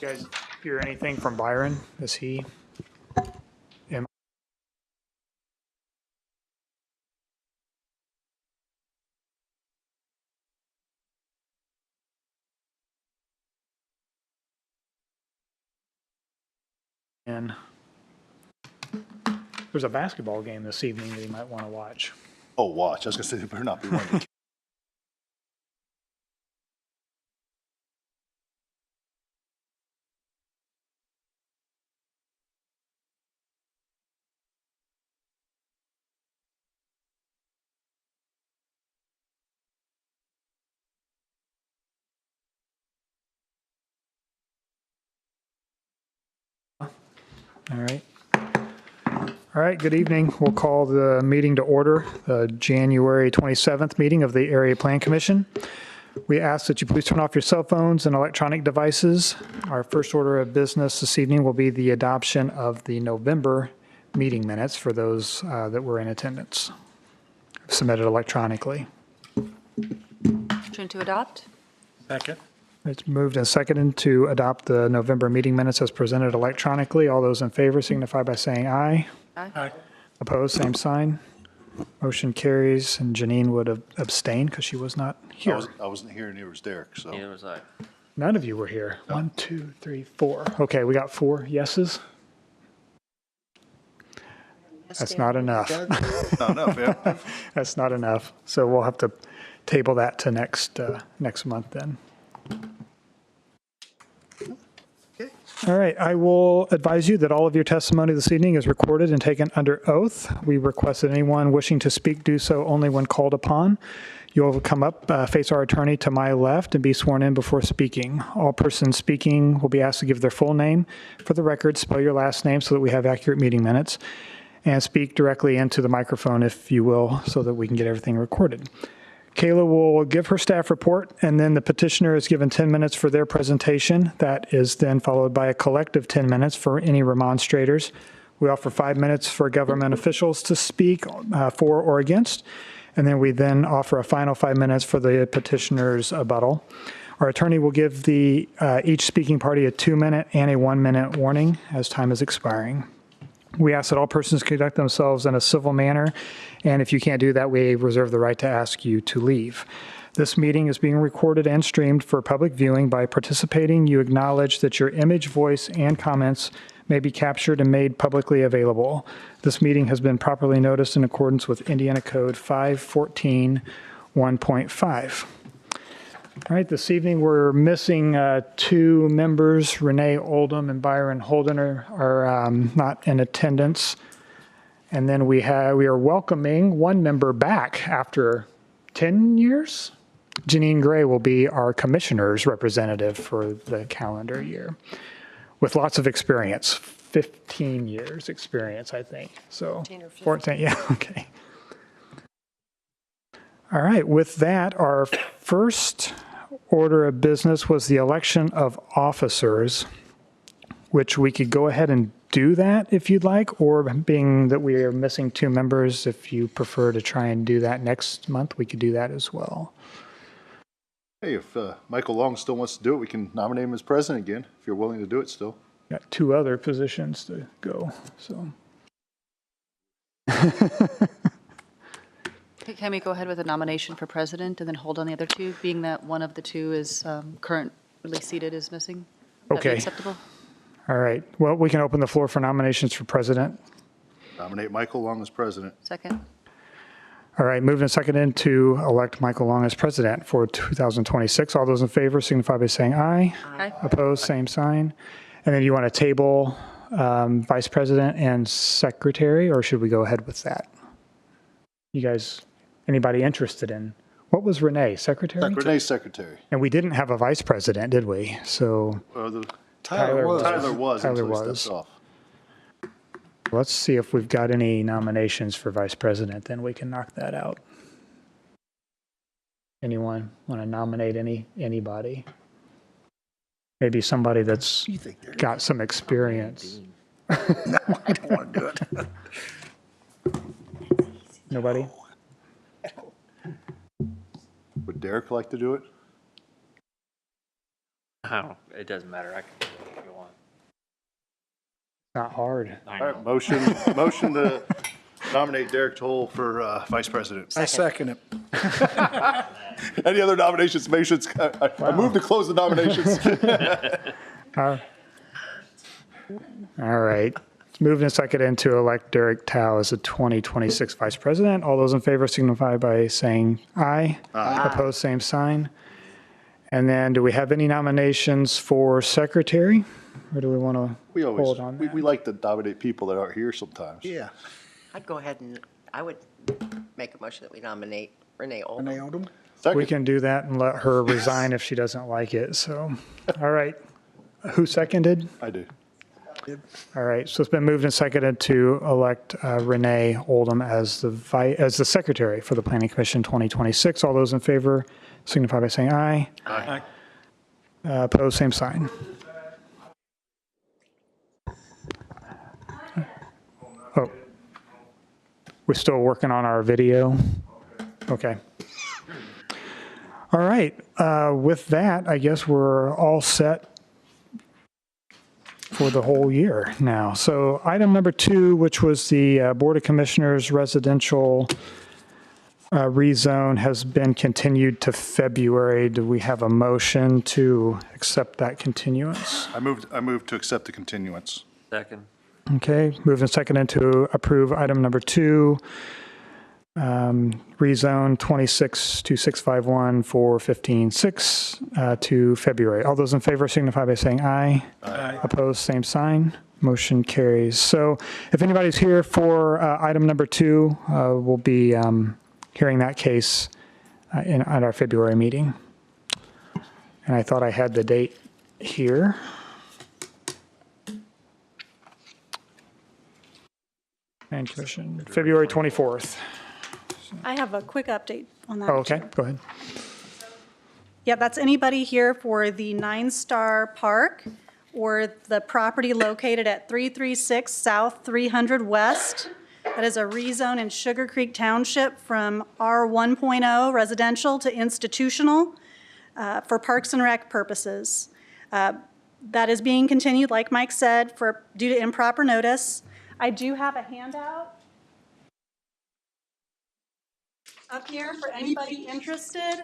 you guys hear anything from Byron? Is he? And there's a basketball game this evening that you might want to watch. Oh, watch. I was going to say, there better not be one. All right. All right, good evening. We'll call the meeting to order, the January 27th meeting of the Area Plan Commission. We ask that you please turn off your cell phones and electronic devices. Our first order of business this evening will be the adoption of the November meeting minutes for those that were in attendance, submitted electronically. Motion to adopt? Second. It's moved and seconded to adopt the November meeting minutes as presented electronically. All those in favor signify by saying aye. Aye. Opposed, same sign. Motion carries, and Janine would have abstained because she was not here. I wasn't here, and neither was Derek, so. Neither was I. None of you were here. 1, 2, 3, 4. Okay, we got 4 yeses. That's not enough. Not enough, yeah. That's not enough. So we'll have to table that to next month then. All right, I will advise you that all of your testimony this evening is recorded and taken under oath. We request that anyone wishing to speak do so only when called upon. You'll come up, face our attorney to my left, and be sworn in before speaking. All persons speaking will be asked to give their full name. For the record, spell your last name so that we have accurate meeting minutes, and speak directly into the microphone, if you will, so that we can get everything recorded. Kayla will give her staff report, and then the petitioner is given 10 minutes for their presentation. That is then followed by a collective 10 minutes for any remonstrators. We offer 5 minutes for government officials to speak for or against, and then we then offer a final 5 minutes for the petitioner's rebuttal. Our attorney will give each speaking party a 2-minute and a 1-minute warning as time is expiring. We ask that all persons conduct themselves in a civil manner, and if you can't do that, we reserve the right to ask you to leave. This meeting is being recorded and streamed for public viewing. By participating, you acknowledge that your image, voice, and comments may be captured and made publicly available. This meeting has been properly noticed in accordance with Indiana Code 514 1.5. All right, this evening we're missing 2 members. Renee Oldham and Byron Holden are not in attendance. And then we are welcoming 1 member back after 10 years. Janine Gray will be our commissioner's representative for the calendar year with lots of experience, 15 years experience, I think. So 14 or 15. 14, yeah, okay. All right, with that, our first order of business was the election of officers, which we could go ahead and do that if you'd like, or being that we are missing 2 members, if you prefer to try and do that next month, we could do that as well. Hey, if Michael Long still wants to do it, we can nominate him as president again, if you're willing to do it still. Got 2 other positions to go, so. Can we go ahead with a nomination for president and then hold on the other 2, being that one of the 2 is currently seated is missing? Would that be Okay. acceptable? All right, well, we can open the floor for nominations for president. Nominate Michael Long as president. Second? All right, moving and seconded to elect Michael Long as president for 2026. All those in favor signify by saying aye. Aye. Opposed, same sign. And then you want to table vice president and secretary, or should we go ahead with that? You guys, anybody interested in, what was Renee, secretary? Renee's secretary. And we didn't have a vice president, did we? So Tyler was Tyler until he was. stepped off. let's see if we've got any nominations for vice president, then we can knock that out. Anyone want to nominate anybody? Maybe somebody that's got some experience. No, I don't want to do it. Nobody? Would Derek like to do it? I don't, it doesn't matter. I can do it. Not hard. All right, motion to nominate Derek Toll for vice president. I second it. Any other nominations? I move to close the nominations. All right. Moved and seconded to elect Derek Tao as the 2026 vice president. All those in favor signify by saying aye. Aye. Opposed, same sign. And then do we have any nominations for secretary? Or do we want to hold on that? We like to nominate people that aren't here sometimes. Yeah. I'd go ahead and, I would make a motion that we nominate Renee Oldham. Renee Oldham? Second. We can do that and let her resign if she doesn't like it. So, all right. Who seconded? I do. All right. So it's been moved and seconded to elect Renee Oldham as the secretary for the Planning Commission 2026. All those in favor signify by saying aye. Aye. Opposed, same sign. Oh, we're still working on our video? Okay. All right. With that, I guess we're all set for the whole year now. So item number 2, which was the Board of Commissioners residential rezone, has been continued to February. Do we have a motion to accept that continuance? I moved to accept the continuance. Second. Okay, moved and seconded to approve item number 2, rezone 262651 for 15-6 to February. All those in favor signify by saying aye. Aye. Opposed, same sign. Motion carries. So if anybody's here for item number 2, we'll be hearing that case at our February meeting. And I thought I had the date here. And Commission, February 24th. I have a quick update on that. Oh, okay, too. go ahead. Yeah, that's anybody here for the 9-Star Park or the property located at 336 South 300 West. That is a rezone in Sugar Creek Township from R1.0 residential to institutional for Parks and Rec purposes. That is being continued, like Mike said, due to improper notice. I do have a handout up here for anybody interested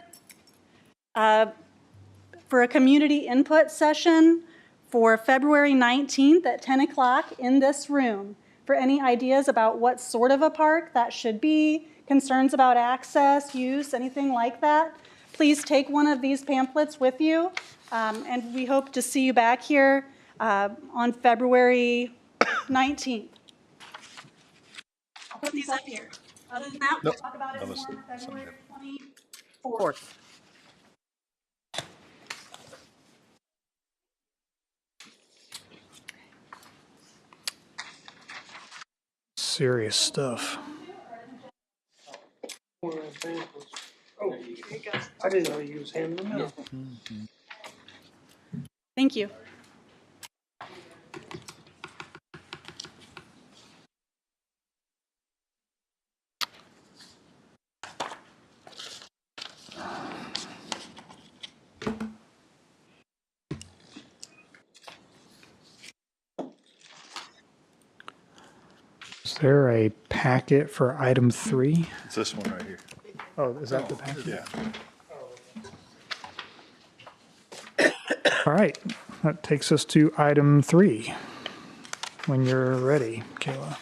for a community input session for February 19th at 10 o'clock in this room for any ideas about what sort of a park that should be, concerns about access, use, anything like that. Please take one of these pamphlets with you, and we hope to see you back here on February 19th. I'll put these up here. Other than that, we'll talk about it more on February 24th. Serious stuff. Oh, I didn't know you was handing them out. Thank you. Is there a packet for item 3? It's this one right here. Oh, is that the packet? Yeah. All right, that takes us to item 3. When you're ready, Kayla.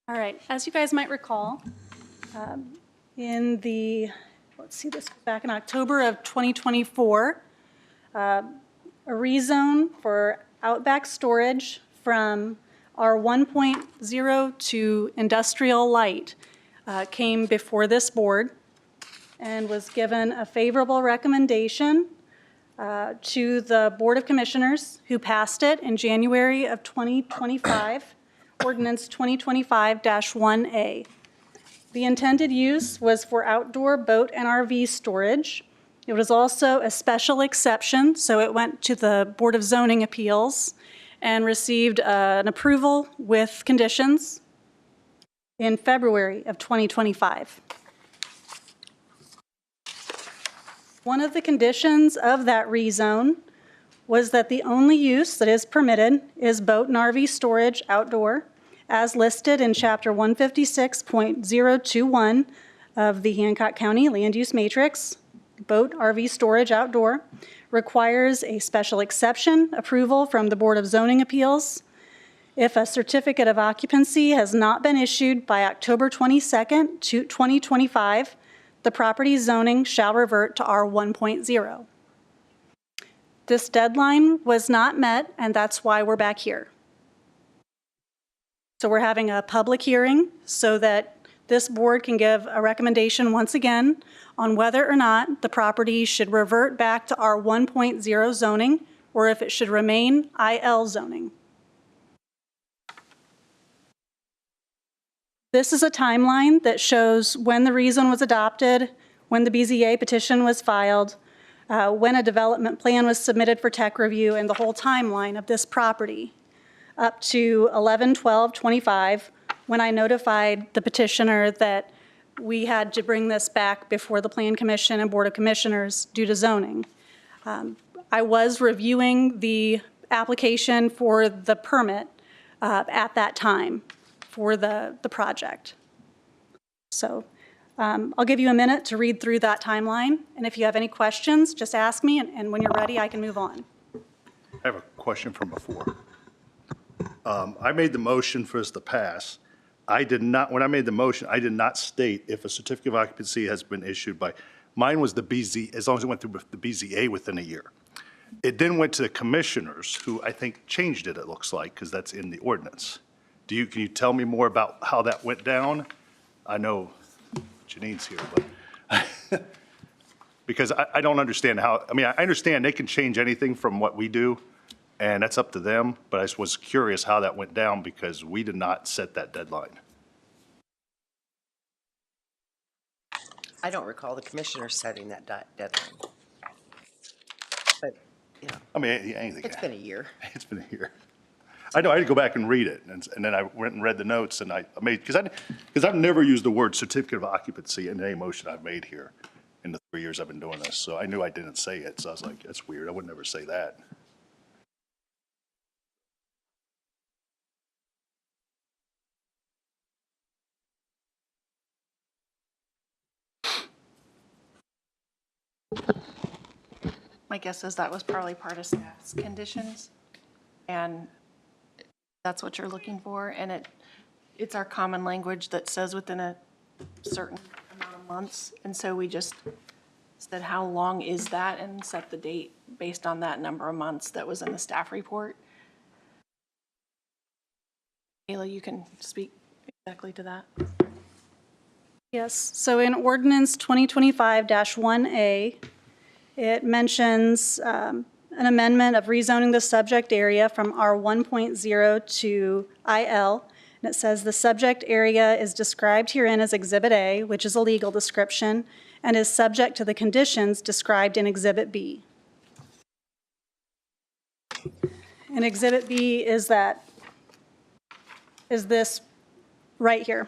All right, as you guys might recall, in the, let's see, this was back in October of 2024, a rezone for Outback Storage from our 1.0 to industrial light came before this board and was given a favorable recommendation to the Board of Commissioners, who passed it in January of 2025, Ordinance 2025-1A. The intended use was for outdoor boat and RV storage. It was also a special exception, so it went to the Board of Zoning Appeals and received an approval with conditions in February of 2025. One of the conditions of that rezone was that the only use that is permitted is boat and RV storage outdoor, as listed in Chapter 156.021 of the Hancock County Land Use Matrix. Boat RV storage outdoor requires a special exception approval from the Board of Zoning Appeals. If a certificate of occupancy has not been issued by October 22nd, 2025, the property zoning shall revert to R1.0. This deadline was not met, and that's why we're back here. So we're having a public hearing so that this board can give a recommendation once again on whether or not the property should revert back to R1.0 zoning or if it should remain IL zoning. This is a timeline that shows when the rezone was adopted, when the BZA petition was filed, when a development plan was submitted for tech review, and the whole timeline of this property up to 11/12/25, when I notified the petitioner that we had to bring this back before the Plan Commission and Board of Commissioners due to zoning. I was reviewing the application for the permit at that time for the project. So I'll give you a minute to read through that timeline, and if you have any questions, just ask me, and when you're ready, I can move on. I have a question from before. I made the motion for us to pass. I did not, when I made the motion, I did not state if a certificate of occupancy has been issued by, mine was the BZ, as long as it went through the BZA within a year. It then went to the commissioners, who I think changed it looks like, because that's in the ordinance. Can you tell me more about how that went down? I know Janine's here, but because I don't understand how, I mean, I understand they can change anything from what we do, and that's up to them, but I just was curious how that went down because we did not set that deadline. I don't recall the commissioner setting that deadline. But, you know, I mean, anything. it's been a year. It's been a year. I know, I had to go back and read it, and then I went and read the notes, and I made, because I've never used the word certificate of occupancy in any motion I've made here in the 3 years I've been doing this, so I knew I didn't say it, so I was like, that's weird, I would never say that. My guess is that was probably part of staff's conditions, and that's what you're looking for, and it's our common language that says within a certain amount of months, and so we just said, how long is that, and set the date based on that number of months that was in the staff report. Ayla, you can speak exactly to that. Yes, so in Ordinance 2025-1A, it mentions an amendment of rezoning the subject area from R1.0 to IL. And it says the subject area is described herein as Exhibit A, which is a legal description, and is subject to the conditions described in Exhibit B. And Exhibit B is this right here.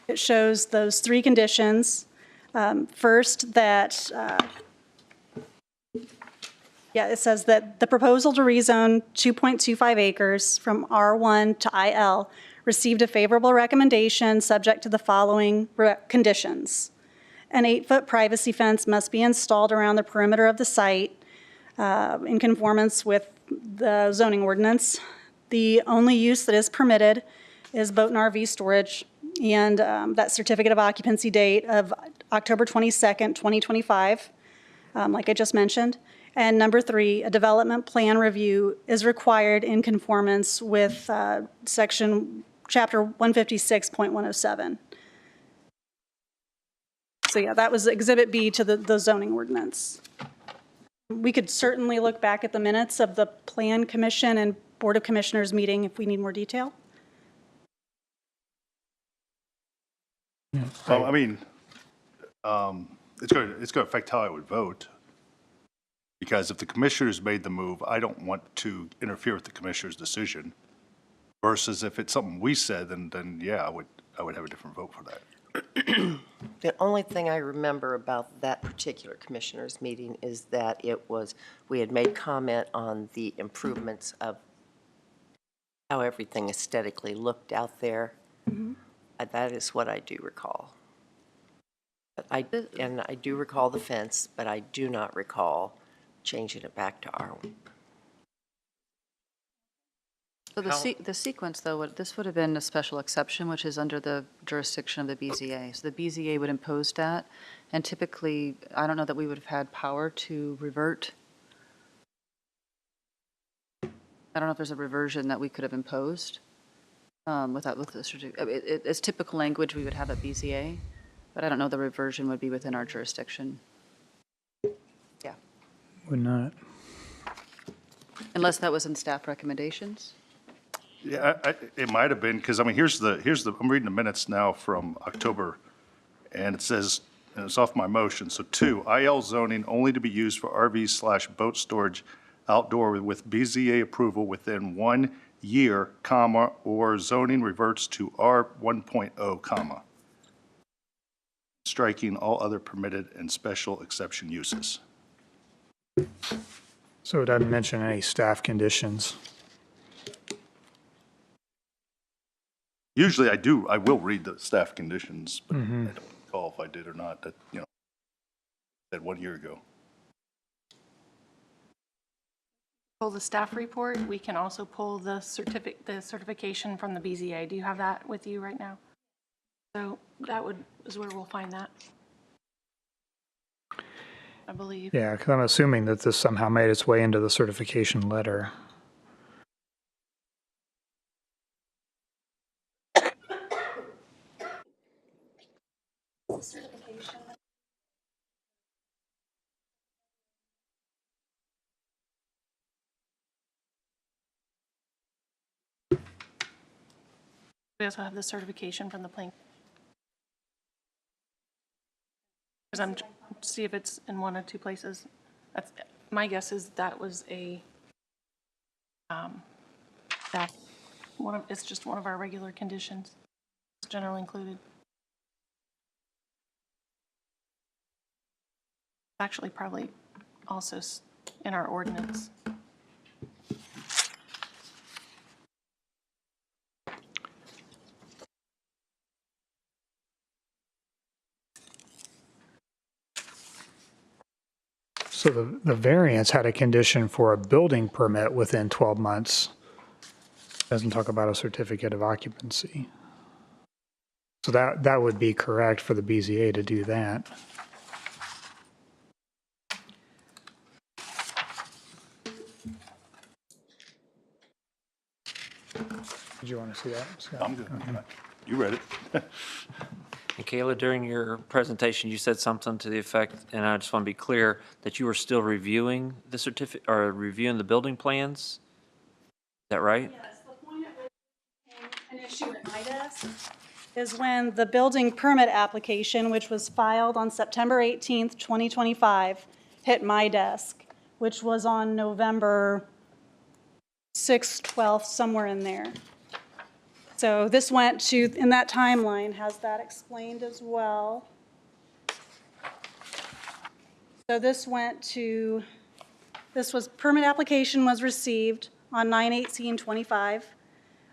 It shows those three conditions. First, that, it says that the proposal to rezone 2.25 acres from R1 to IL received a favorable recommendation subject to the following conditions. An 8-foot privacy fence must be installed around the perimeter of the site in conformance with the zoning ordinance. The only use that is permitted is boat and RV storage, and that certificate of occupancy date of October 22nd, 2025, like I just mentioned. And number 3, a development plan review is required in conformance with Chapter 156.107. So yeah, that was Exhibit B to the zoning ordinance. We could certainly look back at the minutes of the Plan Commission and Board of Commissioners meeting if we need more detail. Well, I mean, it's going to affect how I would vote. Because if the commissioners made the move, I don't want to interfere with the commissioner's decision. Versus if it's something we said, then yeah, I would have a different vote for that. The only thing I remember about that particular commissioners meeting is that we had made comment on the improvements of how everything aesthetically looked out there. That is what I do recall. But I do recall the fence, but I do not recall changing it back to R1. So the sequence, though, this would have been a special exception, which is under the jurisdiction of the BZA. So the BZA would impose that, and typically, I don't know that we would have had power to revert. I don't know if there's a reversion that we could have imposed with the certificate. It's typical language we would have at BZA, but I don't know the reversion would be within our jurisdiction. Yeah. Would not. Unless that was in staff recommendations. Yeah, it might have been, because I mean, I'm reading the minutes now from October, and it says, and it's off my motion, so 2, IL zoning only to be used for RV/boat storage outdoor with BZA approval within 1 year, comma, or zoning reverts to R 1.0, comma. Striking all other permitted and special exception uses. So it doesn't mention any staff conditions. Usually I will read the staff conditions, but I don't recall if I did or not, that, that 1 year ago. Pull the staff report. We can also pull the certification from the BZA. Do you have that with you right now? So that is where we'll find that, I believe. Yeah, because I'm assuming that this somehow made its way into the certification letter. We also have the certification from the plan. Because I'm see if it's in one or two places. My guess is that was it's just one of our regular conditions. It's generally included. Actually, probably also in our ordinance. So the variance had a condition for a building permit within 12 months. Doesn't talk about a certificate of occupancy. So that would be correct for the BZA to do that. Did you want to see that, Scott? I'm good. You read it. And Kayla, during your presentation, you said something to the effect, and I just want to be clear, that you were still reviewing the certificate, or reviewing the building plans? Is that right? Yes, the point at which an issue at my desk is when the building permit application, which was filed on September 18th, 2025, hit my desk, which was on November 6th, 12th, somewhere in there. So this went to, in that timeline, has that explained as well. So this went to, permit application was received on 9/18/25.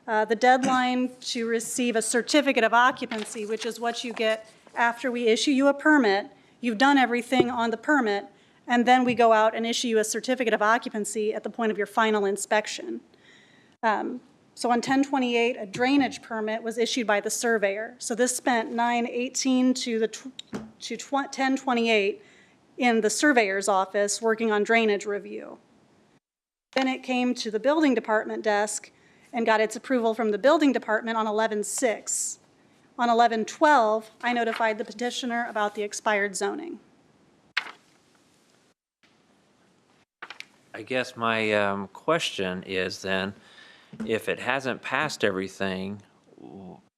The deadline to receive a certificate of occupancy, which is what you get after we issue you a permit, you've done everything on the permit, and then we go out and issue you a certificate of occupancy at the point of your final inspection. So on 10/28, a drainage permit was issued by the surveyor. So this spent 9/18 to 10/28 in the surveyor's office working on drainage review. Then it came to the building department desk and got its approval from the building department on 11/6. On 11/12, I notified the petitioner about the expired zoning. I guess my question is then, if it hasn't passed everything,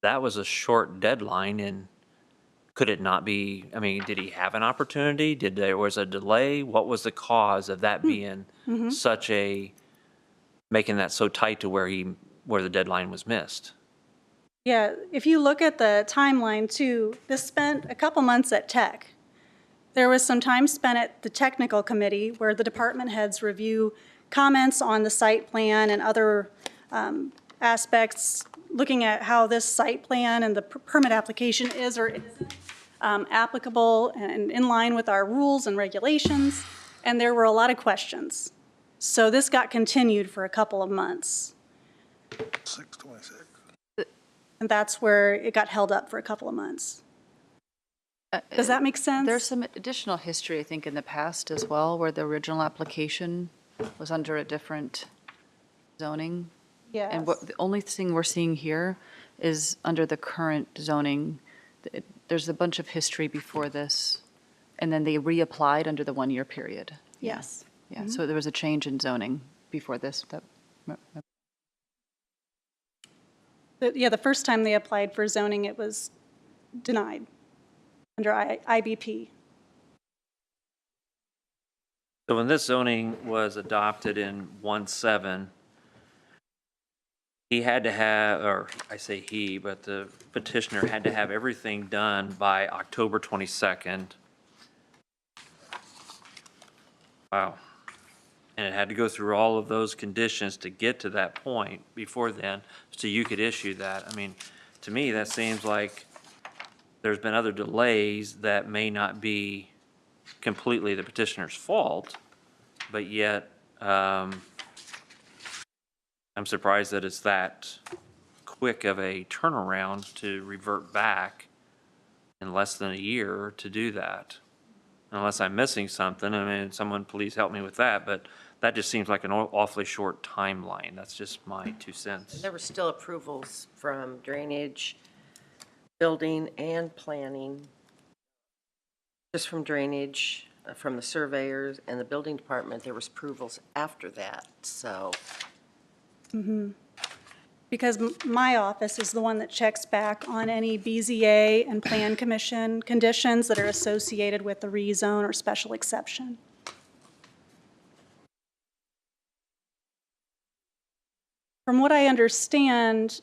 that was a short deadline, and could it not be, I mean, did he have an opportunity? Did there was a delay? What was the cause of that being such a, making that so tight to where the deadline was missed? Yeah, if you look at the timeline too, this spent a couple months at tech. There was some time spent at the technical committee where the department heads review comments on the site plan and other aspects, looking at how this site plan and the permit application is or isn't applicable and in line with our rules and regulations. And there were a lot of questions. So this got continued for a couple of months. 6/26. And that's where it got held up for a couple of months. Does that make sense? There's some additional history, I think, in the past as well, where the original application was under a different zoning. Yes. And the only thing we're seeing here is under the current zoning. There's a bunch of history before this, and then they reapplied under the 1-year period. Yes. Yeah, so there was a change in zoning before this. Yeah, the first time they applied for zoning, it was denied under IBP. So when this zoning was adopted in 1/7, he had to have, or I say he, but the petitioner had to have everything done by October 22nd. Wow. And it had to go through all of those conditions to get to that point before then, so you could issue that. I mean, to me, that seems like there's been other delays that may not be completely the petitioner's fault, but yet, I'm surprised that it's that quick of a turnaround to revert back in less than a year to do that. Unless I'm missing something, I mean, someone please help me with that, but that just seems like an awfully short timeline. That's just my 2 cents. There were still approvals from drainage, building, and planning. Just from drainage, from the surveyors and the building department, there was approvals after that, so. Because my office is the one that checks back on any BZA and Plan Commission conditions that are associated with the rezone or special exception. From what I understand,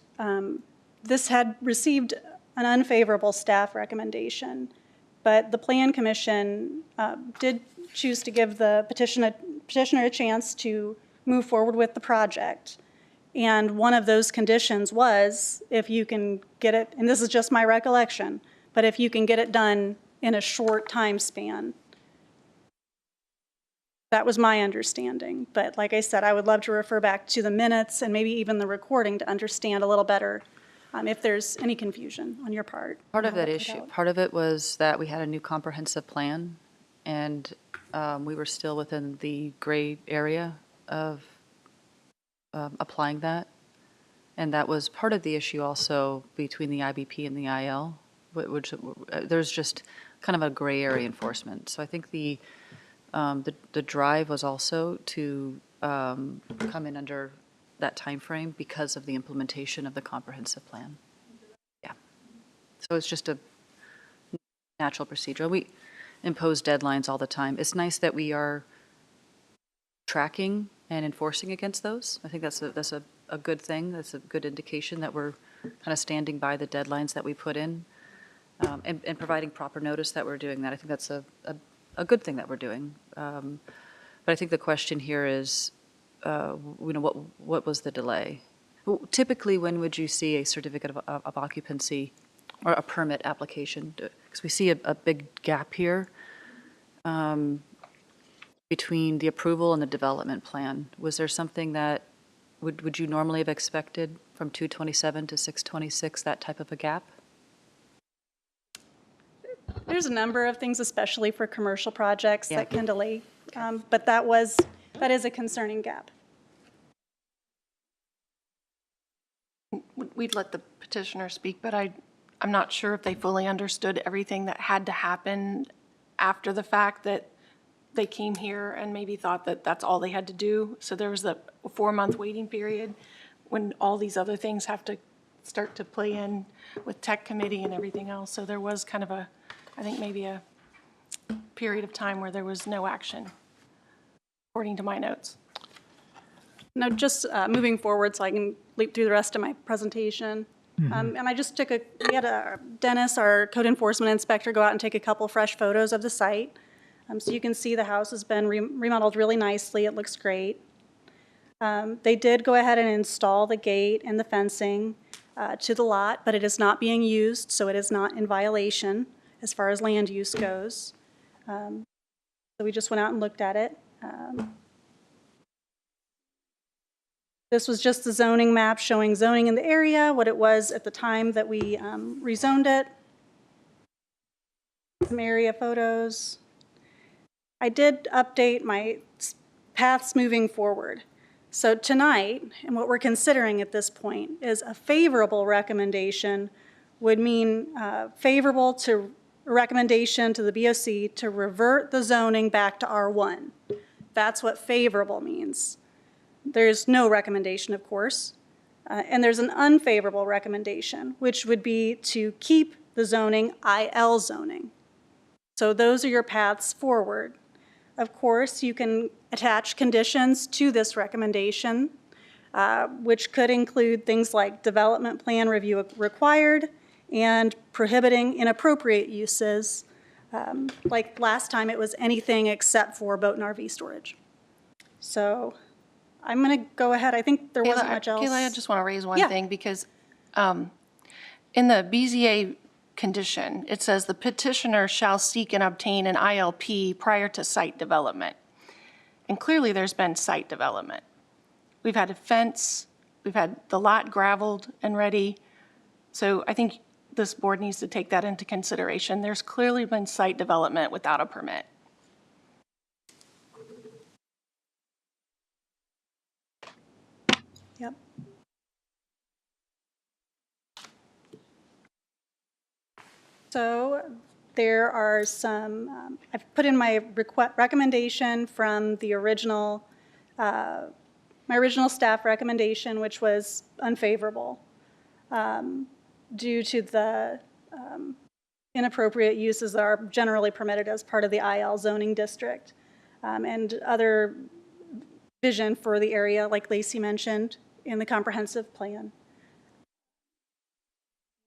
this had received an unfavorable staff recommendation, but the Plan Commission did choose to give the petitioner a chance to move forward with the project. And one of those conditions was if you can get it, and this is just my recollection, but if you can get it done in a short time span. That was my understanding. But like I said, I would love to refer back to the minutes and maybe even the recording to understand a little better if there's any confusion on your part. Part of that issue, part of it was that we had a new comprehensive plan, and we were still within the gray area of applying that. And that was part of the issue also between the IBP and the IL, which there's just kind of a gray area enforcement. So I think the drive was also to come in under that time frame because of the implementation of the comprehensive plan. Yeah. So it's just a natural procedure. We impose deadlines all the time. It's nice that we are tracking and enforcing against those. I think that's a good thing. That's a good indication that we're kind of standing by the deadlines that we put in and providing proper notice that we're doing that. I think that's a good thing that we're doing. But I think the question here is, what was the delay? Typically, when would you see a certificate of occupancy or a permit application? Because we see a big gap here between the approval and the development plan. Was there something that would you normally have expected from 227 to 626, that type of a gap? There's a number of things, especially for commercial projects, Yeah. that can delay. But that is a concerning gap. We'd let the petitioner speak, but I'm not sure if they fully understood everything that had to happen after the fact, that they came here and maybe thought that that's all they had to do. So there was a 4-month waiting period when all these other things have to start to play in with tech committee and everything else. So there was kind of a, I think maybe a period of time where there was no action, according to my notes. Now, just moving forward so I can leap through the rest of my presentation. And I just we had Dennis, our code enforcement inspector, go out and take a couple fresh photos of the site. So you can see the house has been remodeled really nicely. It looks great. They did go ahead and install the gate and the fencing to the lot, but it is not being used, so it is not in violation as far as land use goes. So we just went out and looked at it. This was just the zoning map showing zoning in the area, what it was at the time that we rezoned it. Some area photos. I did update my paths moving forward. So tonight, and what we're considering at this point, is a favorable recommendation would mean favorable to a recommendation to the BOC to revert the zoning back to R1. That's what favorable means. There's no recommendation, of course, and there's an unfavorable recommendation, which would be to keep the zoning IL zoning. So those are your paths forward. Of course, you can attach conditions to this recommendation, which could include things like development plan review required and prohibiting inappropriate uses. Like last time, it was anything except for boat and RV storage. So I'm going to go ahead. I think there wasn't much else. Kayla, I just want to raise one Yeah. thing because in the BZA condition, it says the petitioner shall seek and obtain an ILP prior to site development. And clearly there's been site development. We've had a fence, we've had the lot gravelled and ready. So I think this board needs to take that into consideration. There's clearly been site development without a permit. Yep. So there are some, I've put in my recommendation from the original, my original staff recommendation, which was unfavorable due to the inappropriate uses that are generally permitted as part of the IL zoning district and other vision for the area, like Lacey mentioned, in the comprehensive plan.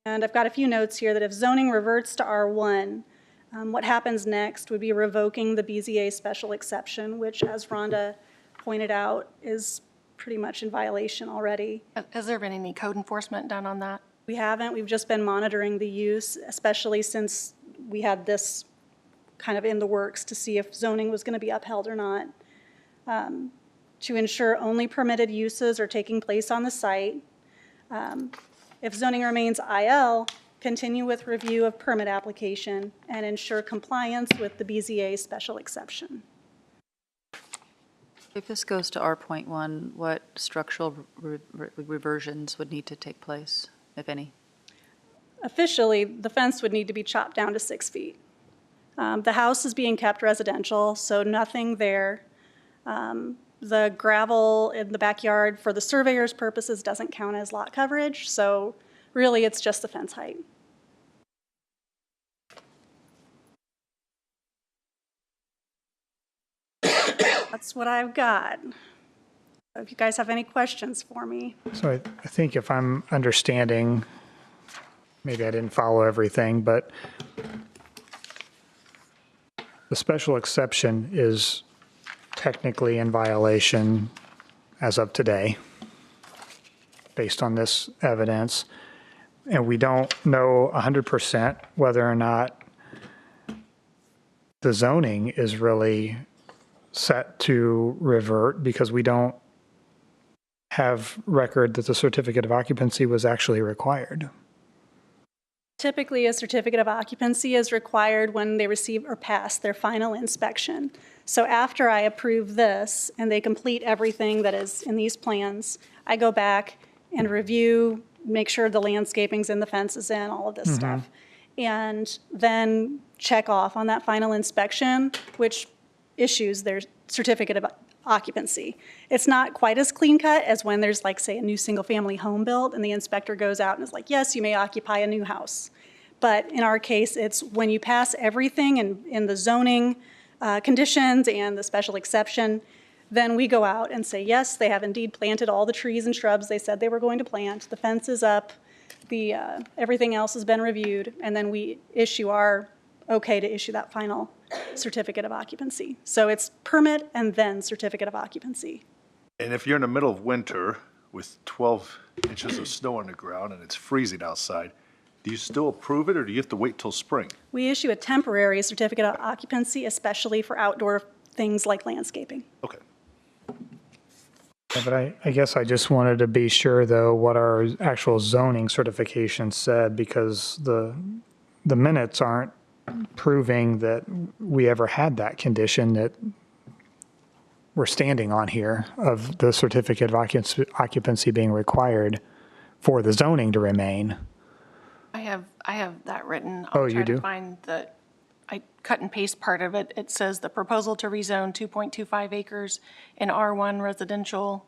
And I've got a few notes here that if zoning reverts to R1, what happens next would be revoking the BZA special exception, which, as Rhonda pointed out, is pretty much in violation already. Has there been any code enforcement done on that? We haven't. We've just been monitoring the use, especially since we had this kind of in the works to see if zoning was going to be upheld or not. To ensure only permitted uses are taking place on the site. If zoning remains IL, continue with review of permit application and ensure compliance with the BZA special exception. If this goes to R.1, what structural reversions would need to take place, if any? Officially, the fence would need to be chopped down to 6 feet. The house is being kept residential, so nothing there. The gravel in the backyard for the surveyor's purposes doesn't count as lot coverage, so really it's just the fence height. That's what I've got. If you guys have any questions for me. So I think if I'm understanding, maybe I didn't follow everything, but the special exception is technically in violation as of today, based on this evidence. And we don't know 100% whether or not the zoning is really set to revert because we don't have record that the certificate of occupancy was actually required. Typically, a certificate of occupancy is required when they receive or pass their final inspection. So after I approve this and they complete everything that is in these plans, I go back and review, make sure the landscaping's in, the fence is in, all of this stuff. And then check off on that final inspection, which issues their certificate of occupancy. It's not quite as clean cut as when there's like, say, a new single-family home built and the inspector goes out and is like, yes, you may occupy a new house. But in our case, it's when you pass everything in the zoning conditions and the special exception, then we go out and say, yes, they have indeed planted all the trees and shrubs they said they were going to plant. The fence is up. Everything else has been reviewed. And then we issue our okay to issue that final certificate of occupancy. So it's permit and then certificate of occupancy. And if you're in the middle of winter with 12 inches of snow on the ground and it's freezing outside, do you still approve it or do you have to wait till spring? We issue a temporary certificate of occupancy, especially for outdoor things like landscaping. Okay. Yeah, but I guess I just wanted to be sure, though, what our actual zoning certification said, because the minutes aren't proving that we ever had that condition that we're standing on here of the certificate of occupancy being required for the zoning to remain. I have that written. Oh, I'll you try to do? find I cut and paste part of it. It says the proposal to rezone 2.25 acres in R1 residential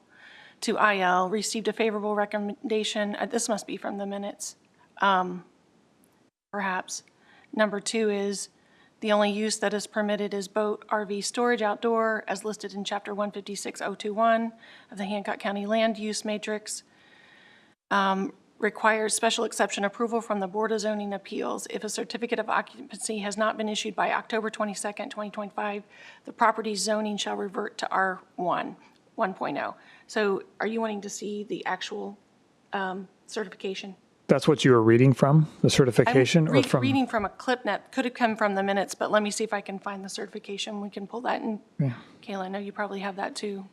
to IL received a favorable recommendation. This must be from the minutes, perhaps. Number 2 is the only use that is permitted is boat, RV storage outdoor as listed in Chapter 156.021 of the Hancock County Land Use Matrix. Requires special exception approval from the Board of Zoning Appeals. If a certificate of occupancy has not been issued by October 22nd, 2025, the property's zoning shall revert to R1, 1.0. So are you wanting to see the actual certification? That's what you were reading from, the certification? I'm or from? reading from a clip net, could have come from the minutes, but let me see if I can find the certification. We can pull that in. Yeah. Kayla, I know you probably have that too.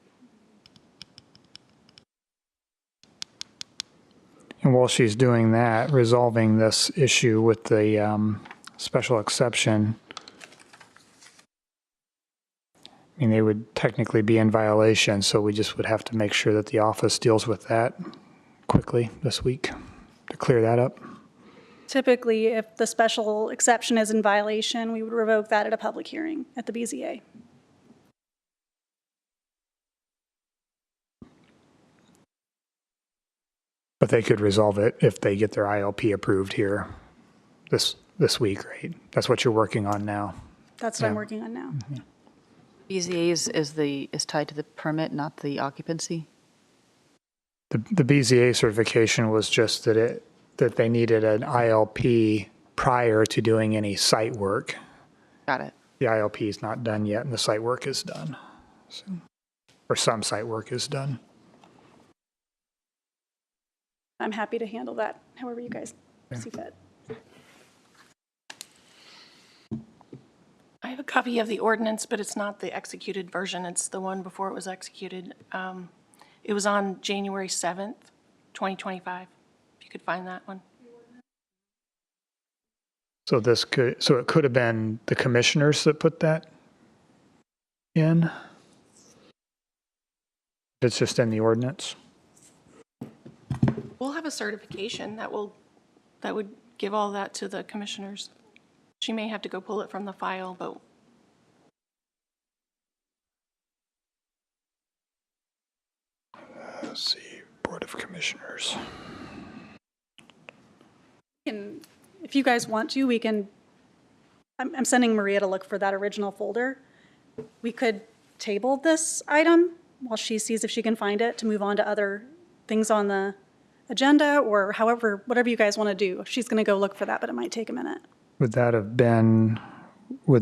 And while she's doing that, resolving this issue with the special exception, I mean, they would technically be in violation, so we just would have to make sure that the office deals with that quickly this week to clear that up. Typically, if the special exception is in violation, we would revoke that at a public hearing at the BZA. But they could resolve it if they get their ILP approved here this week, right? That's what you're working on now. That's what I'm Yeah. working on now. BZA is tied to the permit, not the occupancy? The BZA certification was just that they needed an ILP prior to doing any site work. Got it. The ILP is not done yet, and the site work is done. So, or some site work is done. I'm happy to handle that however you guys see fit. I have a copy of the ordinance, but it's not the executed version. It's the one before it was executed. It was on January 7th, 2025. If you could find that one. So it could have been the commissioners that put that in. It's just in the ordinance. We'll have a certification that would give all that to the commissioners. She may have to go pull it from the file, but Let's see, Board of Commissioners. And if you guys want to, we can, I'm sending Maria to look for that original folder. We could table this item while she sees if she can find it to move on to other things on the agenda, or however, whatever you guys want to do. She's going to go look for that, but it might take a minute. Would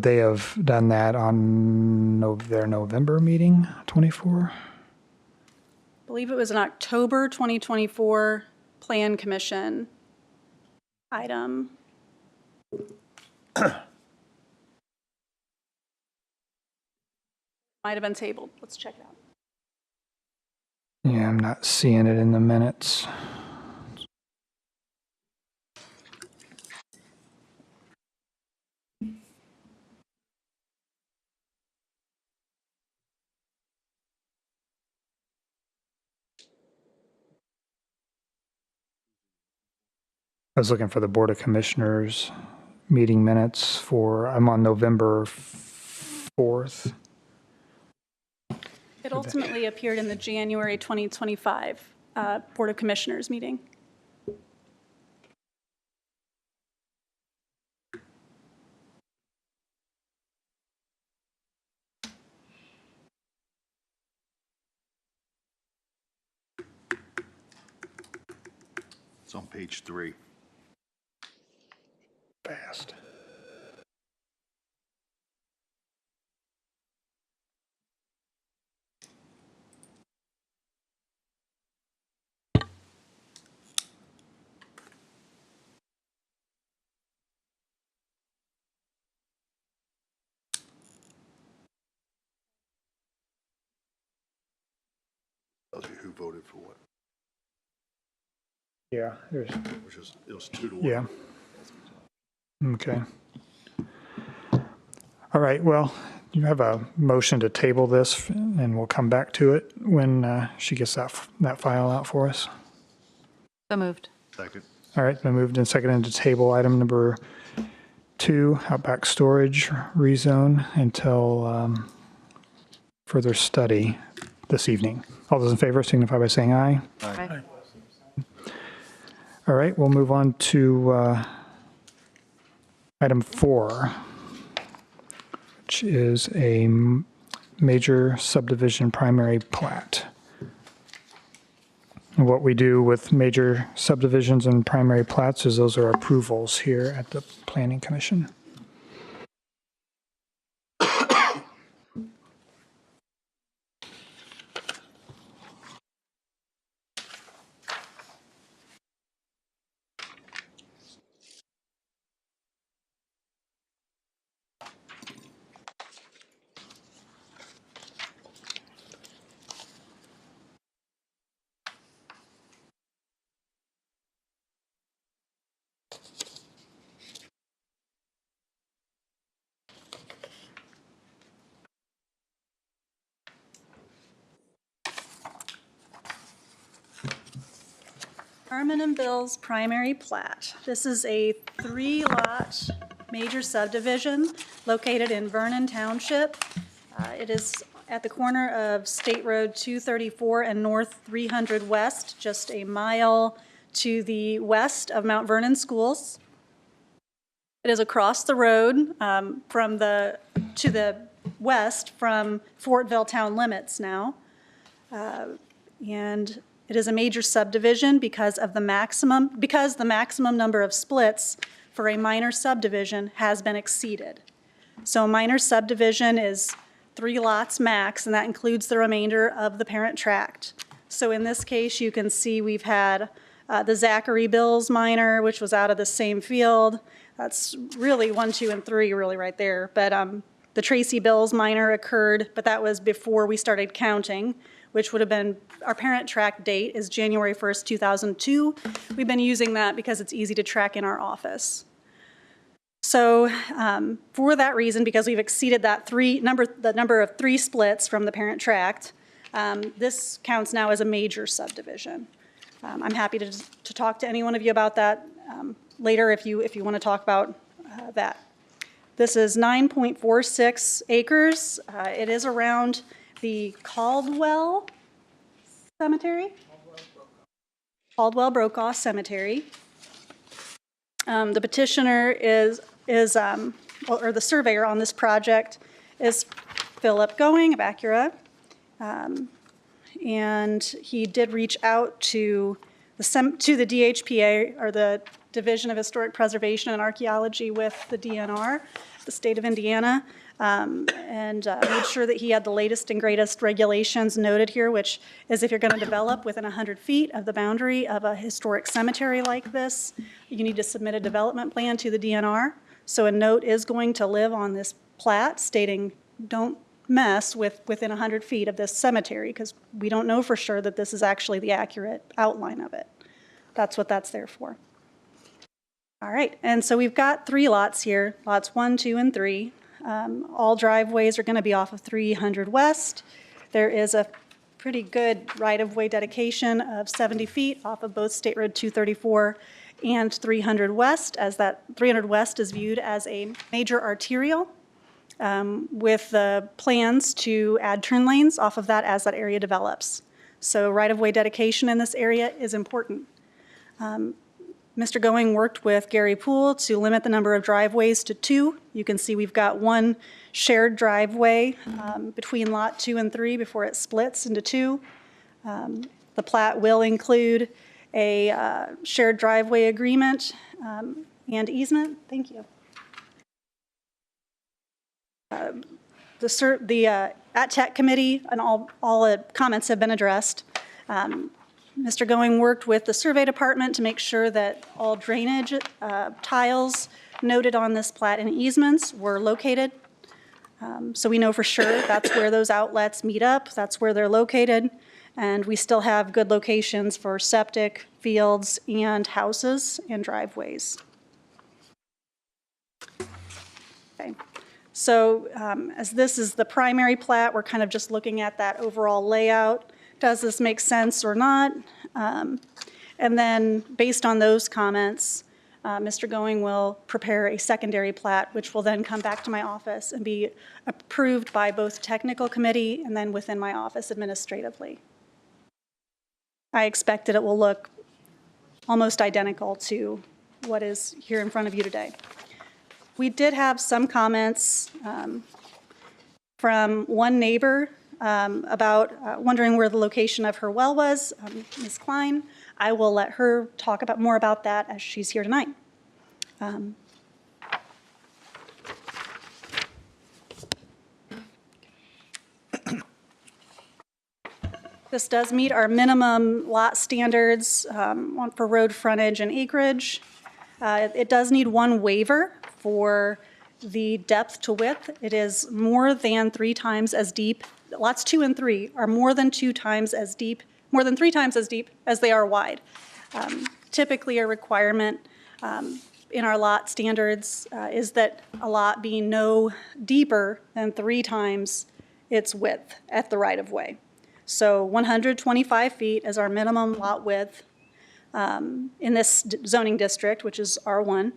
they have done that on their November meeting, 24? I believe it was an October 2024 Plan Commission item. Might have been tabled. Let's check it out. Yeah, I'm not seeing it in the minutes. I was looking for the Board of Commissioners meeting minutes I'm on November 4th. It ultimately appeared in the January 2025 Board of Commissioners meeting. It's on page 3. Fast. Tells you who voted for what, Yeah, there's, it was 2-1. yeah. Okay. All right, well, you have a motion to table this, and we'll come back to it when she gets that file out for us. So moved. Second. All right, been moved and seconded to table item number 2, Outback Storage rezone, until further study this evening. All those in favor signify by saying aye. Aye. All right, we'll move on to item 4, which is a major subdivision primary plat. And what we do with major subdivisions and primary plats is those are approvals here at the Planning Commission. Harmon and Bill's primary plat. This is a 3-lot major subdivision located in Vernon Township. It is at the corner of State Road 234 and North 300 West, just a mile to the west of Mount Vernon Schools. It is across the road to the west from Fortville town limits now. And it is a major subdivision because the maximum number of splits for a minor subdivision has been exceeded. So a minor subdivision is 3 lots max, and that includes the remainder of the parent tract. So in this case, you can see we've had the Zachary Bills minor, which was out of the same field. That's really 1, 2, and 3 really right there. But the Tracy Bills minor occurred, but that was before we started counting, which would have been, our parent tract date is January 1st, 2002. We've been using that because it's easy to track in our office. So for that reason, because we've exceeded that the number of 3 splits from the parent tract, this counts now as a major subdivision. I'm happy to talk to any one of you about that later if you want to talk about that. This is 9.46 acres. It is around the Caldwell Cemetery? Caldwell-Brokaw Cemetery. The petitioner or the surveyor on this project is Philip Going of Accura. And he did reach out to the DHPA, or the Division of Historic Preservation and Archaeology with the DNR, the state of Indiana, and made sure that he had the latest and greatest regulations noted here, which is if you're going to develop within 100 feet of the boundary of a historic cemetery like this, you need to submit a development plan to the DNR. So a note is going to live on this plat stating, don't mess within 100 feet of this cemetery, because we don't know for sure that this is actually the accurate outline of it. That's what that's there for. All right, and so we've got 3 lots here, lots 1, 2, and 3. All driveways are going to be off of 300 West. There is a pretty good right-of-way dedication of 70 feet off of both State Road 234 and 300 West, as that 300 West is viewed as a major arterial. with the plans to add turn lanes off of that as that area develops. So right-of-way dedication in this area is important. Mr. Going worked with Gary Poole to limit the number of driveways to 2. You can see we've got one shared driveway between Lot 2 and 3 before it splits into 2. The plat will include a shared driveway agreement and easement. Thank you. The at-tech committee and all comments have been addressed. Mr. Going worked with the survey department to make sure that all drainage tiles noted on this plat and easements were located. So we know for sure that's where those outlets meet up, that's where they're located, and we still have good locations for septic, fields, and houses and driveways. Okay. So as this is the primary plat, we're kind of just looking at that overall layout. Does this make sense or not? And then based on those comments, Mr. Going will prepare a secondary plat, which will then come back to my office and be approved by both technical committee and then within my office administratively. I expect that it will look almost identical to what is here in front of you today. We did have some comments from one neighbor about wondering where the location of her well was, Ms. Klein. I will let her talk more about that as she's here tonight. This does meet our minimum lot standards for road frontage and acreage. It does need one waiver for the depth to width. It is more than 3 times as deep. Lots 2 and 3 are more than 2 times as deep, more than 3 times as deep as they are wide. Typically, a requirement in our lot standards is that a lot be no deeper than 3 times its width at the right-of-way. So 125 feet is our minimum lot width in this zoning district, which is R1.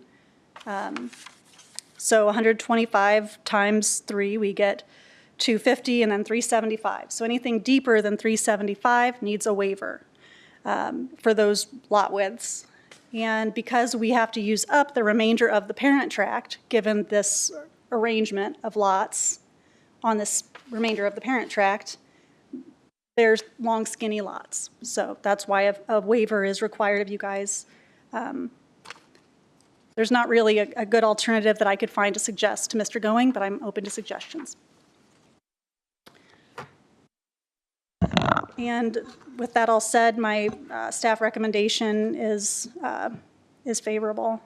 So 125 times 3, we get 250 and then 375. So anything deeper than 375 needs a waiver for those lot widths. And because we have to use up the remainder of the parent tract, given this arrangement of lots on this remainder of the parent tract, there's long, skinny lots. So that's why a waiver is required of you guys. There's not really a good alternative that I could find to suggest to Mr. Going, but I'm open to suggestions. And with that all said, my staff recommendation is favorable,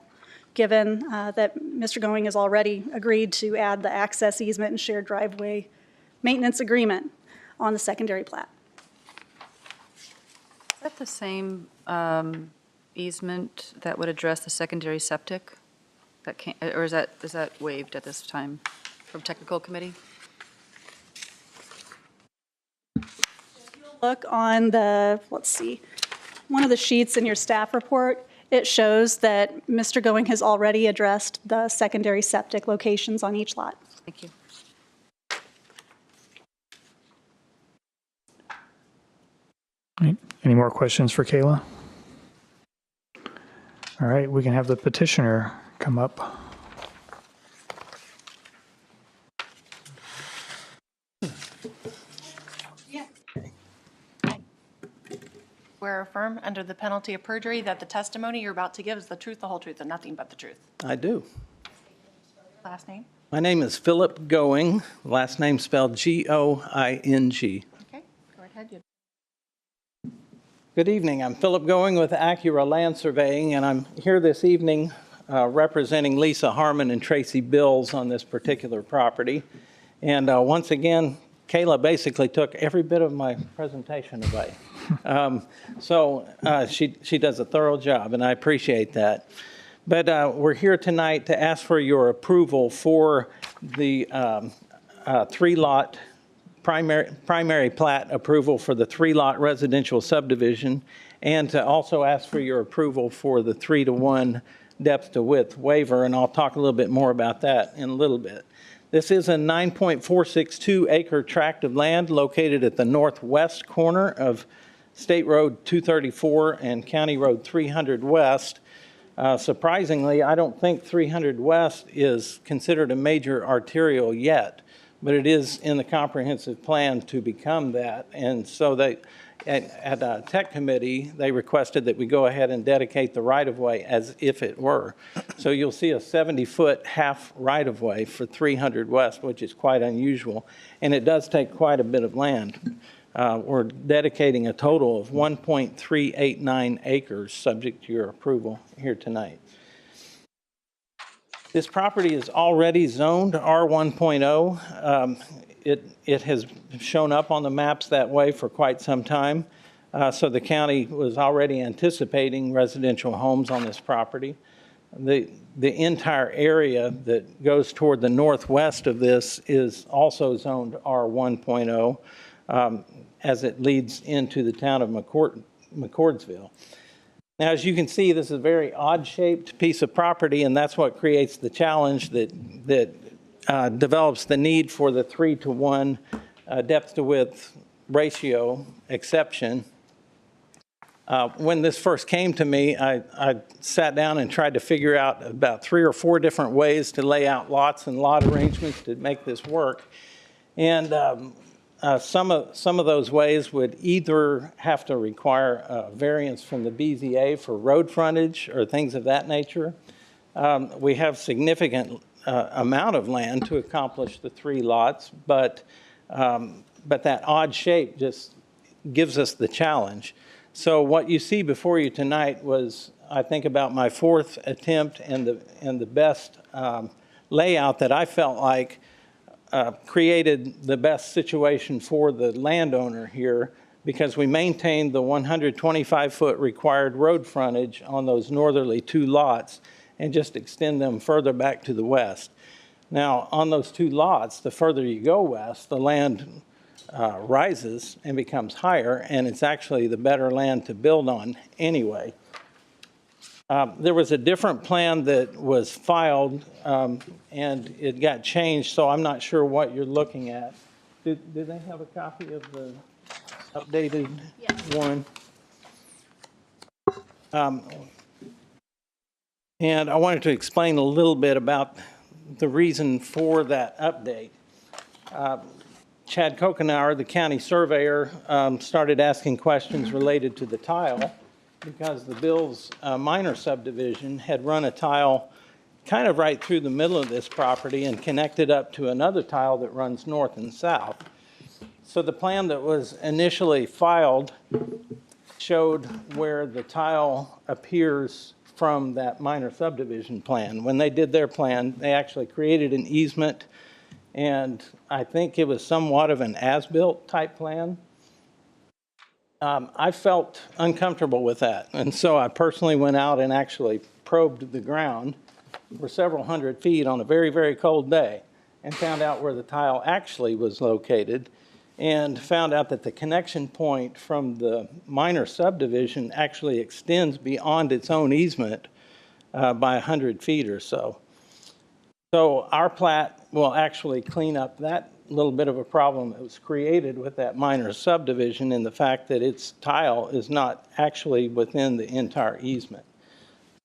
given that Mr. Going has already agreed to add the access easement and shared driveway maintenance agreement on the secondary plat. Is that the same easement that would address the secondary septic? That can't, or is that waived at this time from technical committee? Look on the, let's see, one of the sheets in your staff report, it shows that Mr. Going has already addressed the secondary septic locations on each lot. Thank you. Right. Any more questions for Kayla? All right, we can have the petitioner come up. Swear or affirm under the penalty of perjury that the testimony you're about to give is the truth, the whole truth, and nothing but the truth. I do. Last name? My name is Philip Going, last name spelled G-O-I-N-G. Okay, go ahead. Good evening. I'm Philip Going with Accura Land Surveying, and I'm here this evening representing Leisa, Harmon, and Tracy Bills on this particular property. And once again, Kayla basically took every bit of my presentation away. She does a thorough job, and I appreciate that. But we're here tonight to ask for your approval for the 3-lot primary plat approval for the 3-lot residential subdivision, and to also ask for your approval for the 3-to-1 depth to width waiver, and I'll talk a little bit more about that in a little bit. This is a 9.462 acre tract of land located at the northwest corner of State Road 234 and County Road 300 West. Surprisingly, I don't think 300 West is considered a major arterial yet, but it is in the comprehensive plan to become that. And so they, at a tech committee, they requested that we go ahead and dedicate the right-of-way as if it were. So you'll see a 70-foot half right-of-way for 300 West, which is quite unusual. And it does take quite a bit of land. We're dedicating a total of 1.389 acres, subject to your approval here tonight. This property is already zoned R1.0. It has shown up on the maps that way for quite some time. So the county was already anticipating residential homes on this property. The entire area that goes toward the northwest of this is also zoned R1.0 as it leads into the town of McCordsville. Now, as you can see, this is a very odd-shaped piece of property, and that's what creates the challenge that develops the need for the 3-to-1 depth-to-width ratio exception. When this first came to me, I sat down and tried to figure out about 3 or 4 different ways to lay out lots and lot arrangements to make this work. And some of those ways would either have to require a variance from the BZA for road frontage or things of that nature. We have significant amount of land to accomplish the 3 lots, but that odd shape just gives us the challenge. So what you see before you tonight was, I think, about my 4th attempt and the best layout that I felt like created the best situation for the landowner here, because we maintained the 125-foot required road frontage on those northerly 2 lots and just extend them further back to the west. Now, on those 2 lots, the further you go west, the land rises and becomes higher, and it's actually the better land to build on anyway. There was a different plan that was filed, and it got changed, so I'm not sure what you're looking at. Did they have a copy of the updated one? And I wanted to explain a little bit about the reason for that update. Chad Kokenauer, the county surveyor, started asking questions related to the tile because the Bill's minor subdivision had run a tile kind of right through the middle of this property and connected up to another tile that runs north and south. So the plan that was initially filed showed where the tile appears from that minor subdivision plan. When they did their plan, they actually created an easement, and I think it was somewhat of an as-built type plan. I felt uncomfortable with that, and so I personally went out and actually probed the ground for several hundred feet on a very, very cold day and found out where the tile actually was located, and found out that the connection point from the minor subdivision actually extends beyond its own easement by 100 feet or so. So our plat will actually clean up that little bit of a problem that was created with that minor subdivision in the fact that its tile is not actually within the entire easement.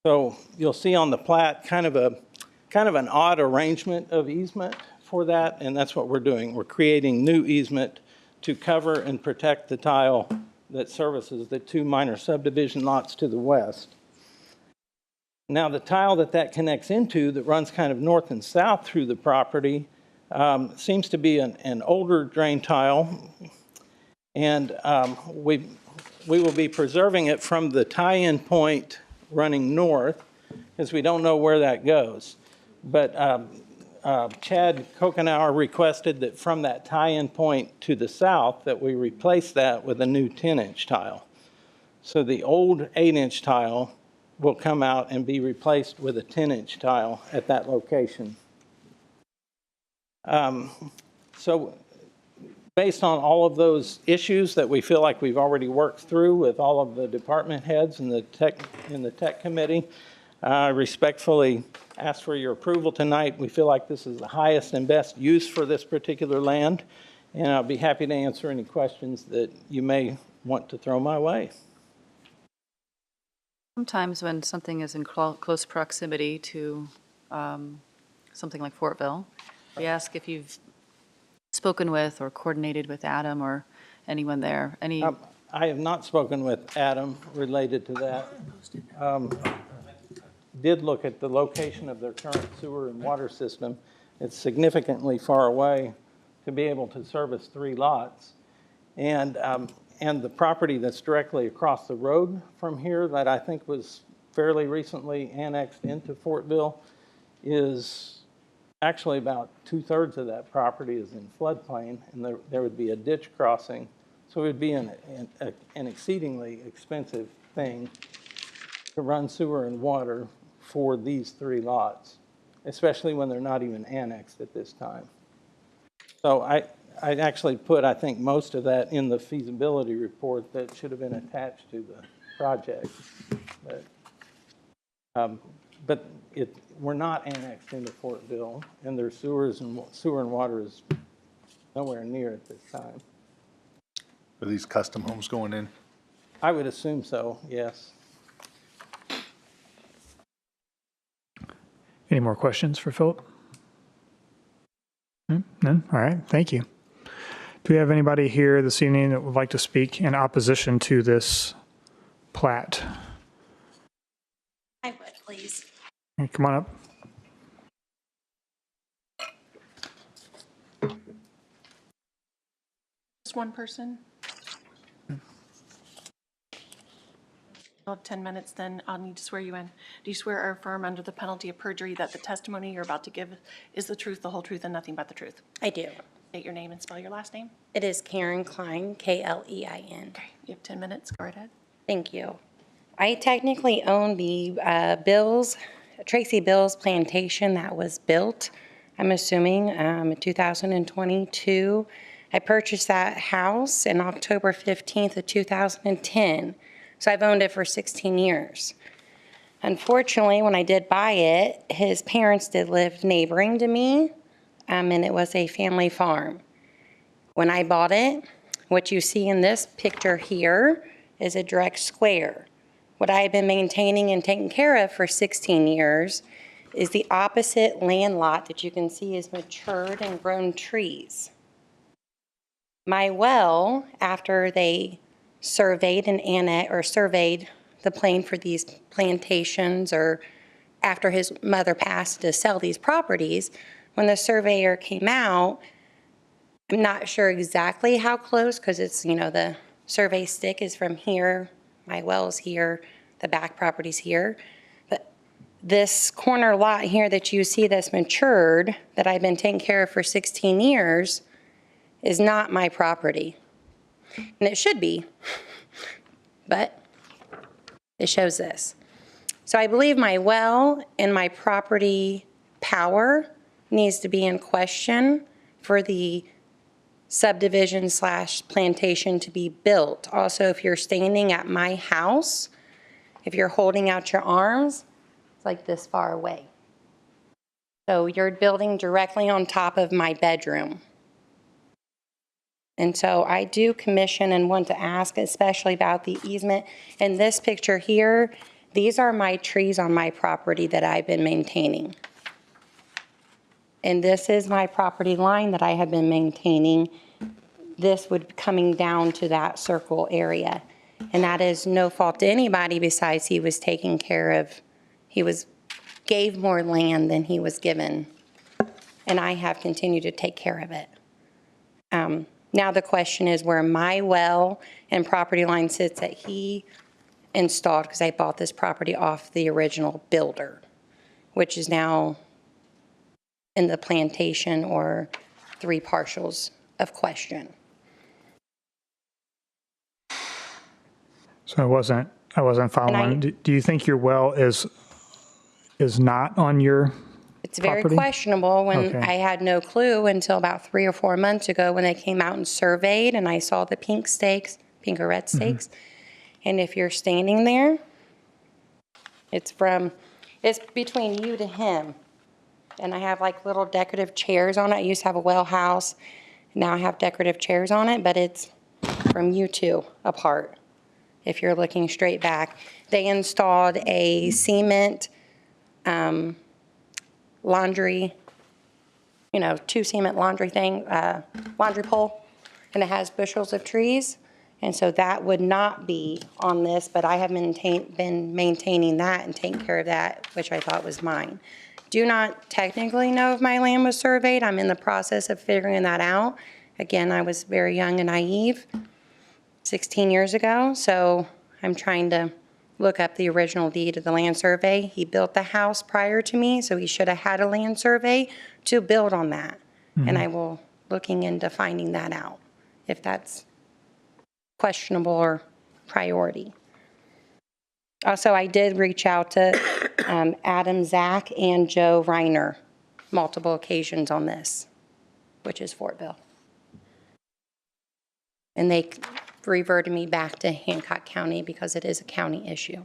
So you'll see on the plat kind of an odd arrangement of easement for that, and that's what we're doing. We're creating new easement to cover and protect the tile that services the 2 minor subdivision lots to the west. Now, the tile that connects into, that runs kind of north and south through the property, seems to be an older drain tile, and we will be preserving it from the tie-in point running north, because we don't know where that goes. But Chad Kokenauer requested that from that tie-in point to the south that we replace that with a new 10-inch tile. So the old 8-inch tile will come out and be replaced with a 10-inch tile at that location. So based on all of those issues that we feel like we've already worked through with all of the department heads and the tech committee, I respectfully ask for your approval tonight. We feel like this is the highest and best use for this particular land, and I'll be happy to answer any questions that you may want to throw my way. Sometimes when something is in close proximity to something like Fortville, we ask if you've spoken with or coordinated with Adam or anyone there. I have not spoken with Adam related to that. Did look at the location of their current sewer and water system. It's significantly far away to be able to service 3 lots. And the property that's directly across the road from here that I think was fairly recently annexed into Fortville is actually about 2/3 of that property is in floodplain, and there would be a ditch crossing. So it would be an exceedingly expensive thing to run sewer and water for these 3 lots, especially when they're not even annexed at this time. So I actually put, I think, most of that in the feasibility report that should have been attached to the project. But we're not annexed into Fortville, and their sewer and water is nowhere near at this time. Are these custom homes going in? I would assume so, yes. Any more questions for Philip? None? All right, thank you. Do we have anybody here this evening that would like to speak in opposition to this plat? I would, please. Come on up. Just one person? I'll have 10 minutes, then I'll need to swear you in. Do you swear or affirm under the penalty of perjury that the testimony you're about to give is the truth, the whole truth, and nothing but the truth? I do. State your name and spell your last name. It is Karen Klein, Klein. Okay, you have 10 minutes. Go right ahead. Thank you. I technically own the Tracy Bill's plantation that was built, I'm assuming, in 2022. I purchased that house in October 15th of 2010. So I've owned it for 16 years. Unfortunately, when I did buy it, his parents did live neighboring to me, and it was a family farm. When I bought it, what you see in this picture here is a direct square. What I have been maintaining and taking care of for 16 years is the opposite land lot that you can see is matured and grown trees. My well, after they surveyed surveyed the plan for these plantations, or after his mother passed to sell these properties, when the surveyor came out, I'm not sure exactly how close, because it's, the survey stick is from here, my well's here, the back property's here. But this corner lot here that you see that's matured, that I've been taking care of for 16 years, is not my property. And it should be, but it shows this. So I believe my well and my property power needs to be in question for the subdivision / plantation to be built. Also, if you're standing at my house, if you're holding out your arms, it's like this far away. So you're building directly on top of my bedroom. And so I do commission and want to ask, especially about the easement. In this picture here, these are my trees on my property that I've been maintaining. And this is my property line that I have been maintaining. This would be coming down to that circle area. And that is no fault to anybody besides he was taking care of, gave more land than he was given. And I have continued to take care of it. Now the question is where my well and property line sits that he installed, because I bought this property off the original builder, which is now in the plantation or 3 partials of question. So I wasn't following. Do you think your well is not on your It's very property? questionable when Okay. I had no clue until about 3 or 4 months ago when they came out and surveyed and I saw the pink stakes, pink or red stakes. And if you're standing there, it's from It's between you to him. And I have like little decorative chairs on it. I used to have a well house. Now I have decorative chairs on it, but it's from you two apart. If you're looking straight back. They installed a cement laundry, 2 cement laundry laundry pole, and it has bushels of trees. And so that would not be on this, but I have been maintaining that and taking care of that, which I thought was mine. Do not technically know if my land was surveyed. I'm in the process of figuring that out. Again, I was very young and naive 16 years ago, so I'm trying to look up the original deed of the land survey. He built the house prior to me, so he should have had a land survey to build on that. And I will looking into finding that out, if that's questionable or priority. Also, I did reach out to Adam Zach and Joe Reiner multiple occasions on this, which is Fortville. And they reverted me back to Hancock County because it is a county issue.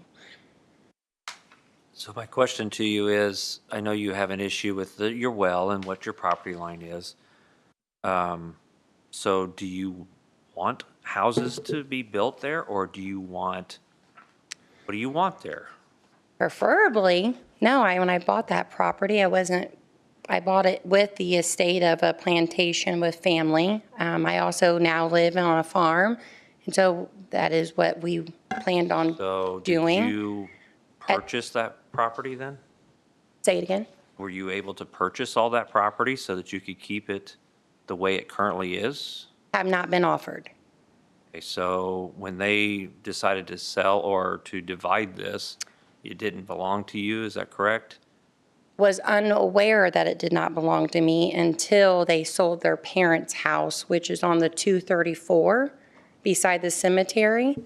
So my question to you is, I know you have an issue with your well and what your property line is. So do you want houses to be built there, or what do you want there? Preferably, no, when I bought that property, I bought it with the estate of a plantation with family. I also now live on a farm, and so that is what we planned on doing. Did you purchase that property then? Say it again? Were you able to purchase all that property so that you could keep it the way it currently is? Have not been offered. Okay, so when they decided to sell or to divide this, it didn't belong to you, is that correct? Was unaware that it did not belong to me until they sold their parents' house, which is on the 234 beside the cemetery.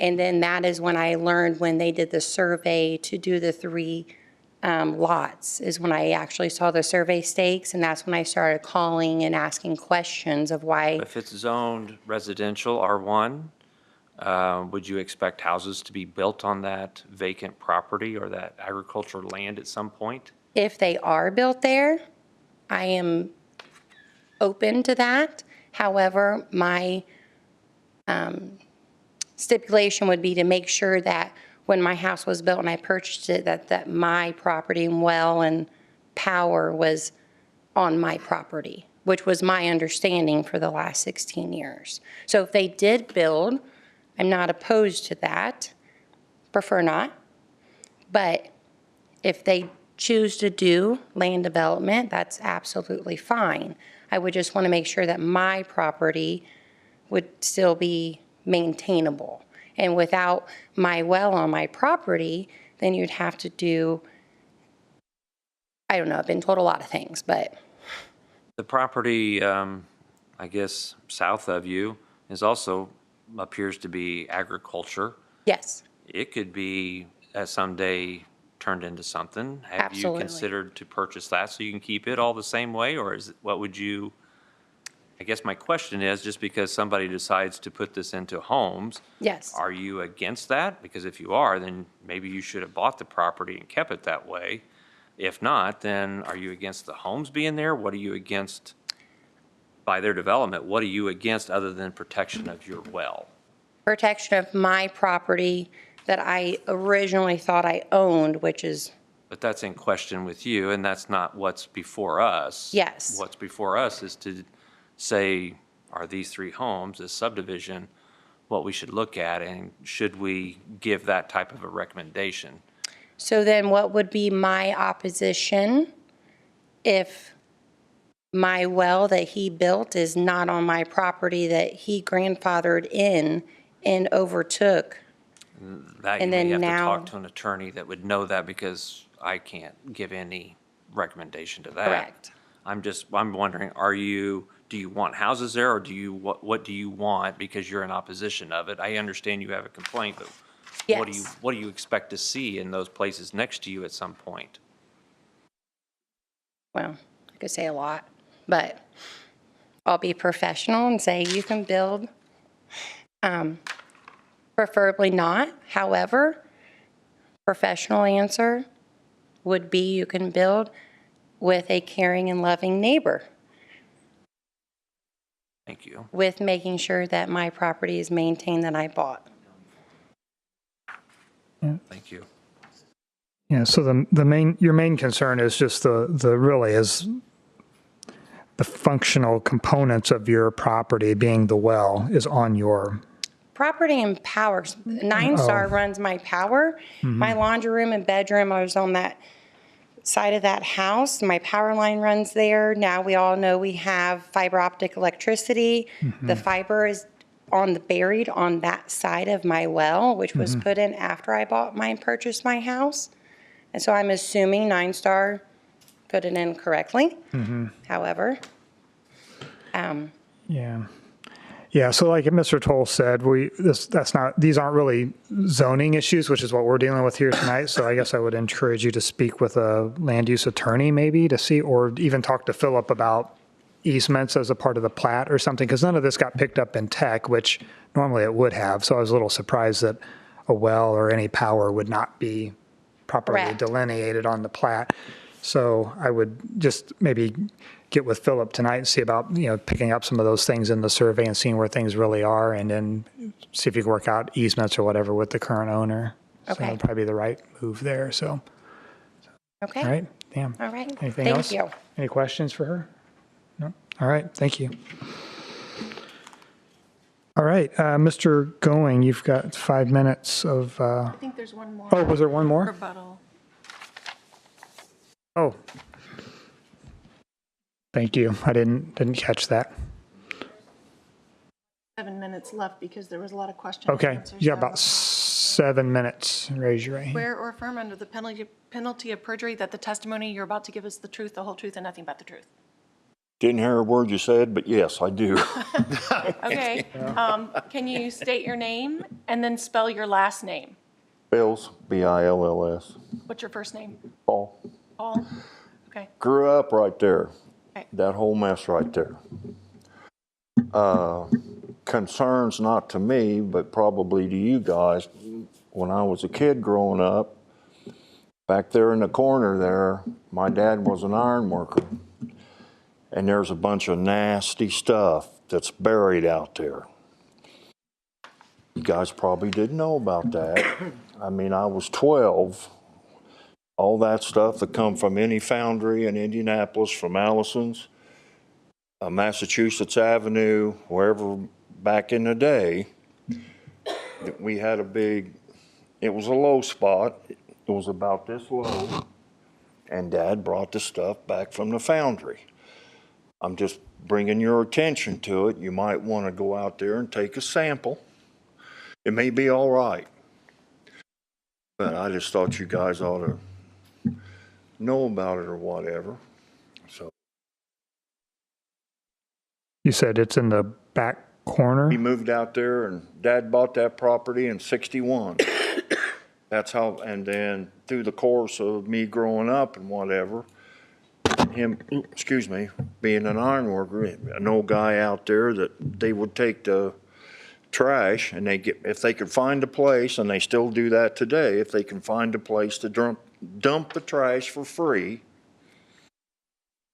And then that is when I learned, when they did the survey to do the 3 lots, is when I actually saw the survey stakes, and that's when I started calling and asking questions of why. If it's zoned residential R1, would you expect houses to be built on that vacant property or that agricultural land at some point? If they are built there, I am open to that. However, my stipulation would be to make sure that when my house was built and I purchased it, that my property and well and power was on my property, which was my understanding for the last 16 years. So if they did build, I'm not opposed to that, prefer not. But if they choose to do land development, that's absolutely fine. I would just want to make sure that my property would still be maintainable. And without my well on my property, then you'd have to do, I don't know, I've been told a lot of things, but. The property, I guess, south of you is also appears to be agriculture. Yes. It could be someday turned into something. Have Absolutely. you considered to purchase that so you can keep it all the same way, or is it, what would you, I guess my question is, just because somebody decides to put this into homes, Yes. are you against that? Because if you are, then maybe you should have bought the property and kept it that way. If not, then are you against the homes being there? What are you against by their development? What are you against other than protection of your well? Protection of my property that I originally thought I owned, which is. But that's in question with you, and that's not what's before us. Yes. What's before us is to say, are these 3 homes, this subdivision, what we should look at, and should we give that type of a recommendation? So then what would be my opposition if my well that he built is not on my property that he grandfathered in and overtook? That you And may then have to now- talk to an attorney that would know that, because I can't give any recommendation to that. Correct. I'm wondering, do you want houses there, or what do you want because you're in opposition of it? I understand you have a complaint, but Yes. what do you expect to see in those places next to you at some point? Well, I could say a lot, but I'll be professional and say you can build. Preferably not. However, professional answer, would be you can build with a caring and loving neighbor, Thank you. with making sure that my property is maintained that I bought. Thank you. Yeah, so your main concern is just the really is the functional components of your property being the well is on your, Property and power. Nine Star runs my power. My laundry room and bedroom is on that side of that house. My power line runs there. Now we all know we have fiber optic electricity. The fiber is buried on that side of my well, which was put in after I purchased my house. And so I'm assuming Nine Star put it in correctly. However, yeah, so like Mr. Toll said, these aren't really zoning issues, which is what we're dealing with here tonight. So I guess I would encourage you to speak with a land use attorney maybe to see, or even talk to Philip about easements as a part of the plat or something, because none of this got picked up in tech, which normally it would have. So I was a little surprised that a well or any power would not be properly Correct. delineated on the plat. So I would just maybe get with Philip tonight and see about, picking up some of those things in the survey and seeing where things really are, and then see if you can work out easements or whatever with the current owner. So Okay. that'd probably be the right move there, so. okay. All right, damn. All right. Anything else? Thank you. Any questions for her? No? All right, thank you. All right, Mr. Going, you've got 5 minutes of, I think there's one more. oh, was there one more? Rebuttal. Oh. Thank you. I didn't catch that. 7 minutes left because there was a lot of questions. Okay, and answers you got that about was- 7 minutes. Raise your right hand. Swear or affirm under the penalty of perjury that the testimony you're about to give is the truth, the whole truth, and nothing but the truth. Didn't hear a word you said, but yes, I do. Okay. Can you state your name and then spell your last name? Bills, B-I-L-L-S. What's your first name? Paul. Paul? Okay. Grew up right there. Okay. That whole mess right there. Concerns not to me, but probably to you guys. When I was a kid growing up, back there in the corner there, my dad was an iron worker. And there's a bunch of nasty stuff that's buried out there. You guys probably didn't know about that. I mean, I was 12. All that stuff that come from any foundry in Indianapolis, from Allison's, Massachusetts Avenue, wherever back in the day, we had it was a low spot. It was about this low. And Dad brought the stuff back from the foundry. I'm just bringing your attention to it. You might want to go out there and take a sample. It may be all right. But I just thought you guys ought to know about it or whatever. So You said it's in the back corner? we moved out there and Dad bought that property in '61. That's how, and then through the course of me growing up and whatever, being an iron worker, an old guy out there that they would take the trash and if they could find a place, and they still do that today, if they can find a place to dump the trash for free.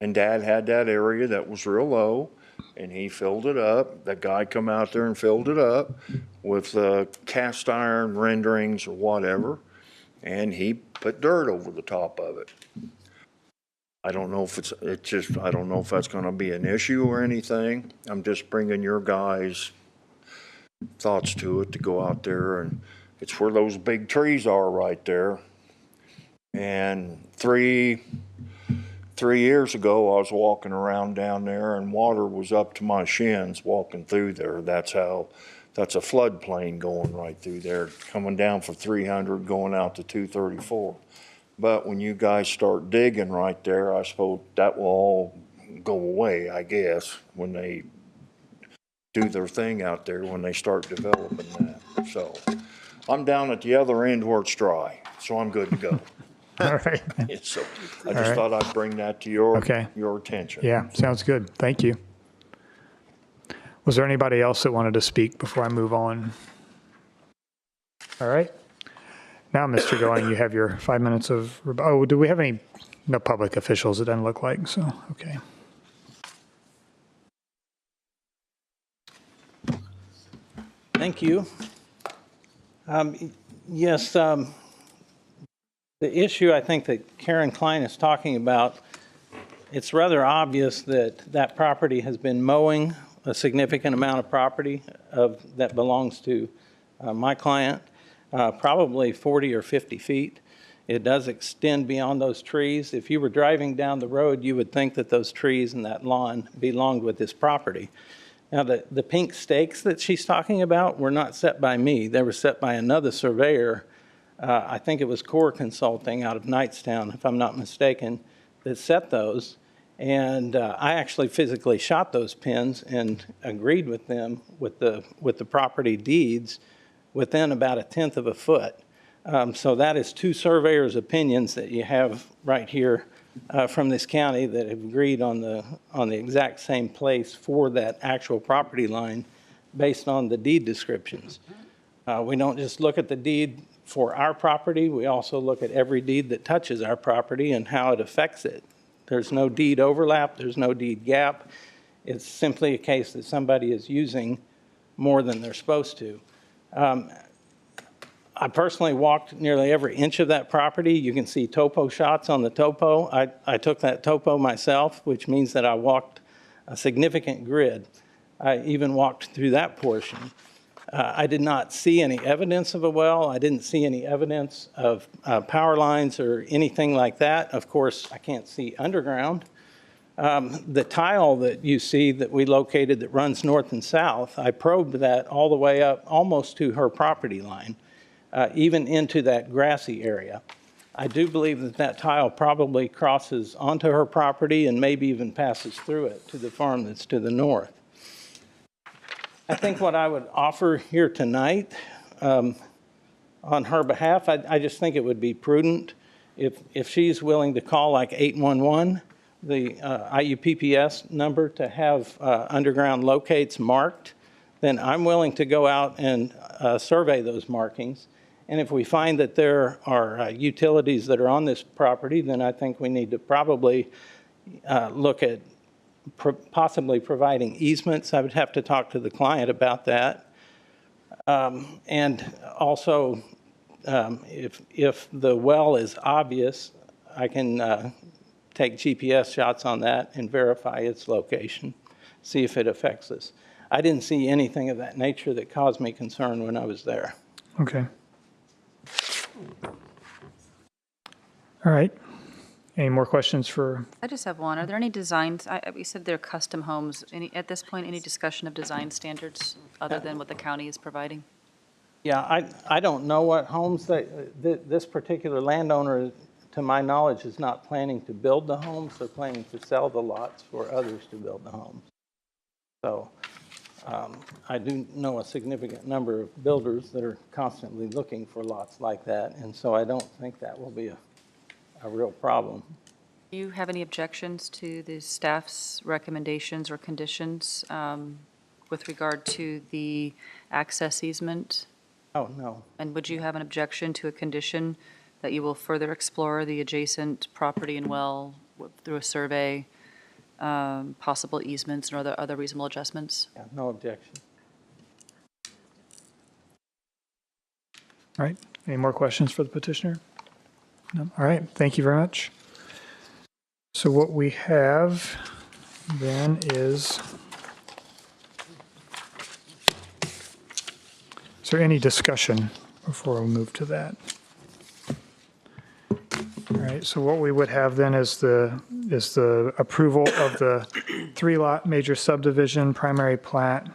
And Dad had that area that was real low, and he filled it up. That guy come out there and filled it up with cast iron renderings or whatever, and he put dirt over the top of it. I don't know if I don't know if that's going to be an issue or anything. I'm just bringing your guys' thoughts to it, to go out there, and it's where those big trees are right there. And three years ago, I was walking around down there and water was up to my shins walking through there. That's a floodplain going right through there, coming down for 300, going out to 234. But when you guys start digging right there, I suppose that will all go away, I guess, when they do their thing out there, when they start developing that. So I'm down at the other end where it's dry, so I'm good to go. All right. So I just thought I'd bring that to your attention. Yeah, sounds good. Thank you. Was there anybody else that wanted to speak before I move on? All right. Now, Mr. Going, you have your 5 minutes of, oh, do we have any, no public officials, it doesn't look like, so, okay. Thank you. Yes, the issue I think that Karen Klein is talking about, it's rather obvious that that property has been mowing a significant amount of property that belongs to my client, probably 40 or 50 feet. It does extend beyond those trees. If you were driving down the road, you would think that those trees and that lawn belonged with this property. Now, the pink stakes that she's talking about were not set by me. They were set by another surveyor. I think it was Core Consulting out of Knightstown, if I'm not mistaken, that set those. And I actually physically shot those pins and agreed with them with the property deeds within about 1/10 of a foot. So that is two surveyors' opinions that you have right here from this county that have agreed on the exact same place for that actual property line based on the deed descriptions. We don't just look at the deed for our property, we also look at every deed that touches our property and how it affects it. There's no deed overlap, there's no deed gap. It's simply a case that somebody is using more than they're supposed to. I personally walked nearly every inch of that property. You can see topo shots on the topo. I took that topo myself, which means that I walked a significant grid. I even walked through that portion. I did not see any evidence of a well. I didn't see any evidence of power lines or anything like that. Of course, I can't see underground. The tile that you see that we located that runs north and south, I probed that all the way up almost to her property line, even into that grassy area. I do believe that that tile probably crosses onto her property and maybe even passes through it to the farm that's to the north. I think what I would offer here tonight on her behalf, I just think it would be prudent if she's willing to call like 811, the IUPPS number, to have underground locates marked, then I'm willing to go out and survey those markings. And if we find that there are utilities that are on this property, then I think we need to probably look at possibly providing easements. I would have to talk to the client about that. And also, if the well is obvious, I can take GPS shots on that and verify its location, see if it affects us. I didn't see anything of that nature that caused me concern when I was there. Okay. All right. Any more questions for? I just have one. Are there any designs, we said they're custom homes. At this point, any discussion of design standards other than what the county is providing? Yeah, I don't know what homes this particular landowner, to my knowledge, is not planning to build the homes. They're planning to sell the lots for others to build the homes. So I do know a significant number of builders that are constantly looking for lots like that, and so I don't think that will be a real problem. Do you have any objections to the staff's recommendations or conditions with regard to the access easement? Oh, no. And would you have an objection to a condition that you will further explore the adjacent property and well through a survey, possible easements or other reasonable adjustments? Yeah, no objection. All right. Any more questions for the petitioner? No? All right. Thank you very much. So what we have then is there any discussion before we move to that? All right. So what we would have then is the approval of the 3-lot major subdivision primary plat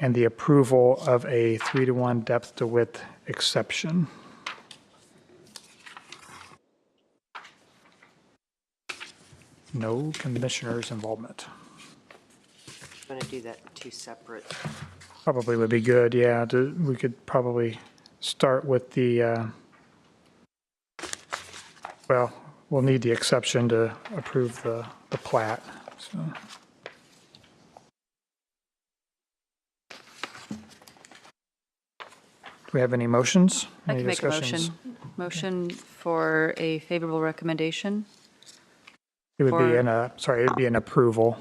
and the approval of a 3-to-1 depth to width exception. No commissioner's involvement. I'm going to do that in two separate. Probably would be good, yeah. We could probably start with the, well, we'll need the exception to approve the plat. So. Do we have any motions? I Any can make a discussions? motion Motion for a favorable recommendation. It would be Or- it'd be an approval.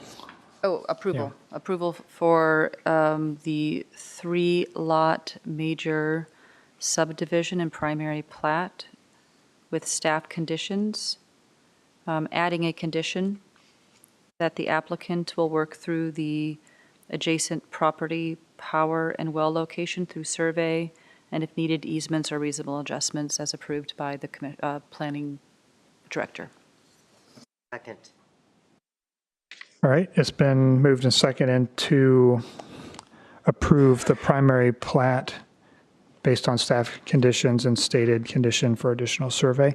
Oh, approval. Approval for the 3-lot major subdivision and primary plat with staff conditions, adding a condition that the applicant will work through the adjacent property, power, and well location through survey, and if needed, easements or reasonable adjustments as approved by the planning director. Second. All right, it's been moved and seconded to approve the primary plat based on staff conditions and stated condition for additional survey.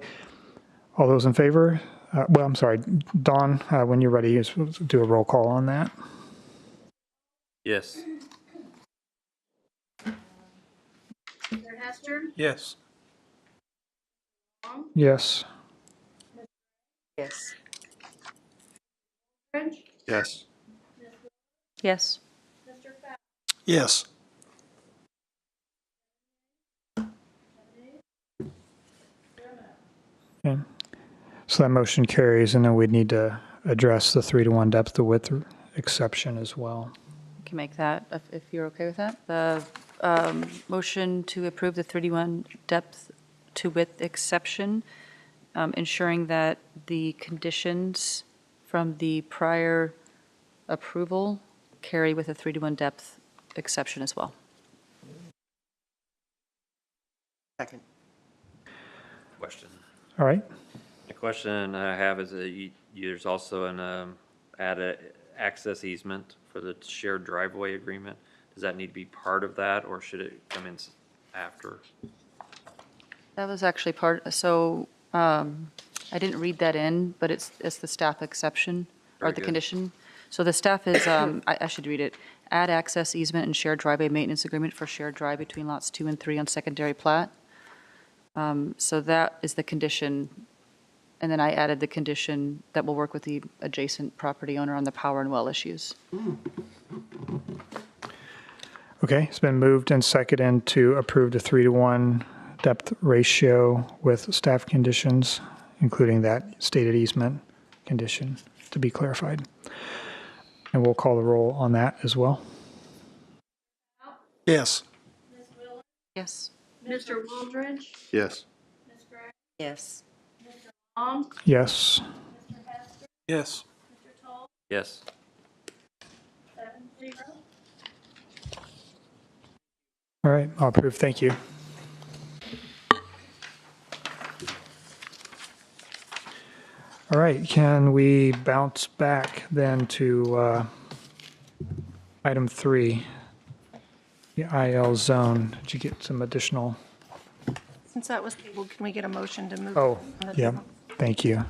All those in favor? Well, I'm sorry, Dawn, when you're ready, do a roll call on that. Yes. Mr. Hester? Yes. Yes. Yes. French? Yes. Yes. Mr. Fowler? Yes. Okay. So that motion carries, and then we'd need to address the 3-to-1 depth to width exception as well. Can make that, if you're okay with that. The motion to approve the 31 depth to width exception, ensuring that the conditions from the prior approval carry with a 3-to-1 depth exception as well. Second. Question. All right. The question I have is that there's also an added access easement for the shared driveway agreement. Does that need to be part of that, or should it come in after? That was actually part, so I didn't read that in, but it's the staff exception or Very the good. condition. So the staff is, I should read it, add access easement and shared driveway maintenance agreement for shared drive between lots 2 and 3 on secondary plat. So that is the condition. And then I added the condition that will work with the adjacent property owner on the power and well issues. Okay, it's been moved and seconded to approve the 3-to-1 depth ratio with staff conditions, including that stated easement condition to be clarified. And we'll call the roll on that as well. Yes. Ms. Miller? Yes. Mr. Wooldridge? Yes. Ms. Gray? Yes. Mr. Long? Yes. Mr. Hester? Yes. Mr. Toll? Yes. 7-0. All right, I'll approve. Thank you. All right, can we bounce back then to item 3, the IL zone? Did you get some additional? Since that was tabled, can we get a motion to move? Oh, on the yeah, table? thank you.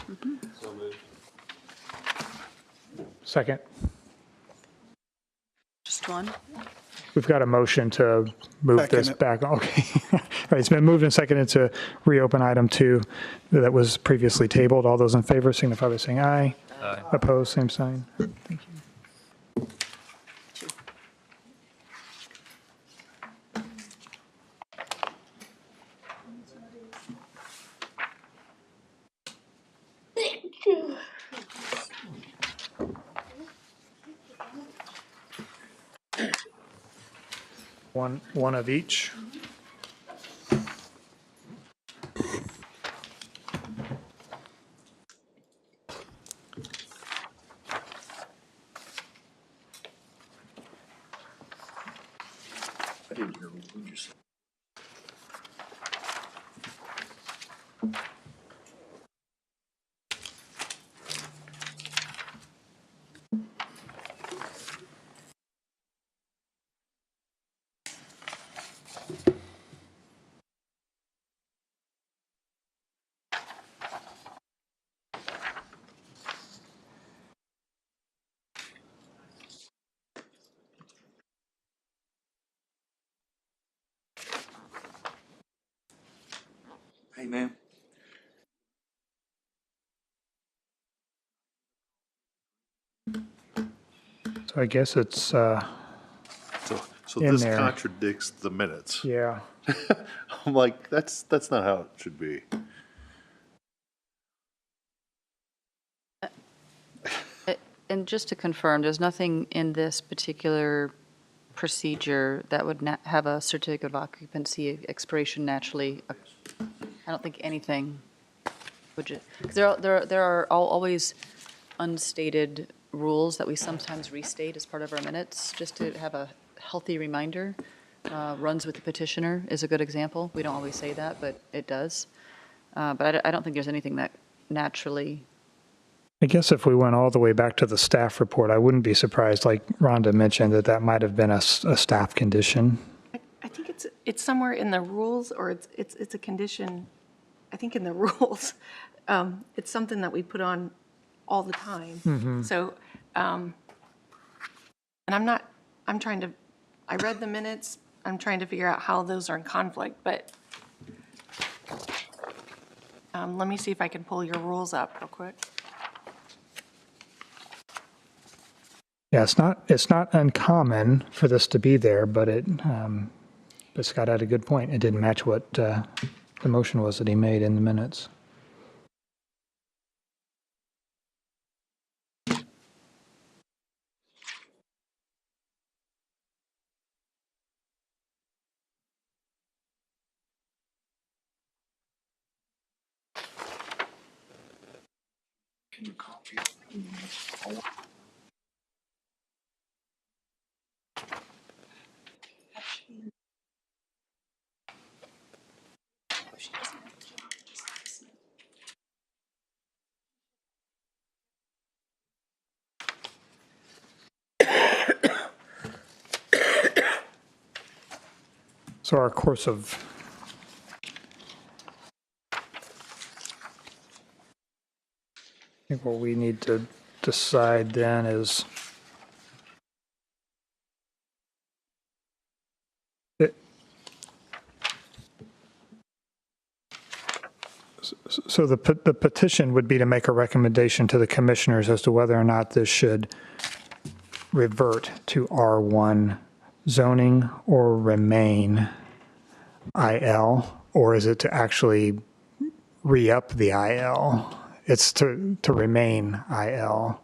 Second. Just one? We've got a motion to move Second this it. back. Okay. All right, it's been moved and seconded to reopen item 2 that was previously tabled. All those in favor signify by saying aye. Aye. Opposed, same sign. Thank you. One of each. I didn't hear what you said. Hey, ma'am. So I guess it's So So in this there. contradicts the minutes. Yeah. I'm like, that's not how it should be. And just to confirm, there's nothing in this particular procedure that would have a certificate of occupancy expiration naturally. I don't think anything would, because there are always unstated rules that we sometimes restate as part of our minutes, just to have a healthy reminder. Runs with the petitioner is a good example. We don't always say that, but it does. But I don't think there's anything that naturally. I guess if we went all the way back to the staff report, I wouldn't be surprised, like Rhonda mentioned, that might have been a staff condition. I think it's somewhere in the rules, or it's a condition, I think in the rules. It's something that we put on all the time. So, and I read the minutes, I'm trying to figure out how those are in conflict, but let me see if I can pull your rules up real quick. Yeah, it's not uncommon for this to be there, but Scott had a good point. It didn't match what the motion was that he made in the minutes. So our course of I think what we need to decide then is so the petition would be to make a recommendation to the commissioners as to whether or not this should revert to R1 zoning or remain IL, or is it to actually re-up the IL? It's to remain IL.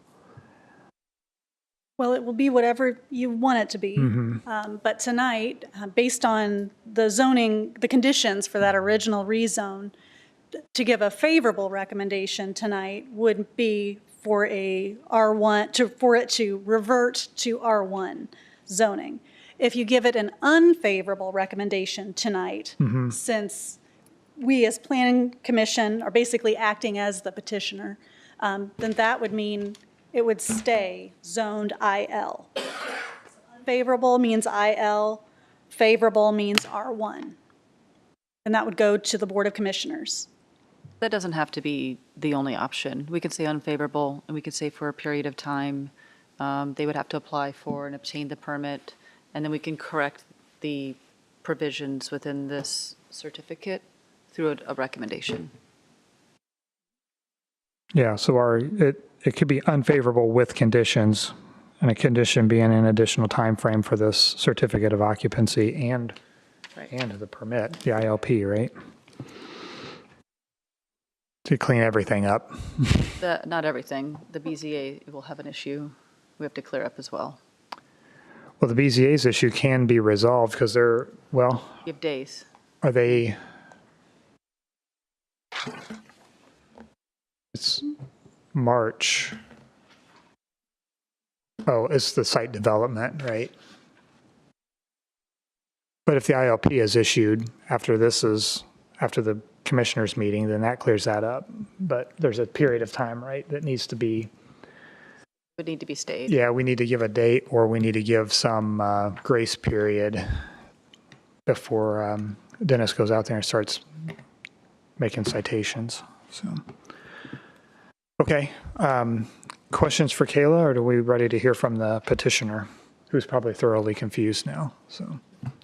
Well, it will be whatever you want it to be. But tonight, based on the zoning, the conditions for that original rezone, to give a favorable recommendation tonight would be for a R1, for it to revert to R1 zoning. If you give it an unfavorable recommendation tonight, since we as Planning Commission are basically acting as the petitioner, then that would mean it would stay zoned IL. Unfavorable means IL, favorable means R1. And that would go to the Board of Commissioners. That doesn't have to be the only option. We could say unfavorable, and we could say for a period of time, they would have to apply for and obtain the permit, and then we can correct the provisions within this certificate through a recommendation. Yeah, so it could be unfavorable with conditions, and a condition being an additional time frame for this certificate of occupancy and the permit, the ILP, right? To clean everything up. Not everything. The BZA will have an issue we have to clear up as well. Well, the BZA's issue can be resolved because they're, well, You have days. are they? It's March. Oh, it's the site development, right? But if the ILP is issued after the commissioners meeting, then that clears that up. But there's a period of time, right, that needs to be. Would need to be stayed. Yeah, we need to give a date, or we need to give some grace period before Dennis goes out there and starts making citations. So, okay. Questions for Kayla, or are we ready to hear from the petitioner, who's probably thoroughly confused now? So,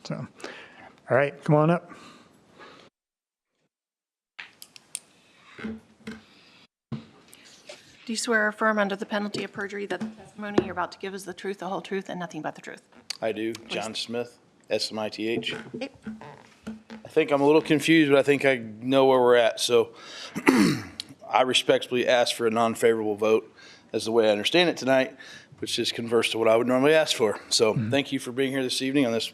all right, come on up. Do you swear or affirm under the penalty of perjury that the testimony you're about to give is the truth, the whole truth, and nothing but the truth? I do. John Smith, S-M-I-T-H. Okay. I think I'm a little confused, but I think I know where we're at. So I respectfully ask for a non-favorable vote as the way I understand it tonight, which is converse to what I would normally ask for. So thank you for being here this evening on this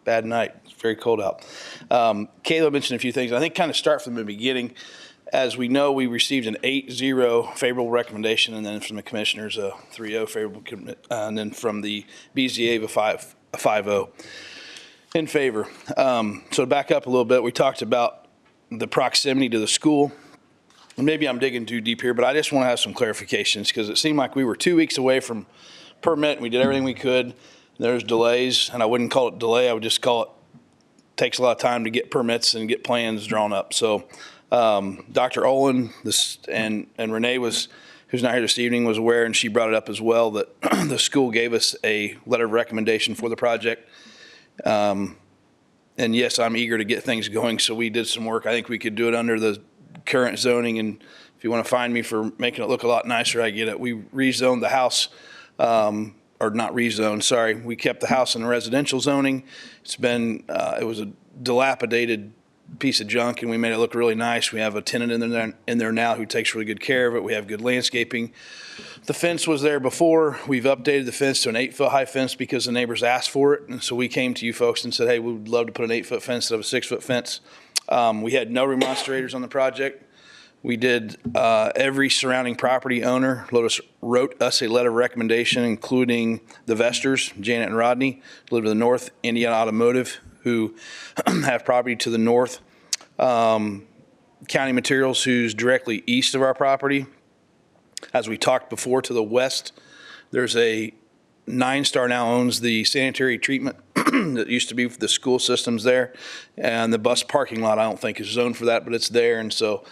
bad night. It's very cold out. Kayla mentioned a few things. I think kind of start from the beginning. As we know, we received an 8-0 favorable recommendation, and then from the commissioners, a 3-0 favorable, and then from the BZA, a 5-0 in favor. So to back up a little bit, we talked about the proximity to the school. And maybe I'm digging too deep here, but I just want to have some clarifications because it seemed like we were 2 weeks away from permit. We did everything we could. There's delays, and I wouldn't call it delay. I would just call it takes a lot of time to get permits and get plans drawn up. So Dr. Olin and Renee who's not here this evening, was aware, and she brought it up as well, that the school gave us a letter of recommendation for the project. And yes, I'm eager to get things going, so we did some work. I think we could do it under the current zoning, and if you want to find me for making it look a lot nicer, I get it. We rezoned the house, or not rezoned, sorry. We kept the house in residential zoning. It's been, it was a dilapidated piece of junk, and we made it look really nice. We have a tenant in there now who takes really good care of it. We have good landscaping. The fence was there before. We've updated the fence to an 8-foot high fence because the neighbors asked for it. And so we came to you folks and said, hey, we would love to put an 8-foot fence instead of a 6-foot fence. We had no remonstrators on the project. We did, every surrounding property owner wrote us a letter of recommendation, including the Vesters, Janet and Rodney, who live to the north, Indiana Automotive, who have property to the north, County Materials, who's directly east of our property. As we talked before, to the west, there's a 9-Star now owns the sanitary treatment that used to be for the school systems there. And the bus parking lot, I don't think is zoned for that, but it's there. And so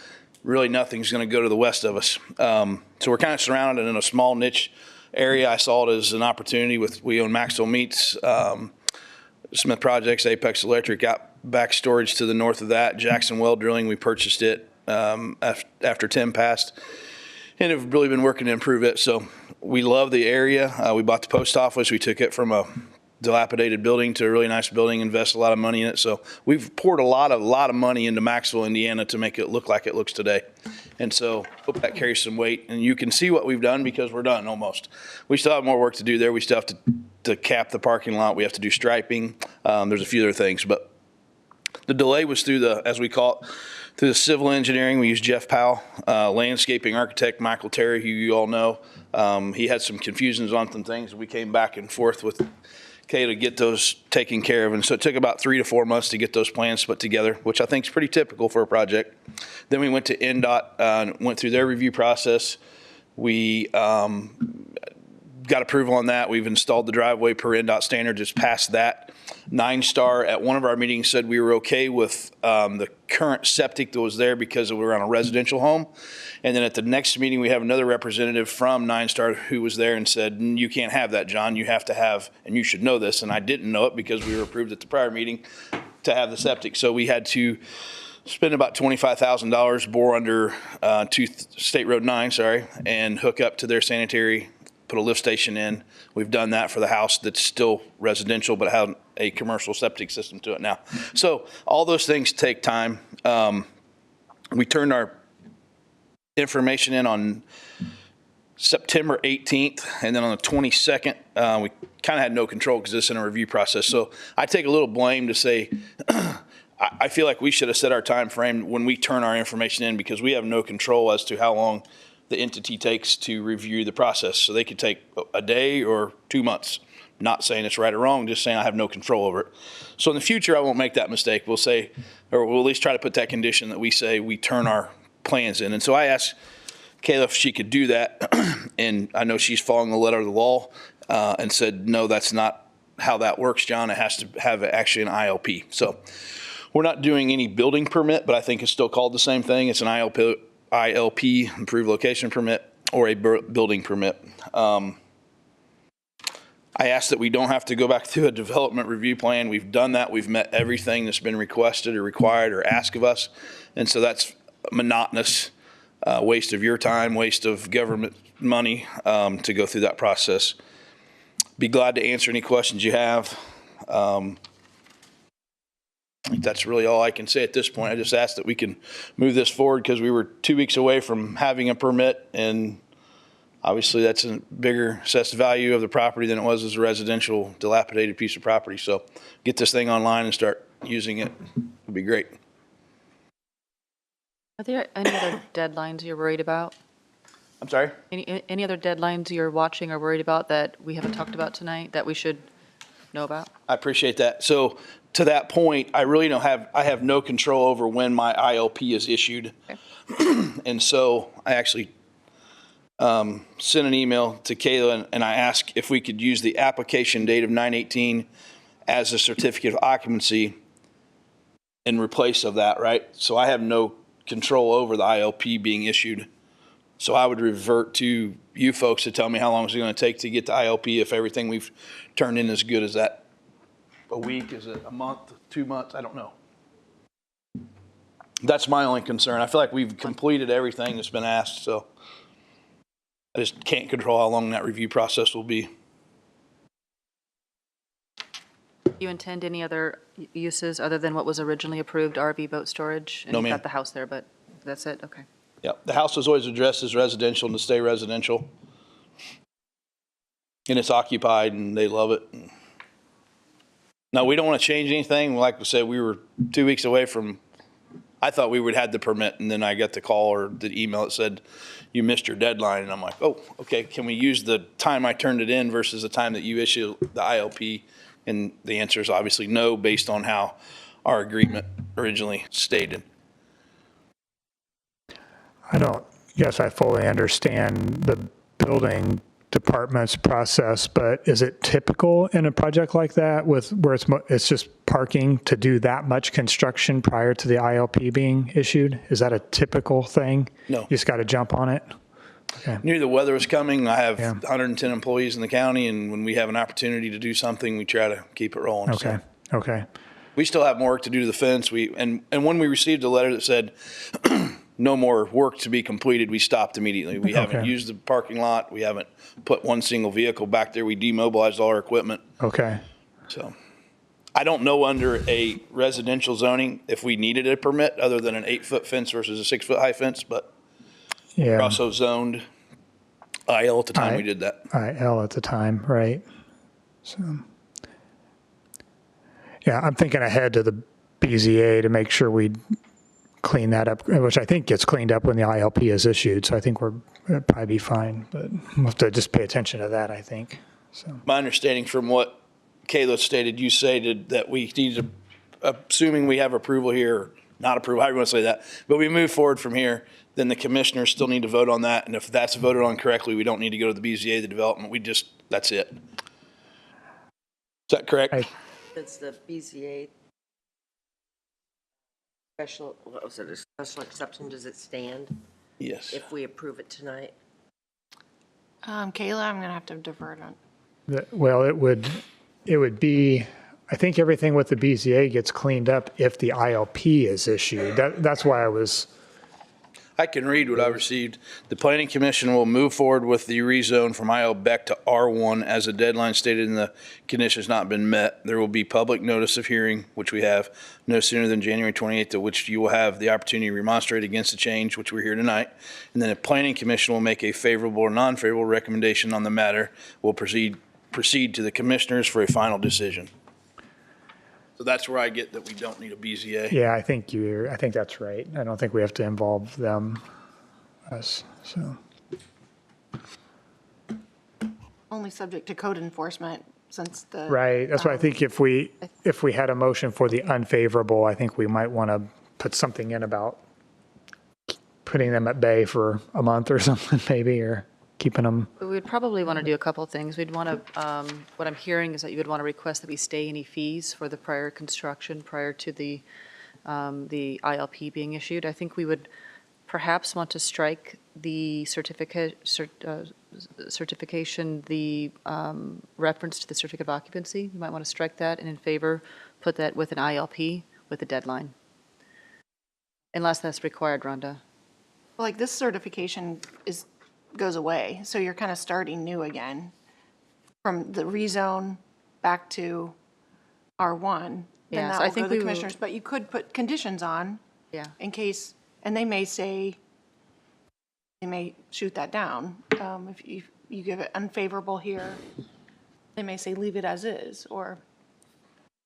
really nothing's going to go to the west of us. So we're kind of surrounded in a small niche area. I saw it as an opportunity we own Maxwell Meats, Smith Projects, Apex Electric, Outback Storage to the north of that, Jackson Well Drilling. We purchased it after Tim passed, and have really been working to improve it. So we love the area. We bought the post office. We took it from a dilapidated building to a really nice building, invested a lot of money in it. So we've poured a lot of money into Maxwell, Indiana to make it look like it looks today. And so hope that carries some weight. And you can see what we've done because we're done almost. We still have more work to do there. We still have to cap the parking lot. We have to do striping. There's a few other things, but the delay was through as we call it, through the civil engineering. We used Jeff Powell, landscaping architect Michael Terry, who you all know. He had some confusions on some things. We came back and forth with Kay to get those taken care of. And so it took about 3 to 4 months to get those plans put together, which I think is pretty typical for a project. Then we went to NDOT and went through their review process. We got approval on that. We've installed the driveway per NDOT standard, just passed that. 9-Star at one of our meetings said we were okay with the current septic that was there because we were on a residential home. And then at the next meeting, we have another representative from 9-Star who was there and said, you can't have that, John. You have to have, and you should know this. And I didn't know it because we were approved at the prior meeting to have the septic. So we had to spend about $25,000, bore under State Road 9, and hook up to their sanitary, put a lift station in. We've done that for the house that's still residential, but had a commercial septic system to it now. So all those things take time. We turned our information in on September 18th, and then on the 22nd, we kind of had no control because it's in a review process. So I take a little blame to say, I feel like we should have set our time frame when we turn our information in because we have no control as to how long the entity takes to review the process. So they could take a day or 2 months. Not saying it's right or wrong, just saying I have no control over it. So in the future, I won't make that mistake. We'll say, or we'll at least try to put that condition that we say we turn our plans in. And so I asked Kayla if she could do that. And I know she's following the letter of the law and said, no, that's not how that works, John. It has to have actually an ILP. So we're not doing any building permit, but I think it's still called the same thing. It's an ILP, improved location permit, or a building permit. I asked that we don't have to go back through a development review plan. We've done that. We've met everything that's been requested or required or asked of us. And so that's monotonous. waste of your time, waste of government money to go through that process. Be glad to answer any questions you have. I think that's really all I can say at this point. I just ask that we can move this forward because we were 2 weeks away from having a permit, and obviously that's a bigger assessed value of the property than it was as a residential dilapidated piece of property. So get this thing online and start using it would be great. Are there any other deadlines you're worried about? I'm sorry? Any other deadlines you're watching or worried about that we haven't talked about tonight that we should know about? I appreciate that. So to that point, I really don't have, I have no control over when my ILP is issued. Okay. And so I actually sent an email to Kayla and I asked if we could use the application date of 9/18 as a certificate of occupancy in replace of that, right? So I have no control over the ILP being issued. So I would revert to you folks to tell me how long it's going to take to get the ILP if everything we've turned in is good as that. A week? Is it a month? 2 months? I don't know. That's my only concern. I feel like we've completed everything that's been asked, so I just can't control how long that review process will be. Do you intend any other uses other than what was originally approved, RV boat storage? And No, you've ma'am. got the house there, but that's it? Okay. Yeah, the house was always addressed as residential and to stay residential. And it's occupied and they love it. No, we don't want to change anything. Like I said, we were 2 weeks away from, I thought we would have the permit, and then I got the call or the email that said, you missed your deadline. And I'm like, oh, okay, can we use the time I turned it in versus the time that you issue the ILP? And the answer is obviously no, based on how our agreement originally stated. Yes, I fully understand the building department's process, but is it typical in a project like that with where it's just parking to do that much construction prior to the ILP being issued? Is that a typical thing? No. You just got to jump on it? Okay. Knew the weather was coming. I have Yeah. 110 employees in the county, and when we have an opportunity to do something, we try to keep it rolling. Okay. So Okay. we still have more work to do to the fence. And when we received a letter that said no more work to be completed, we stopped immediately. We haven't Okay. used the parking lot. We haven't put one single vehicle back there. We demobilized all our equipment. Okay. So I don't know under a residential zoning if we needed a permit other than an 8-foot fence versus a 6-foot high fence, but Yeah. we're also zoned IL at the time we did that. IL at the time, right? So, yeah, I'm thinking ahead to the BZA to make sure we clean that up, which I think gets cleaned up when the ILP is issued. So I think it'll probably be fine, but we'll have to just pay attention to that, I think. So, My understanding from what Kayla stated, you stated that we need to, assuming we have approval here, or not approval, however you want to say that, but we move forward from here, then the commissioners still need to vote on that. And if that's voted on correctly, we don't need to go to the BZA, the development. That's it. Is that correct? It's the BZA special, what was it, a special exception, does it stand Yes. if we approve it tonight? Kayla, I'm going to have to divert on. well, it would be, I think everything with the BZA gets cleaned up if the ILP is issued. That's why I can read what I received. The planning commission will move forward with the rezone from Outback to R1 as a deadline stated in the conditions not been met. There will be public notice of hearing, which we have no sooner than January 28th, at which you will have the opportunity to remonstrate against the change, which we're here tonight. And then the planning commission will make a favorable or non-favorable recommendation on the matter. We'll proceed to the commissioners for a final decision. So that's where I get that we don't need a BZA. yeah, I think that's right. I don't think we have to involve us, so. Only subject to code enforcement since the. Right, that's why I think if we had a motion for the unfavorable, I think we might want to put something in about putting them at bay for a month or something maybe, or keeping them. We'd probably want to do a couple things. We'd want to, what I'm hearing is that you would want to request that we stay any fees for the prior construction prior to the ILP being issued. I think we would perhaps want to strike the certification, the reference to the certificate of occupancy. You might want to strike that, and in favor, put that with an ILP with a deadline. Unless that's required, Rhonda. Like this certification goes away, so you're kind of starting new again. From the rezone back to R1, then Yeah, that so I will go think to the we will- commissioners. But you could put conditions on Yeah. in case, and they may say, they may shoot that down. If you give it unfavorable here, they may say leave it as is, or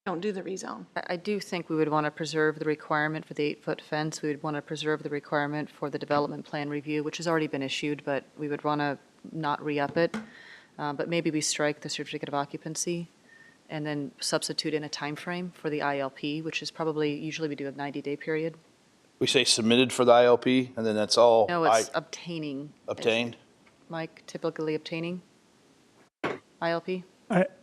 don't do the rezone. I do think we would want to preserve the requirement for the 8-foot fence. We would want to preserve the requirement for the development plan review, which has already been issued, but we would want to not re-up it. But maybe we strike the certificate of occupancy and then substitute in a time frame for the ILP, which is probably, usually we do a 90-day period. We say submitted for the ILP, and then that's all No, it's obtaining. obtained? Mike, typically obtaining ILP?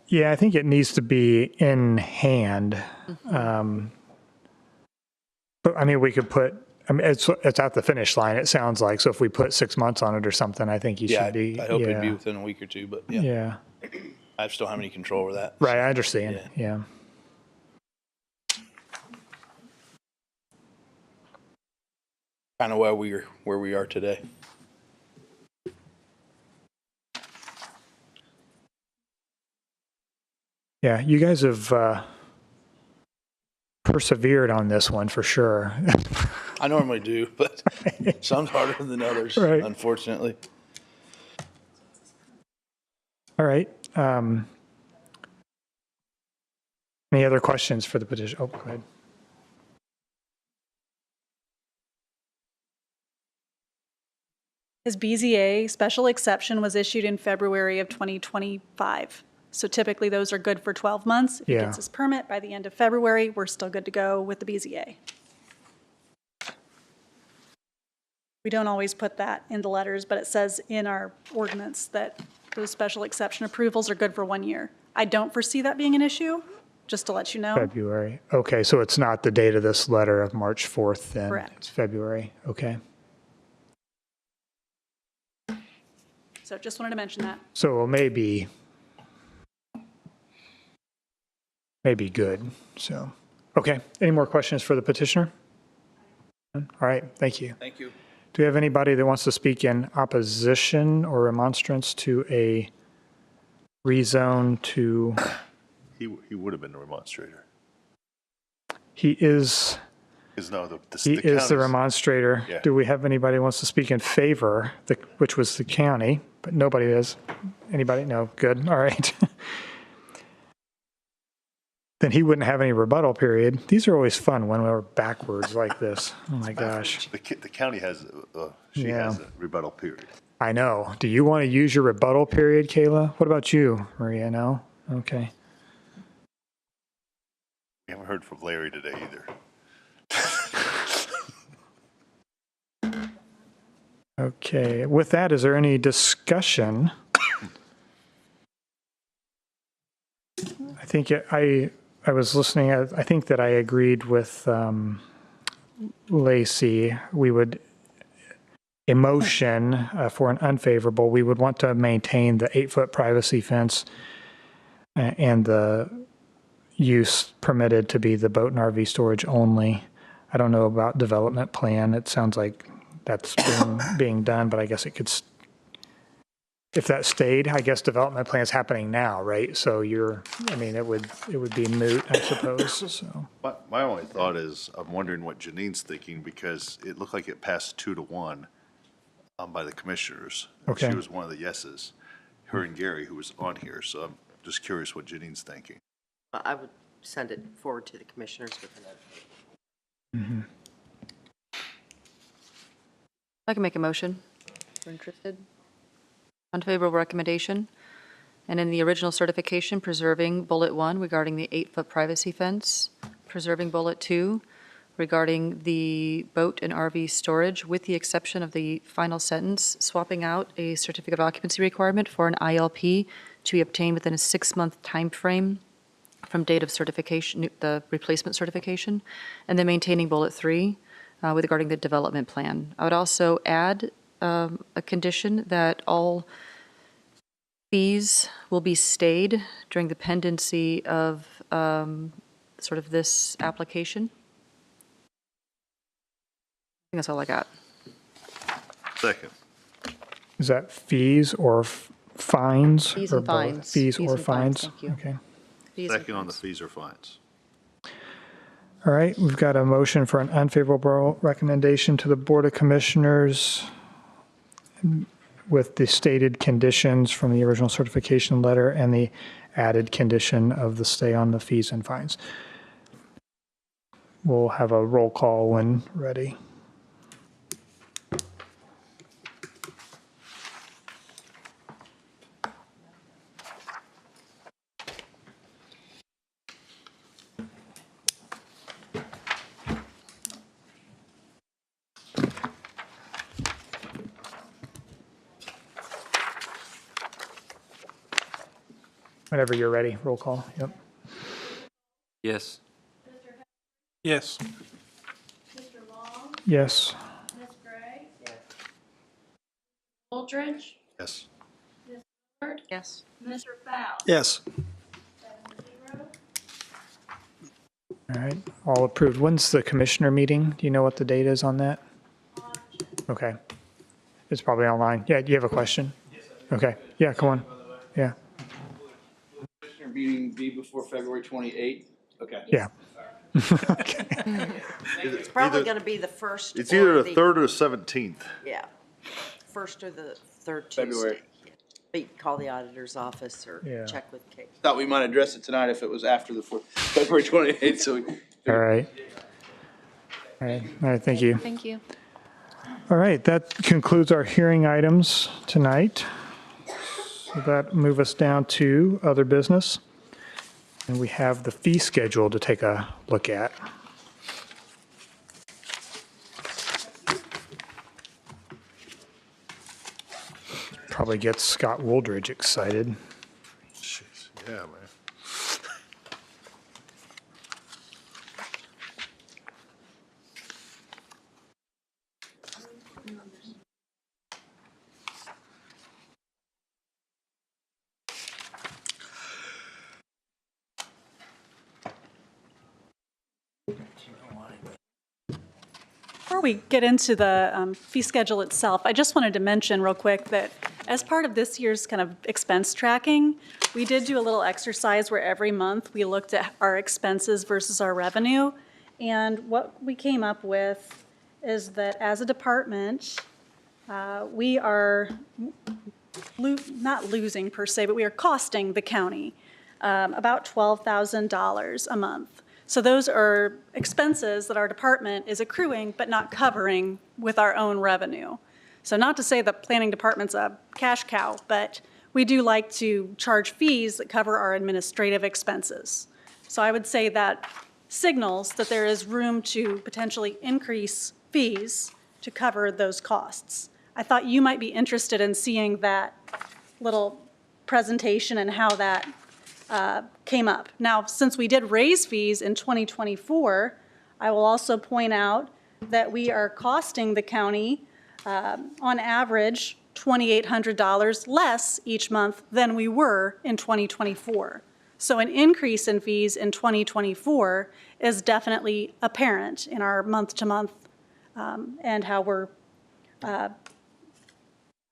Yeah, I think it needs to be in hand. But I mean, we could put, I mean, it's at the finish line, it sounds like. So if we put 6 months on it or something, I think you Yeah, should be. I hope it'd be yeah. within a week or two, but yeah, Yeah. I just don't have any control over that. Right, I understand. Yeah. Yeah. Kind of where we are today. Yeah, you guys have persevered on this one for sure. I normally do, but some's harder than others, Right. unfortunately. All right. Any other questions for the petition? Oh, go ahead. His BZA special exception was issued in February of 2025. So typically those are good for 12 months. If he Yeah. gets his permit by the end of February, we're still good to go with the BZA. We don't always put that in the letters, but it says in our ordinance that those special exception approvals are good for 1 year. I don't foresee that being an issue, just to let you know. February. Okay, so it's not the date of this letter of March 4th then? Correct. It's February. Okay. So just wanted to mention that. So it may be good. So, okay. Any more questions for the petitioner? All right, thank you. Thank you. Do we have anybody that wants to speak in opposition or remonstrance to a rezone to, He would have been the remonstrator. he is Because no, the the county's- remonstrator. Yeah. Do we have anybody who wants to speak in favor, which was the county, but nobody is? Anybody? No, good, all right. Then he wouldn't have any rebuttal period. These are always fun when we're backwards like this. Oh my gosh. The county has, she Yeah. has a rebuttal period. I know. Do you want to use your rebuttal period, Kayla? What about you, Maria? No? Okay. We haven't heard from Larry today either. Okay. With that, is there any discussion? I think I was listening. I think that I agreed with Lacey. We would, emotion for an unfavorable, we would want to maintain the 8-foot privacy fence and the use permitted to be the boat and RV storage only. I don't know about development plan. It sounds like that's being done, but I guess it could, if that stayed, I guess development plan's happening now, right? So I mean, it would be moot, I suppose, so. My only thought is, I'm wondering what Janine's thinking, because it looked like it passed 2-1 by the commissioners. Okay. She was one of the yeses, her and Gary, who was on here, so I'm just curious what Janine's thinking. I would send it forward to the commissioners with an I can make a motion. If you're interested. Unfavorable recommendation. And in the original certification, preserving bullet 1 regarding the 8-foot privacy fence, preserving bullet 2 regarding the boat and RV storage, with the exception of the final sentence, swapping out a certificate of occupancy requirement for an ILP to be obtained within a 6-month time frame from date of certification, the replacement certification, and then maintaining bullet 3 with regarding the development plan. I would also add a condition that all fees will be stayed during the pendency of sort of this application. I think that's all I got. Second. Is that fees or fines? Fees or and both? fines. Fees Fees or and fines, fines? thank you. Okay. Fees and Second on the fines. fees or fines. All right, we've got a motion for an unfavorable recommendation to the Board of Commissioners with the stated conditions from the original certification letter and the added condition of the stay on the fees and fines. We'll have a roll call when ready. Whenever you're ready, roll call. Yep. Yes. Yes. Mr. Long, Yes. Ms. Gray. Aldridge, Yes. Willard, Yes. Mr. Fowl. Yes. 7-0. All right, all approved. When's the commissioner meeting? Do you know what the date is on that? Okay. It's probably online. Yeah, do you have a question? Yes. Okay, yeah, come on. Yeah, Commissioner meeting be before February 28th? Okay. yeah. It's probably going to be the first. It's or either the 3rd or the 17th. Yeah, first or the third February. Tuesday. But you can call the auditor's office or Yeah. check with Kate. Thought we might address it tonight if it was after the February 28th, so we. All right. All right, all right, thank you. Thank you. All right, that concludes our hearing items tonight. So that move us down to other business. And we have the fee schedule to take a look at. Probably gets Scott Wooldridge excited. Jeez, yeah, man. Before we get into the fee schedule itself, I just wanted to mention real quick that as part of this year's kind of expense tracking, we did do a little exercise where every month we looked at our expenses versus our revenue. And what we came up with is that as a department, we are not losing per se, but we are costing the county about $12,000 a month. So those are expenses that our department is accruing but not covering with our own revenue. So not to say the planning department's a cash cow, but we do like to charge fees that cover our administrative expenses. So I would say that signals that there is room to potentially increase fees to cover those costs. I thought you might be interested in seeing that little presentation and how that came up. Now, since we did raise fees in 2024, I will also point out that we are costing the county, on average, $2,800 less each month than we were in 2024. So an increase in fees in 2024 is definitely apparent in our month-to-month and how we're,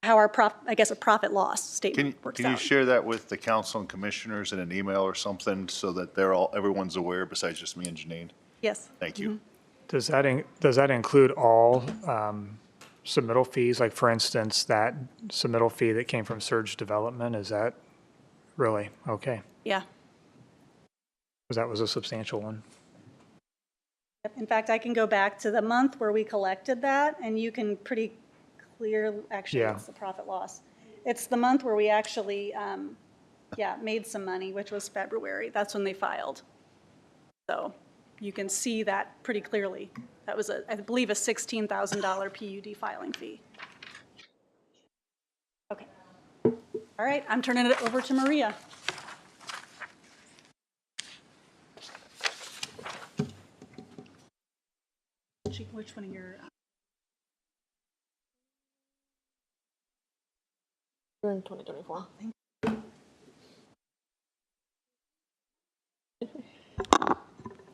how our a profit loss statement works out. Can you share that with the council and commissioners in an email or something so that everyone's aware besides just me and Janine? Yes. Thank you. Does that include all submittal fees? Like, for instance, that submittal fee that came from Surge Development, is that really? Okay. Yeah. Because that was a substantial one. In fact, I can go back to the month where we collected that, and you can pretty clear, actually, Yeah. it's the profit loss. It's the month where we actually, made some money, which was February. That's when they filed. So you can see that pretty clearly. That was, I believe, a $16,000 PUD filing fee. Okay. All right, I'm turning it over to Maria. Which one of your? We're in 2024.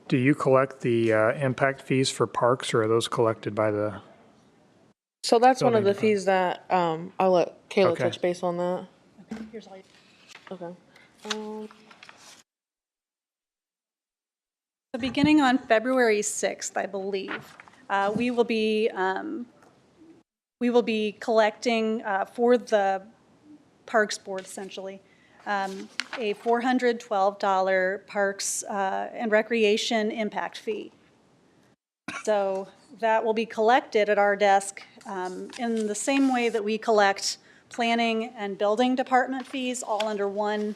Do you collect the impact fees for parks, or are those collected by the So that's one of the Building fees that, I'll let Kayla Okay. touch base on that. Here's all you- Okay. So beginning on February 6th, I believe, we will be collecting for the Parks Board, essentially, a $412 Parks and Recreation impact fee. So that will be collected at our desk in the same way that we collect planning and building department fees all under one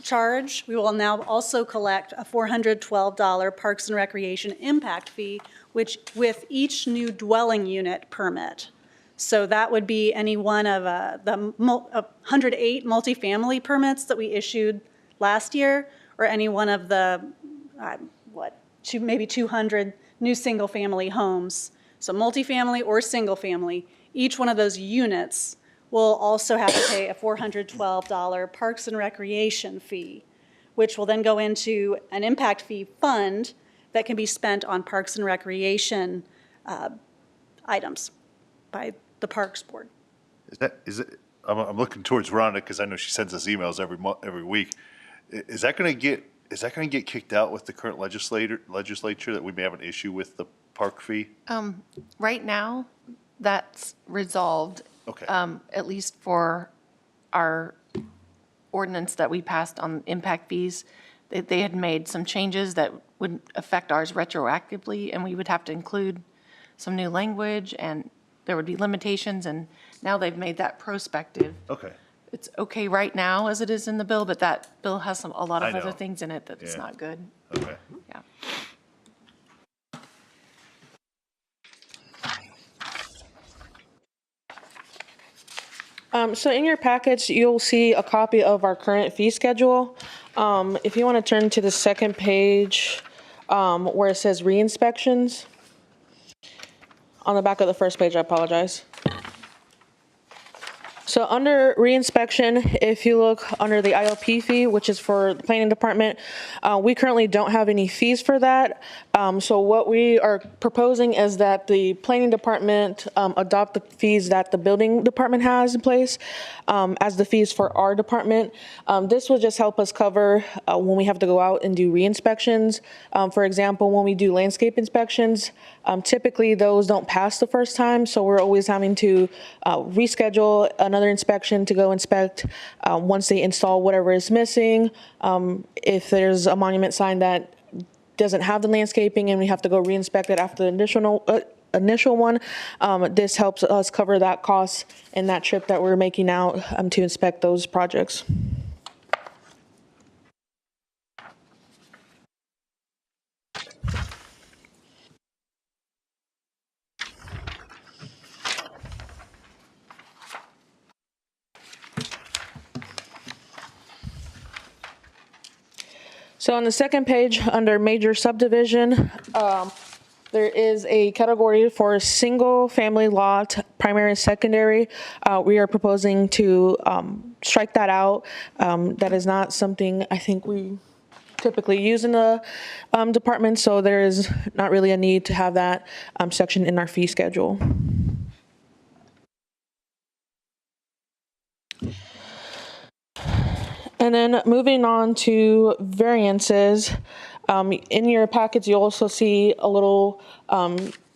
charge. We will now also collect a $412 Parks and Recreation impact fee, which with each new dwelling unit permit. So that would be any one of the 108 multifamily permits that we issued last year, or any one of the, maybe 200 new single-family homes. So multifamily or single-family, each one of those units will also have to pay a $412 Parks and Recreation fee, which will then go into an impact fee fund that can be spent on Parks and Recreation items by the Parks Board. Is it, I'm looking towards Rhonda because I know she sends us emails every week. Is that going to get kicked out with the current legislature that we may have an issue with the park fee? Right now, that's resolved. Okay. At least for our ordinance that we passed on impact fees. They had made some changes that would affect ours retroactively, and we would have to include some new language, and there would be limitations, and now they've made that prospective. Okay. It's okay right now as it is in the bill, but that bill has a lot I of know. other things in it that's Yeah. not good. Okay. Yeah. So in your package, you'll see a copy of our current fee schedule. If you want to turn to the second page, where it says re-inspections. On the back of the first page, I apologize. So under re-inspection, if you look under the ILP fee, which is for the planning department, we currently don't have any fees for that. So what we are proposing is that the planning department adopt the fees that the building department has in place as the fees for our department. This will just help us cover when we have to go out and do re-inspections. For example, when we do landscape inspections, typically those don't pass the first time, so we're always having to reschedule another inspection to go inspect once they install whatever is missing. If there's a monument sign that doesn't have the landscaping and we have to go re-inspect it after the initial one, this helps us cover that cost and that trip that we're making out to inspect those projects. So on the second page, under major subdivision, there is a category for single-family lot, primary and secondary. We are proposing to strike that out. That is not something I think we typically use in the department, so there is not really a need to have that section in our fee schedule. And then moving on to variances, in your packets, you also see a little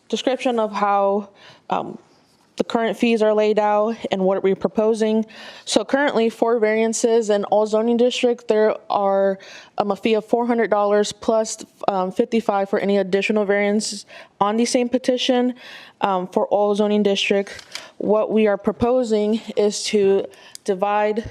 description of how the current fees are laid out and what we're proposing. So currently for variances in all zoning districts, there are a fee of $400 plus $55 for any additional variances on the same petition for all zoning districts. What we are proposing is to divide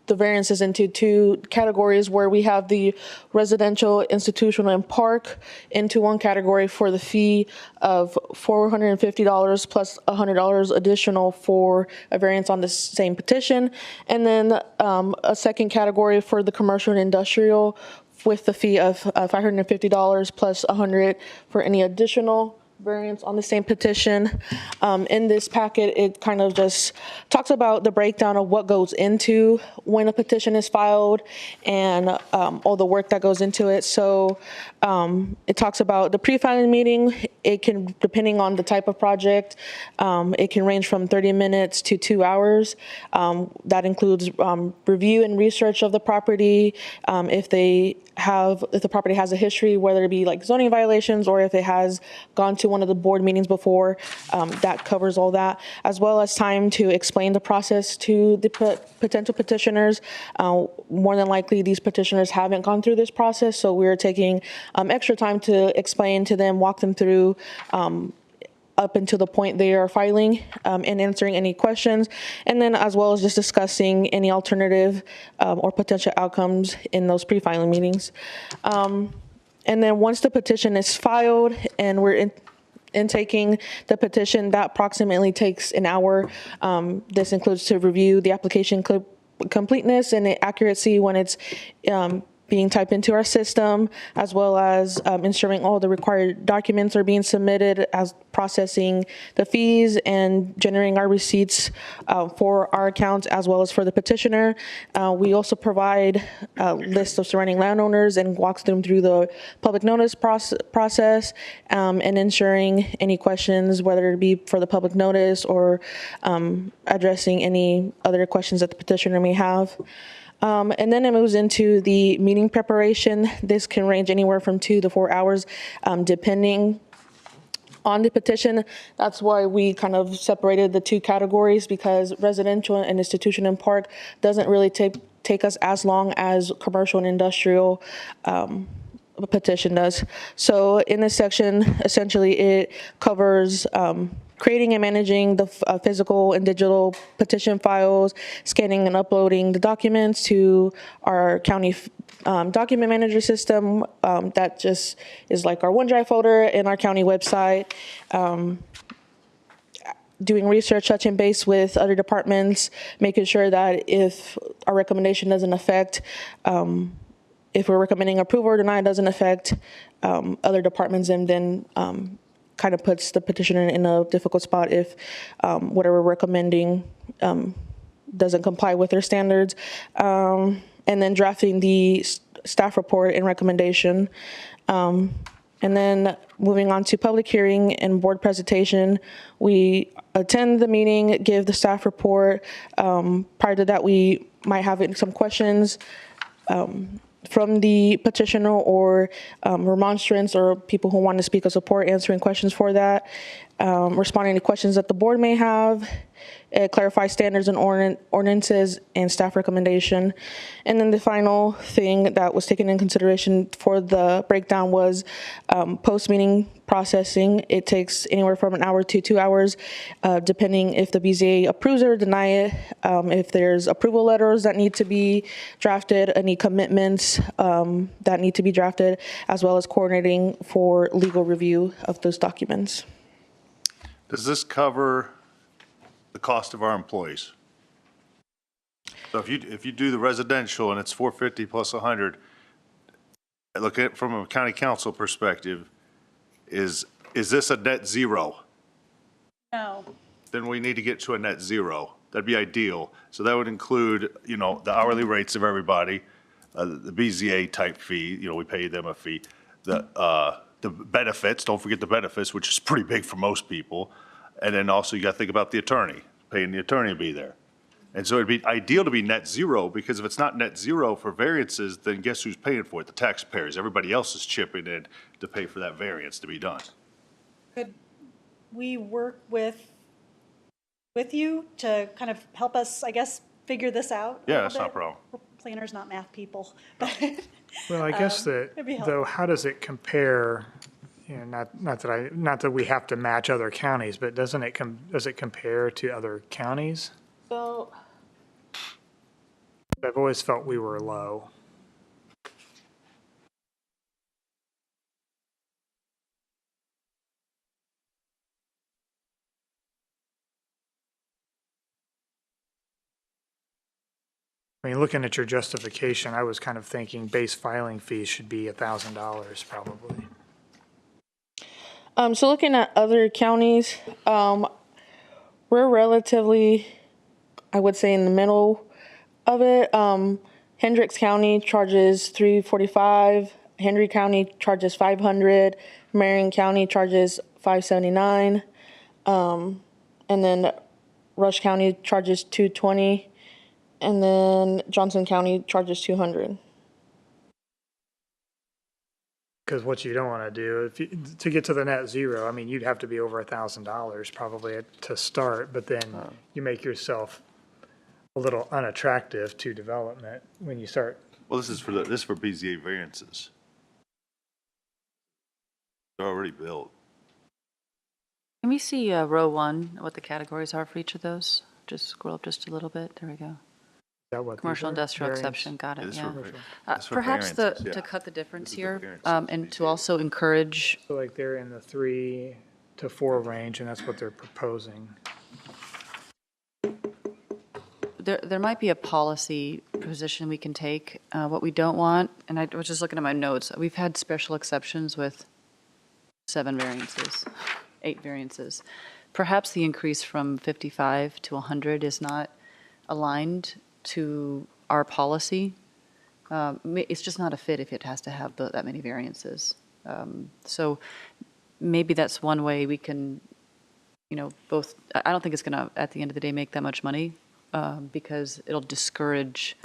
the variances into two categories, where we have the residential, institutional, and park into one category for the fee of $450 plus $100 additional for a variance on the same petition. And then a second category for the commercial and industrial with the fee of $550 plus $100 for any additional variance on the same petition. In this packet, it kind of just talks about the breakdown of what goes into when a petition is filed and all the work that goes into it. So it talks about the pre-filing meeting. It can, depending on the type of project, it can range from 30 minutes to 2 hours. That includes review and research of the property, if the property has a history, whether it be like zoning violations or if it has gone to one of the board meetings before, that covers all that, as well as time to explain the process to the potential petitioners. More than likely, these petitioners haven't gone through this process, so we're taking extra time to explain to them, walk them through up until the point they are filing and answering any questions, and then as well as just discussing any alternative or potential outcomes in those pre-filing meetings. And then once the petition is filed and we're intaking the petition, that approximately takes an hour. This includes to review the application completeness and accuracy when it's being typed into our system, as well as ensuring all the required documents are being submitted, as processing the fees and generating our receipts for our accounts as well as for the petitioner. We also provide a list of surrounding landowners and walks them through the public notice process and ensuring any questions, whether it be for the public notice or addressing any other questions that the petitioner may have. And then it moves into the meeting preparation. This can range anywhere from 2 to 4 hours, depending on the petition. That's why we kind of separated the two categories, because residential and institution and park doesn't really take us as long as commercial and industrial petition does. So in this section, essentially it covers creating and managing the physical and digital petition files, scanning and uploading the documents to our county document manager system. That just is like our OneDrive folder in our county website. Doing research, touching base with other departments, making sure that if our recommendation doesn't affect, if we're recommending approval or deny, it doesn't affect other departments, and then kind of puts the petitioner in a difficult spot if whatever we're recommending doesn't comply with their standards. And then drafting the staff report and recommendation. And then moving on to public hearing and board presentation. We attend the meeting, give the staff report. Prior to that, we might have some questions from the petitioner or remonstrance or people who want to speak of support, answering questions for that, responding to questions that the board may have, clarify standards and ordinances and staff recommendation. And then the final thing that was taken in consideration for the breakdown was post-meeting processing. It takes anywhere from an hour to 2 hours, depending if the BZA approves it or deny it, if there's approval letters that need to be drafted, any commitments that need to be drafted, as well as coordinating for legal review of those documents. Does this cover the cost of our employees? So if you do the residential and it's $450 plus 100, look at it from a county council perspective, is this a net zero? No. Then we need to get to a net zero. That'd be ideal. So that would include, you know, the hourly rates of everybody, the BZA type fee, you know, we pay them a fee, the benefits, don't forget the benefits, which is pretty big for most people. And then also you got to think about the attorney, paying the attorney to be there. And so it'd be ideal to be net zero, because if it's not net zero for variances, then guess who's paying for it? The taxpayers. Everybody else is chipping in to pay for that variance to be done. Could we work with you to kind of help us, I guess, figure this out? Yeah, that's not a problem. We're planners, not math people. Well, I guess it'd be though, helpful. how does it compare? You know, not that we have to match other counties, but does it compare to other counties? So I've always felt we were low. I mean, looking at your justification, I was kind of thinking base filing fees should be $1,000 probably. So looking at other counties, we're relatively, I would say, in the middle of it. Hendricks County charges $345. Henry County charges $500. Marion County charges $579. And then Rush County charges $220. And then Johnson County charges $200. Because what you don't want to do, to get to the net zero, I mean, you'd have to be over $1,000 probably to start, but then you make yourself a little unattractive to development when you start. Well, this is for BZA variances. They're already built. Can we see row 1, what the categories are for each of those? Just scroll up just a little bit. There we go. Is that what Commercial these are? industrial Variance? exception, got it, Yeah, yeah. this for Perhaps variances, yeah. to cut the difference This is the here, variances, and to BZA. also encourage, So like they're in the 3 to 4 range, and that's what they're proposing. there might be a policy position we can take. What we don't want, and I was just looking at my notes, we've had special exceptions with 7 variances, 8 variances. Perhaps the increase from 55 to 100 is not aligned to our policy. It's just not a fit if it has to have that many variances. So maybe that's one way we can, both, I don't think it's going to, at the end of the day, make that much money because it'll discourage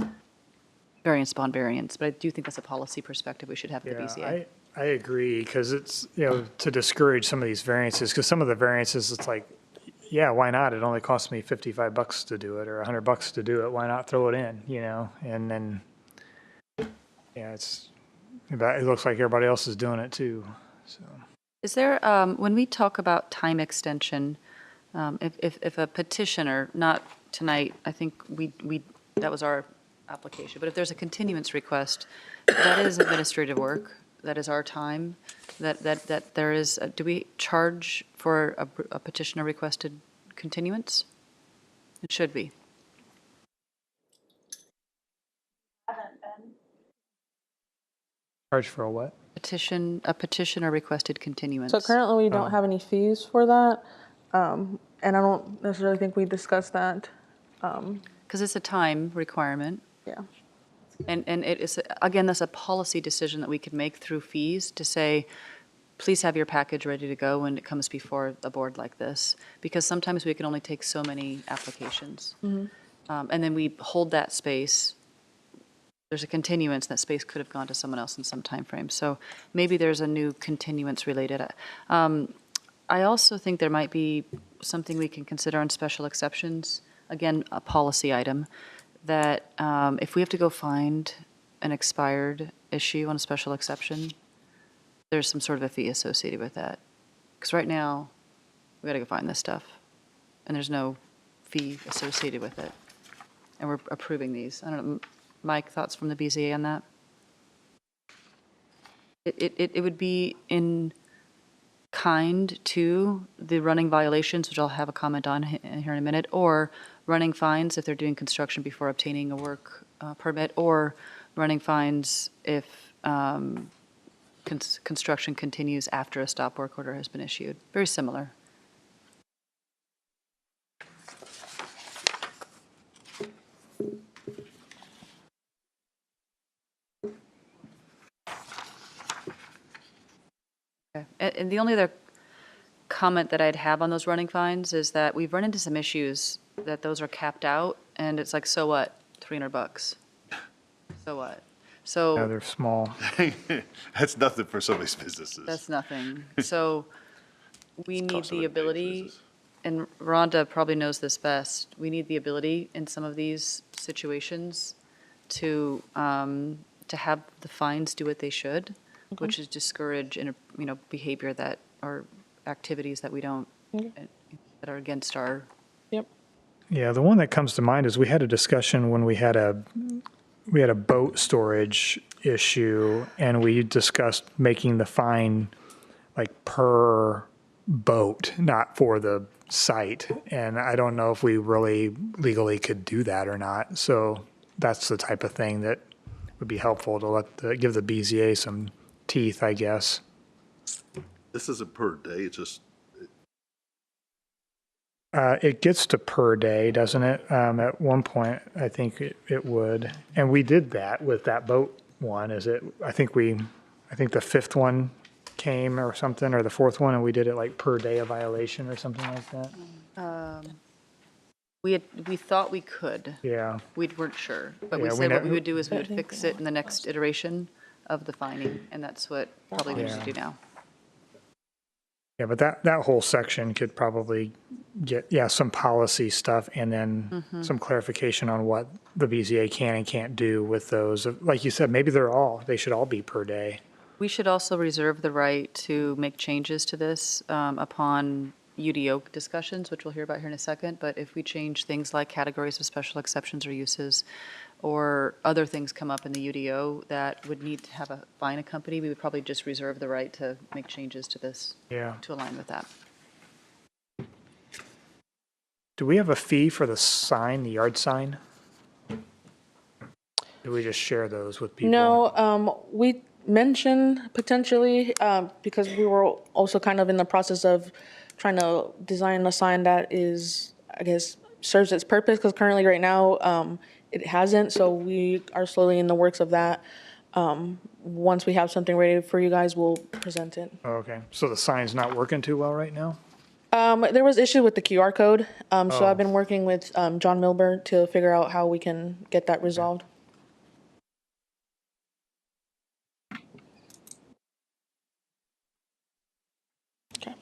variance upon variance. But I do think that's a policy perspective we should have at the BZA. I agree, because it's, to discourage some of these variances, because some of the variances, it's like, yeah, why not? It only cost me $55 to do it or $100 to do it. Why not throw it in, And then, yeah, it looks like everybody else is doing it too, so. Is there, when we talk about time extension, if a petitioner, not tonight, I think that was our application, but if there's a continuance request, that is administrative work, that is our time, that there is, do we charge for a petitioner requested continuance? It should be. Charge for a what? A petitioner requested continuance. So currently we don't have any fees for that. And I don't necessarily think we discussed that. Because it's a time requirement. Yeah. And it is, again, that's a policy decision that we could make through fees to say, please have your package ready to go when it comes before a board like this. Because sometimes we can only take so many applications. And then we hold that space. There's a continuance, that space could have gone to someone else in some time frame. So maybe there's a new continuance related. I also think there might be something we can consider on special exceptions. Again, a policy item that if we have to go find an expired issue on a special exception, there's some sort of a fee associated with that. Because right now, we got to go find this stuff, and there's no fee associated with it. And we're approving these. I don't know, Mike, thoughts from the BZA on that? It would be in kind to the running violations, which I'll have a comment on here in a minute, or running fines if they're doing construction before obtaining a work permit, or running fines if construction continues after a stop work order has been issued. Very similar. Okay. And the only other comment that I'd have on those running fines is that we've run into some issues that those are capped out, and it's like, so what? $300. So what? So Yeah, they're small. That's nothing for some of these businesses. that's nothing. So we need Cost of the doing ability, business. and Rhonda probably knows this best, we need the ability in some of these situations to have the fines do what they should, which is discourage, behavior that, or activities that we don't, that are against our. Yep. Yeah, the one that comes to mind is we had a discussion when we had a boat storage issue, and we discussed making the fine like per boat, not for the site. And I don't know if we really legally could do that or not. So that's the type of thing that would be helpful to give the BZA some teeth, I guess. This isn't per day, it's just, It gets to per day, doesn't it? At one point, I think it would. And we did that with that boat one, I think the fifth one came or something, or the fourth one, and we did it like per day of violation or something like that. We thought we could. Yeah. We weren't sure, but we Yeah, we said what know- we would do is we would fix it in the next iteration of the finding, and that's what probably we need Yeah. to do now. Yeah, but that whole section could probably get, some policy stuff and then some clarification on what the BZA can and can't do with those. Like you said, maybe they should all be per day. We should also reserve the right to make changes to this upon UDO discussions, which we'll hear about here in a second. But if we change things like categories of special exceptions or uses, or other things come up in the UDO that would need to have a fine accompany, we would probably just reserve the right to make changes to this Yeah. to align with that. Do we have a fee for the sign, the yard sign? Do we just share those with people? No, we mentioned potentially, because we were also kind of in the process of trying to design a sign that is, I guess, serves its purpose, because currently right now, it hasn't, so we are slowly in the works of that. Once we have something ready for you guys, we'll present it. Oh, okay, so the sign's not working too well right now? There was issue with the QR code, so I've been working with John Milburn to figure out how we can get that resolved. Okay.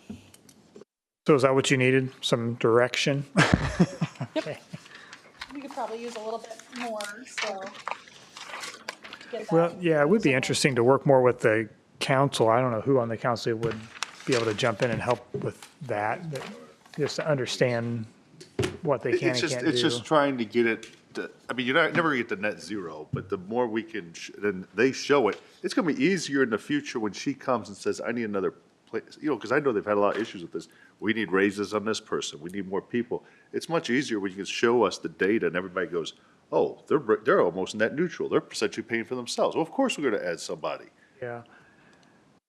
So is that what you needed? Some direction? Okay. We could probably use a little bit more, so. Well, yeah, it would be interesting to work more with the council. I don't know who on the council would be able to jump in and help with that, but just to understand what they can and can't do. it's just trying to get it, I mean, you're never gonna get to net zero, but the more we can, then they show it, it's gonna be easier in the future when she comes and says, I need another place, because I know they've had a lot of issues with this. We need raises on this person, we need more people. It's much easier when you can show us the data and everybody goes, oh, they're almost net neutral, they're essentially paying for themselves. Well, of course we're gonna add somebody. Yeah.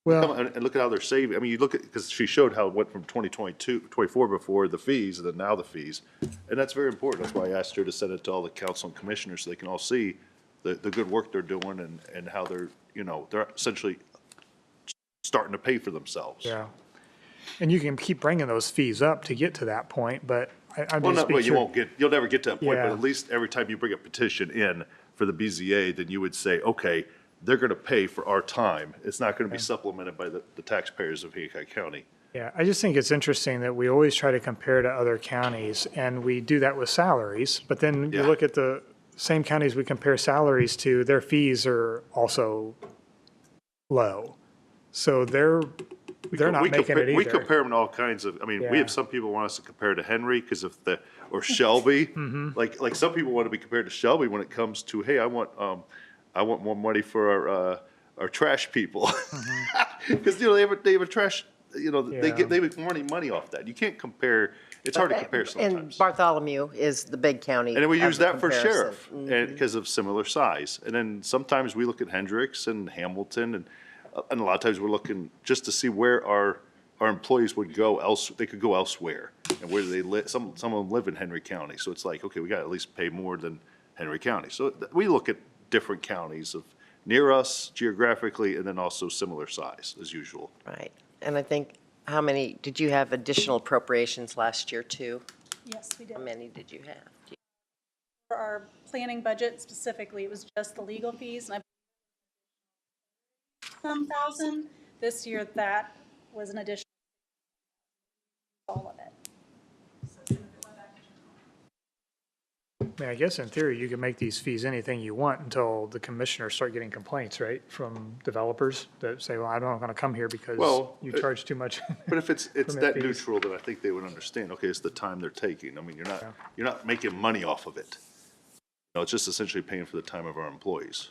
Come Well, and look at how they're saving. I mean, you look at, because she showed how it went from 24 before the fees, and then now the fees. And that's very important. That's why I asked her to send it to all the council and commissioners so they can all see the good work they're doing and how they're, they're essentially starting to pay for themselves. yeah. And you can keep bringing those fees up to get to that point, but I'm Well, just no, well, you sure. won't get, you'll never get to that point, but Yeah. at least every time you bring a petition in for the BZA, then you would say, okay, they're gonna pay for our time. It's not gonna be supplemented by the taxpayers of Hancock County. Yeah, I just think it's interesting that we always try to compare to other counties, and we do that with salaries, but then you Yeah. look at the same counties we compare salaries to, their fees are also low. So they're not making it We either. compare them to all kinds of, I mean, we Yeah. have some people want us to compare to Henry because of or Shelby. Mm-hmm. Like some people want to be compared to Shelby when it comes to, hey, I want more money for our trash people. Because, they have a trash, they make money off that. You can't compare, it's hard to compare And sometimes. Bartholomew is the big county. And then we of use the that for comparison. sheriff, and because of similar size. And then sometimes we look at Hendricks and Hamilton, and a lot of times we're looking just to see where our employees would go else. They could go elsewhere, and where do they live? Some of them live in Henry County, so it's like, okay, we got to at least pay more than Henry County. So we look at different counties of near us geographically, and then also similar size as usual. Right. And I think, how many, did you have additional appropriations last year too? Yes, we did. How many did you have? For our planning budget specifically, it was just the legal fees, and some thousand. This year, that was an additional, all of it. I mean, I guess in theory, you can make these fees anything you want until the commissioners start getting complaints, right? From developers that say, well, I'm not going to come here because Well, you charge too much. But if it's Permit that fees. neutral, then I think they would understand, okay, it's the time they're taking. I mean, you're not making money off of it. It's just essentially paying for the time of our employees.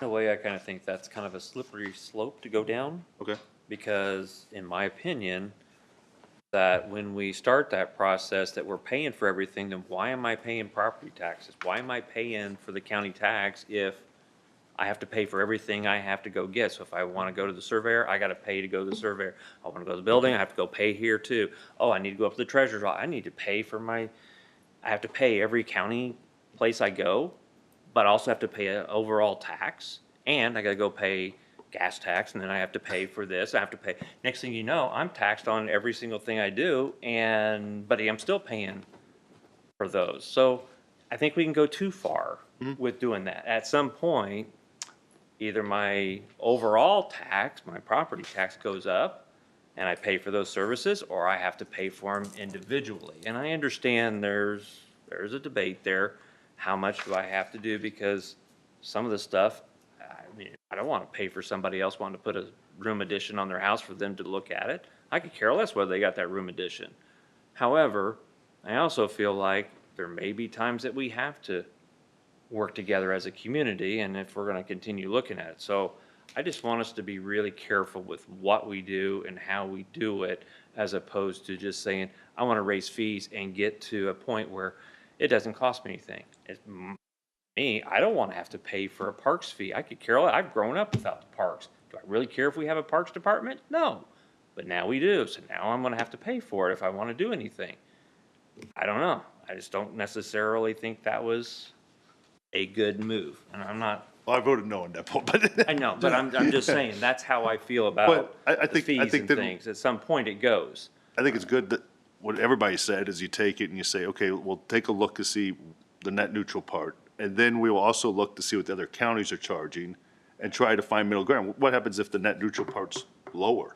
In a way, I kind of think that's kind of a slippery slope to go down. Okay. Because in my opinion, that when we start that process that we're paying for everything, then why am I paying property taxes? Why am I paying for the county tax if I have to pay for everything I have to go get. So if I want to go to the surveyor, I got to pay to go to the surveyor. I want to go to the building, I have to go pay here too. Oh, I need to go up to the treasurer's office. I need to pay for I have to pay every county place I go, but I also have to pay an overall tax, and I got to go pay gas tax, and then I have to pay for this. I have to pay. Next thing you know, I'm taxed on every single thing I do, but I'm still paying for those. So I think we can go too far with doing that. At some point, either my overall tax, my property tax goes up, and I pay for those services, or I have to pay for them individually. And I understand there's a debate there. How much do I have to do? Because some of the stuff, I mean, I don't want to pay for somebody else wanting to put a room addition on their house for them to look at it. I could care less whether they got that room addition. However, I also feel like there may be times that we have to work together as a community, and if we're going to continue looking at it. So I just want us to be really careful with what we do and how we do it, as opposed to just saying, I want to raise fees and get to a point where it doesn't cost me anything. Me, I don't want to have to pay for a parks fee. I could care less. I've grown up without the parks. Do I really care if we have a parks department? No. But now we do. So now I'm going to have to pay for it if I want to do anything. I don't know. I just don't necessarily think that was a good move. And I'm not. Well, I voted no on that point, but. I know, but I'm just saying, that's how I feel about the fees and things. At some point it goes. I think it's good that what everybody said is you take it and you say, okay, we'll take a look to see the net neutral part. And then we will also look to see what the other counties are charging and try to find middle ground. What happens if the net neutral part's lower?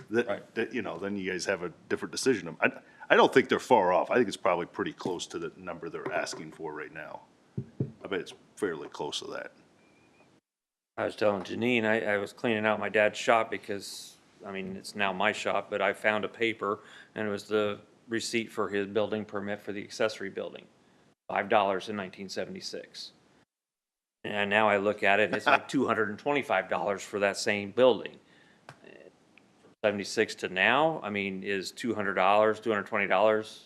That, you know, then you guys have a different decision. I don't think they're far off. I think it's probably pretty close to the number they're asking for right now. I bet it's fairly close to that. I was telling Janine, I was cleaning out my dad's shop because, I mean, it's now my shop, but I found a paper and it was the receipt for his building permit for the accessory building. $5 in 1976. And now I look at it, and it's like $225 for that same building. 76 to now, I mean, is $200, $220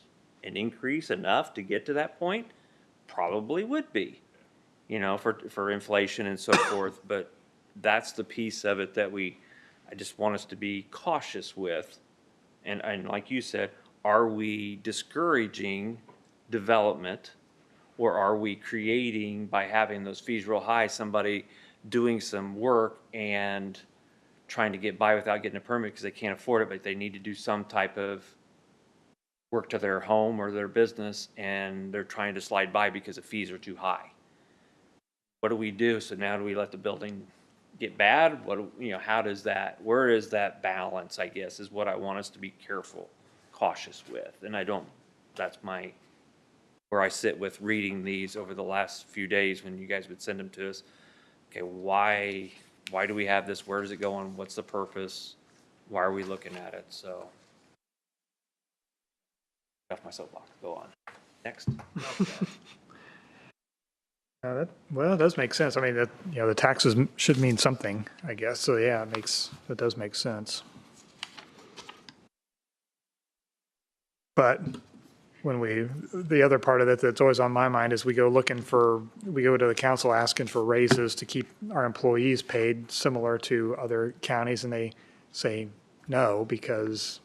an increase enough to get to that point? Probably would be, you know, for inflation and so forth. But that's the piece of it that I just want us to be cautious with. And like you said, are we discouraging development? Or are we creating, by having those fees real high, somebody doing some work and trying to get by without getting a permit because they can't afford it, but they need to do some type of work to their home or their business, and they're trying to slide by because the fees are too high? What do we do? So now do we let the building get bad? How does that, where is that balance, I guess, is what I want us to be careful, cautious with. And that's where I sit with reading these over the last few days when you guys would send them to us. Okay, why do we have this? Where does it go on? What's the purpose? Why are we looking at it? So, off my soapbox. Go on. Next. Well, it does make sense. I mean, the taxes should mean something, I guess. So yeah, it does make sense. But the other part of it that's always on my mind is we go to the council asking for raises to keep our employees paid similar to other counties, and they say no because,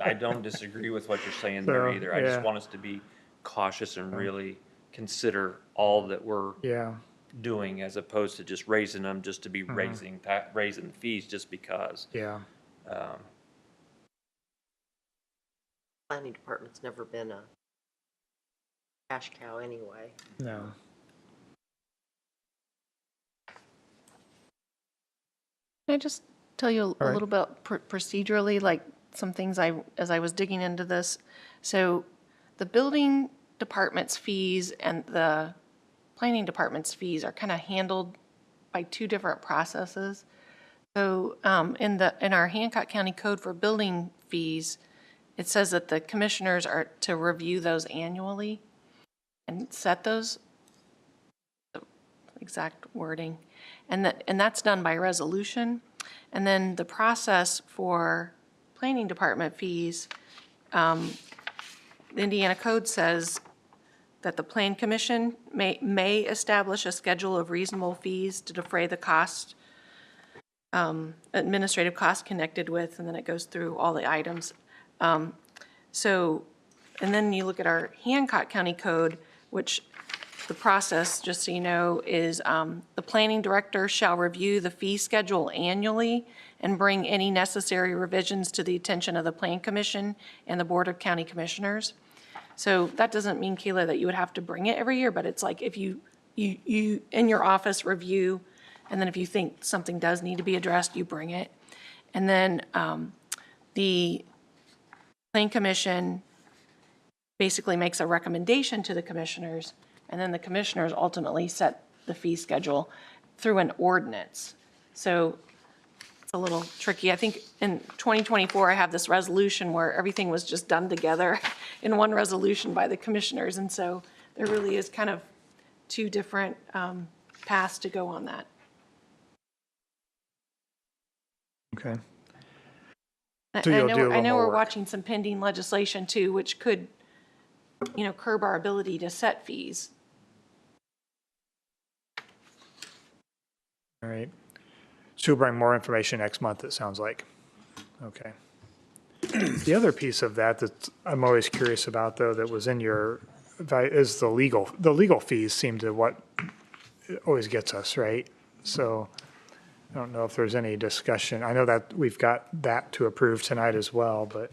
I don't disagree with what you're saying there either. I just want us to be cautious and really consider all that we're doing, as opposed to just raising them just to be raising the fees just because. Yeah. Planning department's never been a cash cow anyway. No. Can I just tell you a little bit procedurally, like some things as I was digging into this? So the building department's fees and the planning department's fees are kind of handled by two different processes. So in our Hancock County Code for building fees, it says that the commissioners are to review those annually and set those, exact wording, and that's done by resolution. And then the process for planning department fees, the Indiana Code says that the Plan Commission may establish a schedule of reasonable fees to defray the cost, administrative costs connected with, and then it goes through all the items. And then you look at our Hancock County Code, which the process, just so you know, is the planning director shall review the fee schedule annually and bring any necessary revisions to the attention of the Plan Commission and the Board of County Commissioners. So that doesn't mean, Kayla, that you would have to bring it every year, but it's like if you in your office review, and then if you think something does need to be addressed, you bring it. And then the Plan Commission basically makes a recommendation to the commissioners, and then the commissioners ultimately set the fee schedule through an ordinance. So it's a little tricky. I think in 2024, I have this resolution where everything was just done together in one resolution by the commissioners, and so there really is kind of two different paths to go on that. Okay. So I know we're watching some pending legislation too, which could, curb our ability to set fees. All right. So you'll bring more information next month, it sounds like. Okay. The other piece of that I'm always curious about, though, that was in your, is the legal fees seem to what always gets us, right? So I don't know if there's any discussion. I know that we've got that to approve tonight as well, but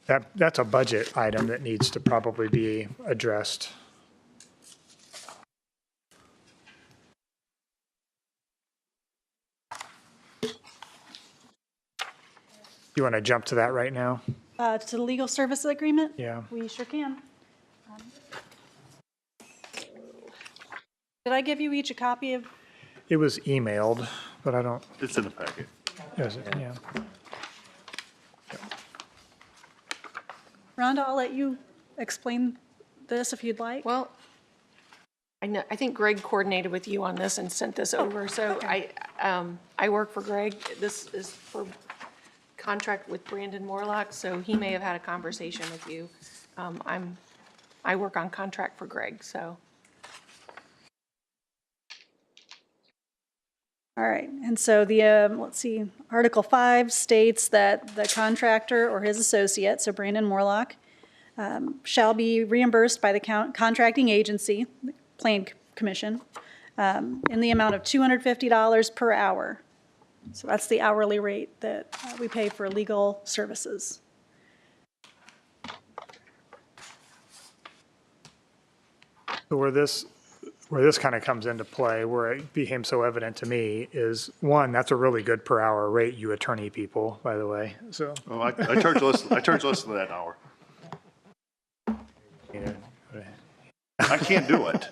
that's a budget item that needs to probably be addressed. You want to jump to that right now? To the legal services agreement? Yeah. We sure can. Did I give you each a copy of? It was emailed, but I don't. It's in the packet. Is it? Yeah. Rhonda, I'll let you explain this if you'd like. Well, I think Greg coordinated with you on this and sent this over. So okay. I work for Greg. This is for contract with Brandon Morlock, so he may have had a conversation with you. I work on contract for Greg, so. All right, and so the, let's see, Article 5 states that the contractor or his associate, so Brandon Morlock, shall be reimbursed by the contracting agency, Plan Commission, in the amount of $250 per hour. So that's the hourly rate that we pay for legal services. So where this kind of comes into play, where it became so evident to me, is one, that's a really good per hour rate, you attorney people, by the way. So. Oh, I charge less than that hour. I can't do it.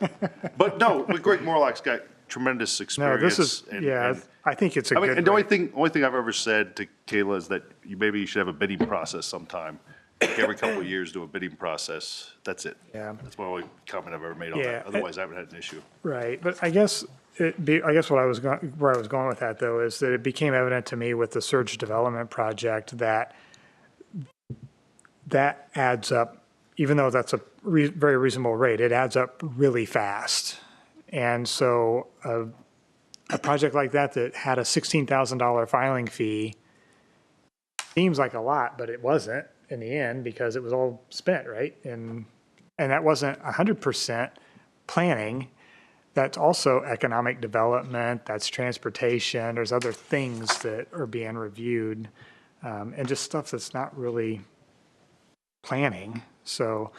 But no, but Greg Morlock's got tremendous experience. No, this is, I think it's a good. And the only thing I've ever said to Kayla is that maybe you should have a bidding process sometime. Like every couple of years, do a bidding process. That's it. Yeah. That's my only comment I've ever made on that. Otherwise, I haven't had an issue. Right, but I guess where I was going with that, though, is that it became evident to me with the Surge Development Project that adds up. Even though that's a very reasonable rate, it adds up really fast. And so a project like that had a $16,000 filing fee seems like a lot, but it wasn't in the end because it was all spent, right? And that wasn't 100% planning. That's also economic development, that's transportation, there's other things that are being reviewed, and just stuff that's not really planning. So,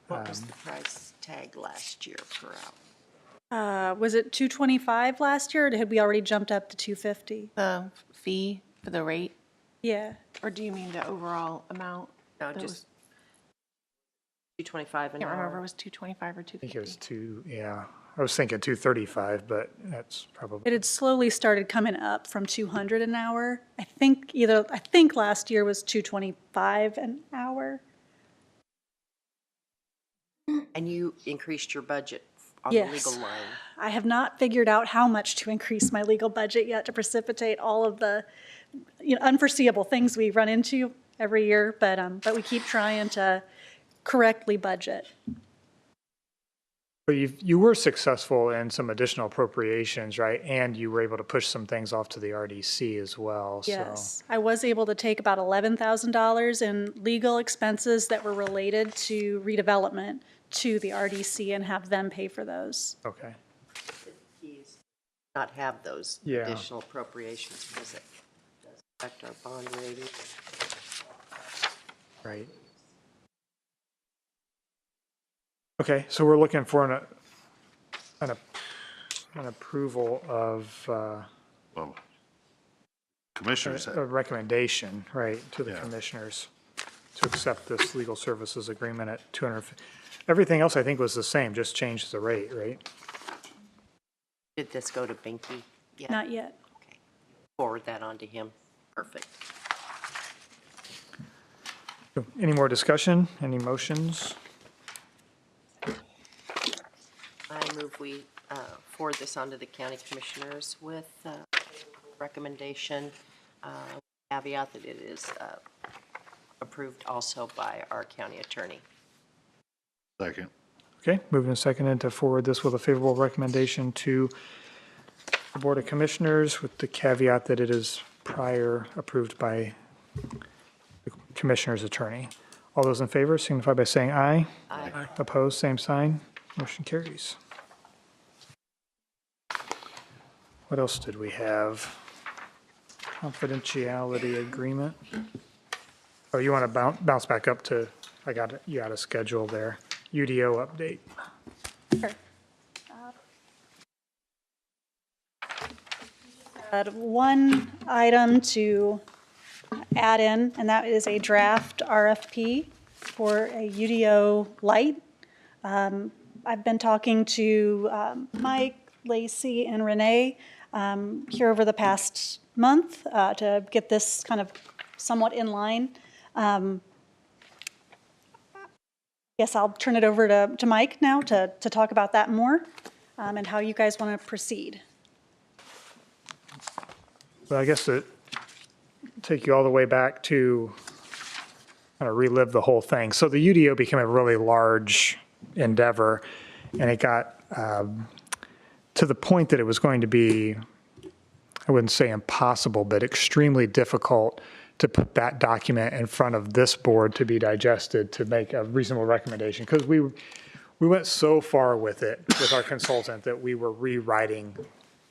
What was the price tag last year per hour? Was it $225 last year, or had we already jumped up to $250? The fee for the rate? Yeah. Or do you mean the overall amount? No, just $225 an hour. I can't remember, it was $225 or $250? I think it was I was thinking 235, but that's probably. It had slowly started coming up from 200 an hour. I think last year was 225 an hour. And you increased your budget on Yes. the legal line. I have not figured out how much to increase my legal budget yet to precipitate all of the unforeseeable things we run into every year, but we keep trying to correctly budget. But you were successful in some additional appropriations, right? And you were able to push some things off to the RDC as well, so. Yes, I was able to take about $11,000 in legal expenses that were related to redevelopment to the RDC and have them pay for those. Okay. He's not have those Yeah. additional appropriations because it does affect our bond rating. Right. Okay, so we're looking for an approval of Well, commissioners, a recommendation, right, to the Yeah. commissioners to accept this legal services agreement at 200. Everything else I think was the same, just changed the rate, right? Did this go to Binky? Yeah. Not yet. Okay. Forward that on to him. Perfect. Any more discussion? Any motions? I move we forward this on to the county commissioners with recommendation, caveat that it is approved also by our county attorney. second. Okay, moving and seconded to forward this with a favorable recommendation to the Board of Commissioners with the caveat that it is prior approved by the Commissioner's attorney. All those in favor signify by saying aye. Aye. Opposed, same sign. Motion carries. What else did we have? Confidentiality agreement. Oh, you want to bounce back up to, you got a schedule there. UDO update. Sure. Add one item to add in, and that is a draft RFP for a UDO light. I've been talking to Mike, Lacey, and Renee here over the past month to get this kind of somewhat in line. Guess I'll turn it over to Mike now to talk about that more and how you guys want to proceed. Well, I guess to take you all the way back to kind of relive the whole thing. So the UDO became a really large endeavor, and it got to the point that it was going to be, I wouldn't say impossible, but extremely difficult to put that document in front of this board to be digested, to make a reasonable recommendation. Because we went so far with it, with our consultant, that we were rewriting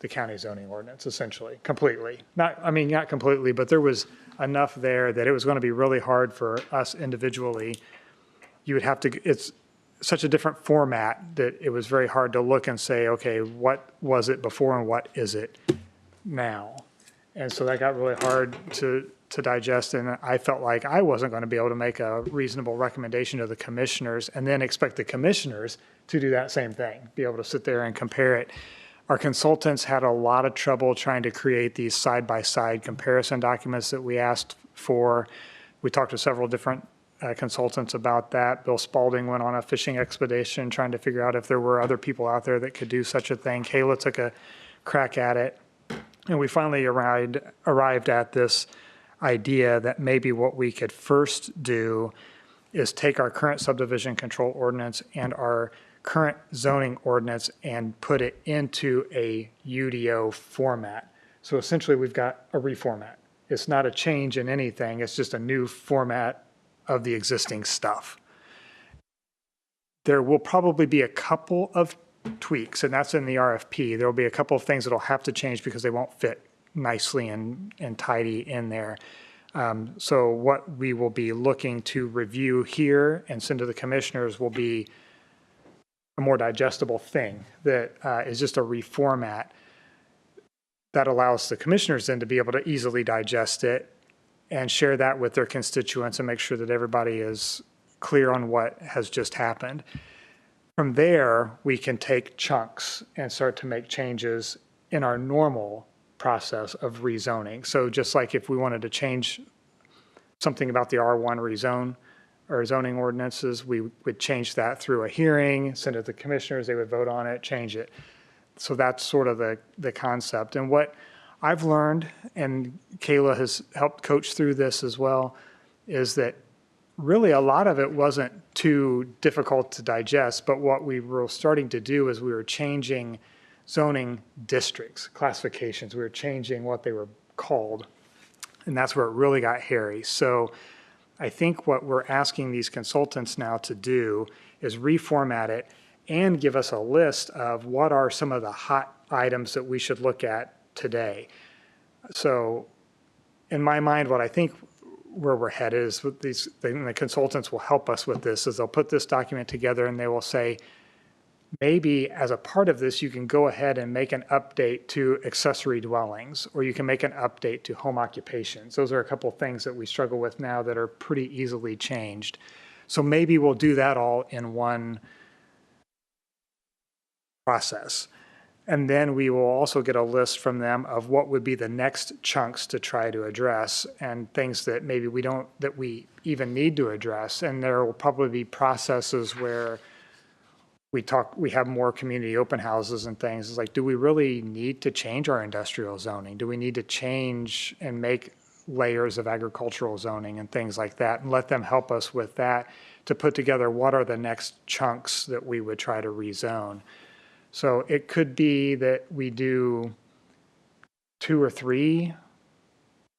the county zoning ordinance, essentially, completely. Not completely, but there was enough there that it was going to be really hard for us individually. You would have to, it's such a different format that it was very hard to look and say, okay, what was it before and what is it now? And so that got really hard to digest, and I felt like I wasn't going to be able to make a reasonable recommendation to the commissioners and then expect the commissioners to do that same thing, be able to sit there and compare it. Our consultants had a lot of trouble trying to create these side-by-side comparison documents that we asked for. We talked to several different consultants about that. Bill Spalding went on a fishing expedition trying to figure out if there were other people out there that could do such a thing. Kayla took a crack at it. And we finally arrived at this idea that maybe what we could first do is take our current subdivision control ordinance and our current zoning ordinance and put it into a UDO format. So essentially, we've got a reformat. It's not a change in anything. It's just a new format of the existing stuff. There will probably be a couple of tweaks, and that's in the RFP. There will be a couple of things that will have to change because they won't fit nicely and tidy in there. So what we will be looking to review here and send to the commissioners will be a more digestible thing that is just a reformat that allows the commissioners then to be able to easily digest it and share that with their constituents and make sure that everybody is clear on what has just happened. From there, we can take chunks and start to make changes in our normal process of rezoning. So just like if we wanted to change something about the R1 rezone or zoning ordinances, we would change that through a hearing, send it to the commissioners, they would vote on it, change it. So that's sort of the concept. And what I've learned, and Kayla has helped coach through this as well, is that really a lot of it wasn't too difficult to digest, but what we were starting to do is we were changing zoning districts, classifications. We were changing what they were called, and that's where it really got hairy. So I think what we're asking these consultants now to do is reformat it and give us a list of what are some of the hot items that we should look at today. So in my mind, what I think where we're headed is with these, the consultants will help us with this, is they'll put this document together and they will say, maybe as a part of this, you can go ahead and make an update to accessory dwellings, or you can make an update to home occupations. Those are a couple of things that we struggle with now that are pretty easily changed. So maybe we'll do that all in one process. And then we will also get a list from them of what would be the next chunks to try to address and things that maybe we don't, that we even need to address. And there will probably be processes where we have more community open houses and things. It's like, do we really need to change our industrial zoning? Do we need to change and make layers of agricultural zoning and things like that, and let them help us with that to put together what are the next chunks that we would try to rezone. So it could be that we do 2 or 3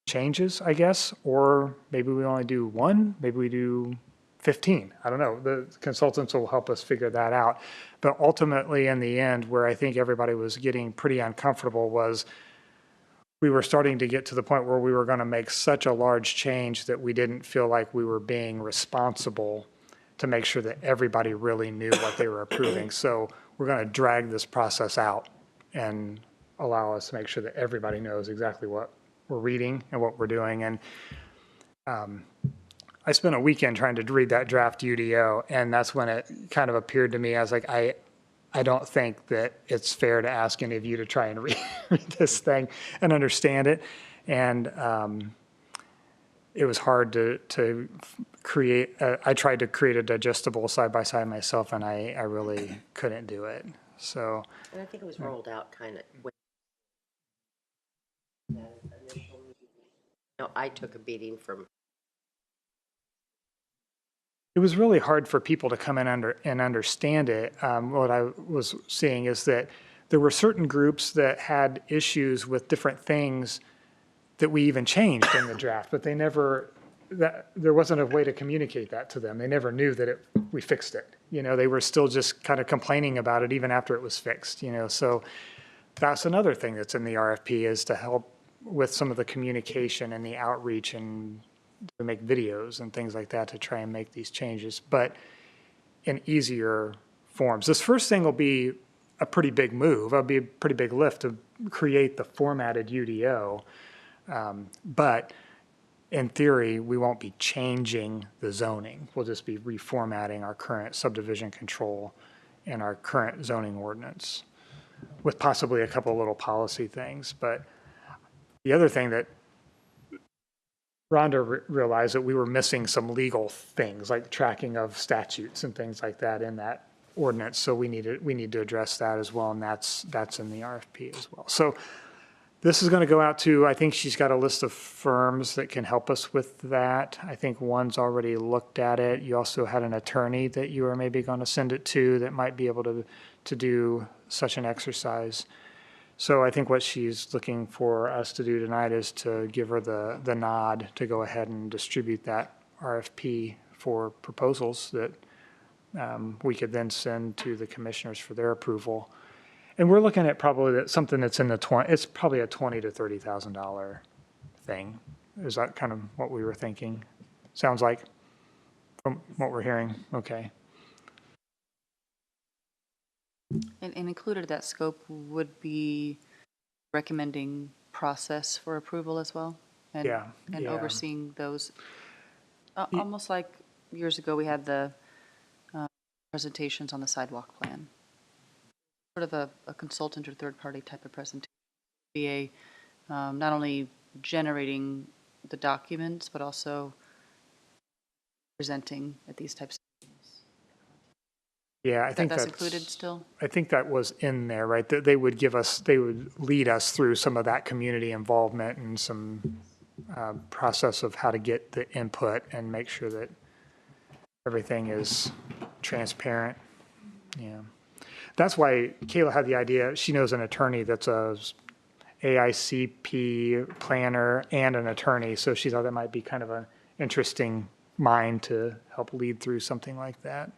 changes, I guess, or maybe we only do 1, maybe we do 15. I don't know. The consultants will help us figure that out. But ultimately, in the end, where I think everybody was getting pretty uncomfortable was we were starting to get to the point where we were going to make such a large change that we didn't feel like we were being responsible to make sure that everybody really knew what they were approving. So we're going to drag this process out and allow us to make sure that everybody knows exactly what we're reading and what we're doing. And I spent a weekend trying to read that draft UDO, and that's when it kind of appeared to me. I was like, I don't think that it's fair to ask any of you to try and read this thing and understand it. And it was hard to create, I tried to create a digestible side-by-side myself, and I really couldn't do it. So. And I think it was rolled out kind of when that initial meeting. No, I took a beating from. It was really hard for people to come in and understand it. What I was seeing is that there were certain groups that had issues with different things that we even changed in the draft, but they never, there wasn't a way to communicate that to them. They never knew that we fixed it. You know, they were still just kind of complaining about it even after it was fixed, you know. So that's another thing that's in the RFP, is to help with some of the communication and the outreach and to make videos and things like that to try and make these changes, but in easier forms. This first thing will be a pretty big move. It'll be a pretty big lift to create the formatted UDO. But in theory, we won't be changing the zoning. We'll just be reformatting our current subdivision control and our current zoning ordinance with possibly a couple of little policy things. But the other thing that Rhonda realized that we were missing some legal things like tracking of statutes and things like that in that ordinance. So we need to address that as well, and that's in the RFP as well. So this is going to go out to, I think she's got a list of firms that can help us with that. I think one's already looked at it. You also had an attorney that you are maybe going to send it to that might be able to do such an exercise. So I think what she's looking for us to do tonight is to give her the nod to go ahead and distribute that RFP for proposals that we could then send to the commissioners for their approval. And we're looking at probably something that's in the it's probably a $20,000 to $30,000 thing. Is that kind of what we were thinking? Sounds like from what we're hearing. Okay. And included in that scope would be recommending process for approval as well? And, yeah. And yeah. overseeing those, almost like years ago we had the presentations on the sidewalk plan. Sort of a consultant or third-party type of presentation. Be not only generating the documents, but also presenting at these types of meetings. Yeah, I think that's included still. I think that was in there, right? That they would lead us through some of that community involvement and some process of how to get the input and make sure that everything is transparent. Yeah. That's why Kayla had the idea. She knows an attorney that's a AICP planner and an attorney, so she thought that might be kind of an interesting mind to help lead through something like that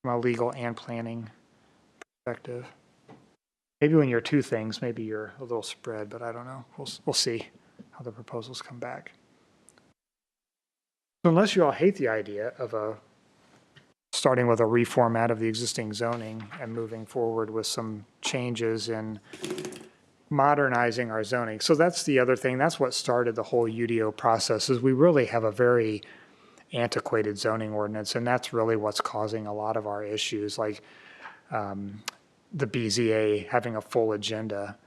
from a legal and planning perspective. Maybe when you're two things, maybe you're a little spread, but I don't know. We'll see how the proposals come back. So unless you all hate the idea of starting with a reformat of the existing zoning and moving forward with some changes in modernizing our zoning. So that's the other thing. That's what started the whole UDO process, is we really have a very antiquated zoning ordinance, and that's really what's causing a lot of our issues, like the BZA having a full agenda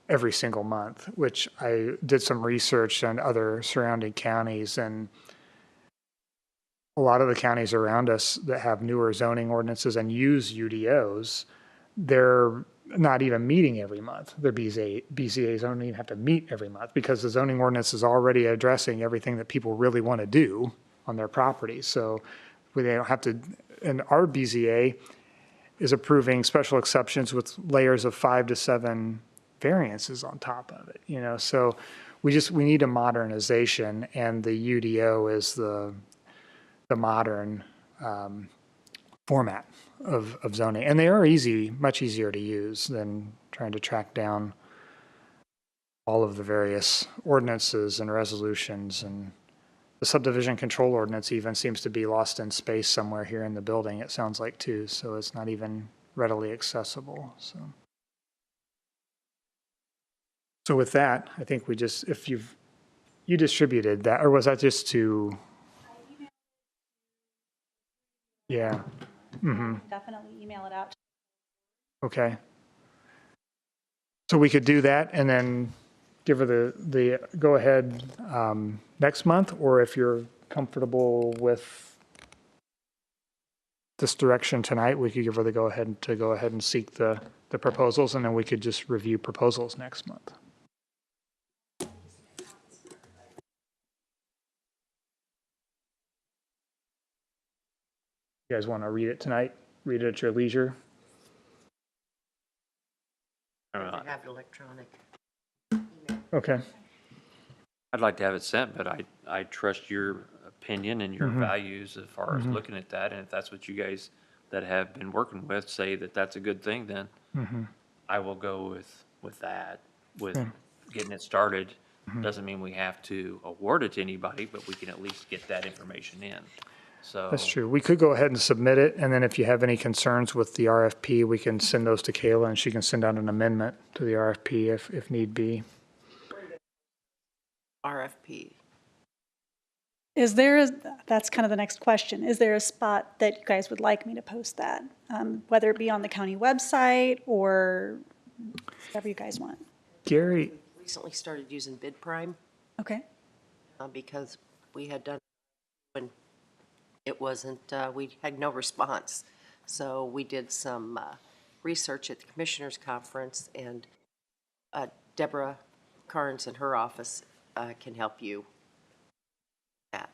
every single month, which I did some research on other surrounding counties, and a lot of the counties around us that have newer zoning ordinances and use UDOs, they're not even meeting every month. Their BZAs don't even have to meet every month because the zoning ordinance is already addressing everything that people really want to do on their property. So they don't have to, and our BZA is approving special exceptions with layers of 5 to 7 variances on top of it, you know? So we need a modernization, and the UDO is the modern format of zoning. And they are much easier to use than trying to track down all of the various ordinances and resolutions. And the subdivision control ordinance even seems to be lost in space somewhere here in the building, it sounds like, too. So it's not even readily accessible. So with that, I think we just, if you distributed that, or was that just to? Yeah. Mm-hmm. Definitely email it out. Okay. So we could do that and then give her the go ahead next month, or if you're comfortable with this direction tonight, we could give her the go ahead and seek the proposals, and then we could just review proposals next month. You guys want to read it tonight? Read it at your leisure? I have it electronic. Okay. I'd like to have it sent, but I trust your opinion and your values as far as looking at that. And if that's what you guys that have been working with say that that's a good thing, then I will go with that, with getting it started. Doesn't mean we have to award it to anybody, but we can at least get that information in. So That's true. We could go ahead and submit it, and then if you have any concerns with the RFP, we can send those to Kayla, and she can send out an amendment to the RFP if need be. RFP. That's kind of the next question. Is there a spot that you guys would like me to post that? Whether it be on the county website or whatever you guys want. Gary? Recently started using BidPrime Okay. because we had done when it wasn't, we had no response. So we did some research at the Commissioners Conference, and Deborah Carnes in her office can help you with that.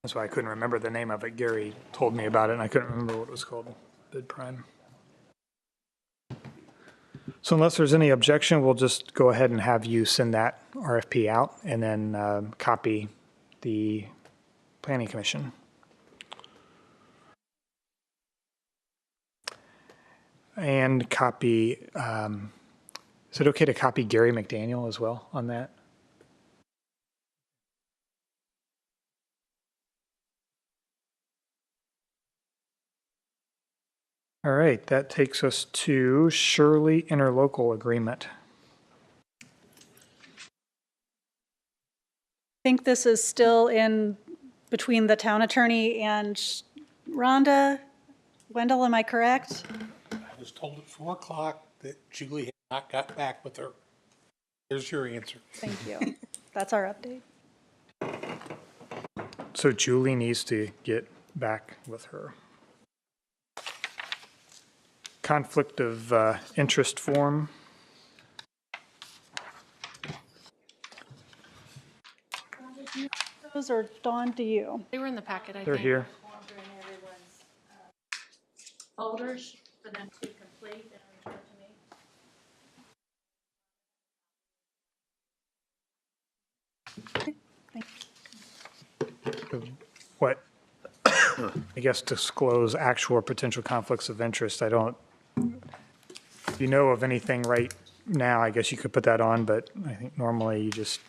That's why I couldn't remember the name of it. Gary told me about it, and I couldn't remember what it was called. BidPrime. So unless there's any objection, we'll just go ahead and have you send that RFP out and then copy the Planning Commission. And copy, is it okay to copy Gary McDaniel as well on that? All right, that takes us to Shirley Interlocal Agreement. I think this is still in between the town attorney and Rhonda. Wendell, am I correct? I was told at 4 o'clock that Julie had not got back with her. Here's your answer. Thank you. That's our update. So Julie needs to get back with her. Conflict of interest form. Those are Dawn to you. They were in the packet, I think. They're here. Folders for them to complete and return to me. What, I guess disclose actual or potential conflicts of interest. I don't, if you know of anything right now, I guess you could put that on, but I think normally you just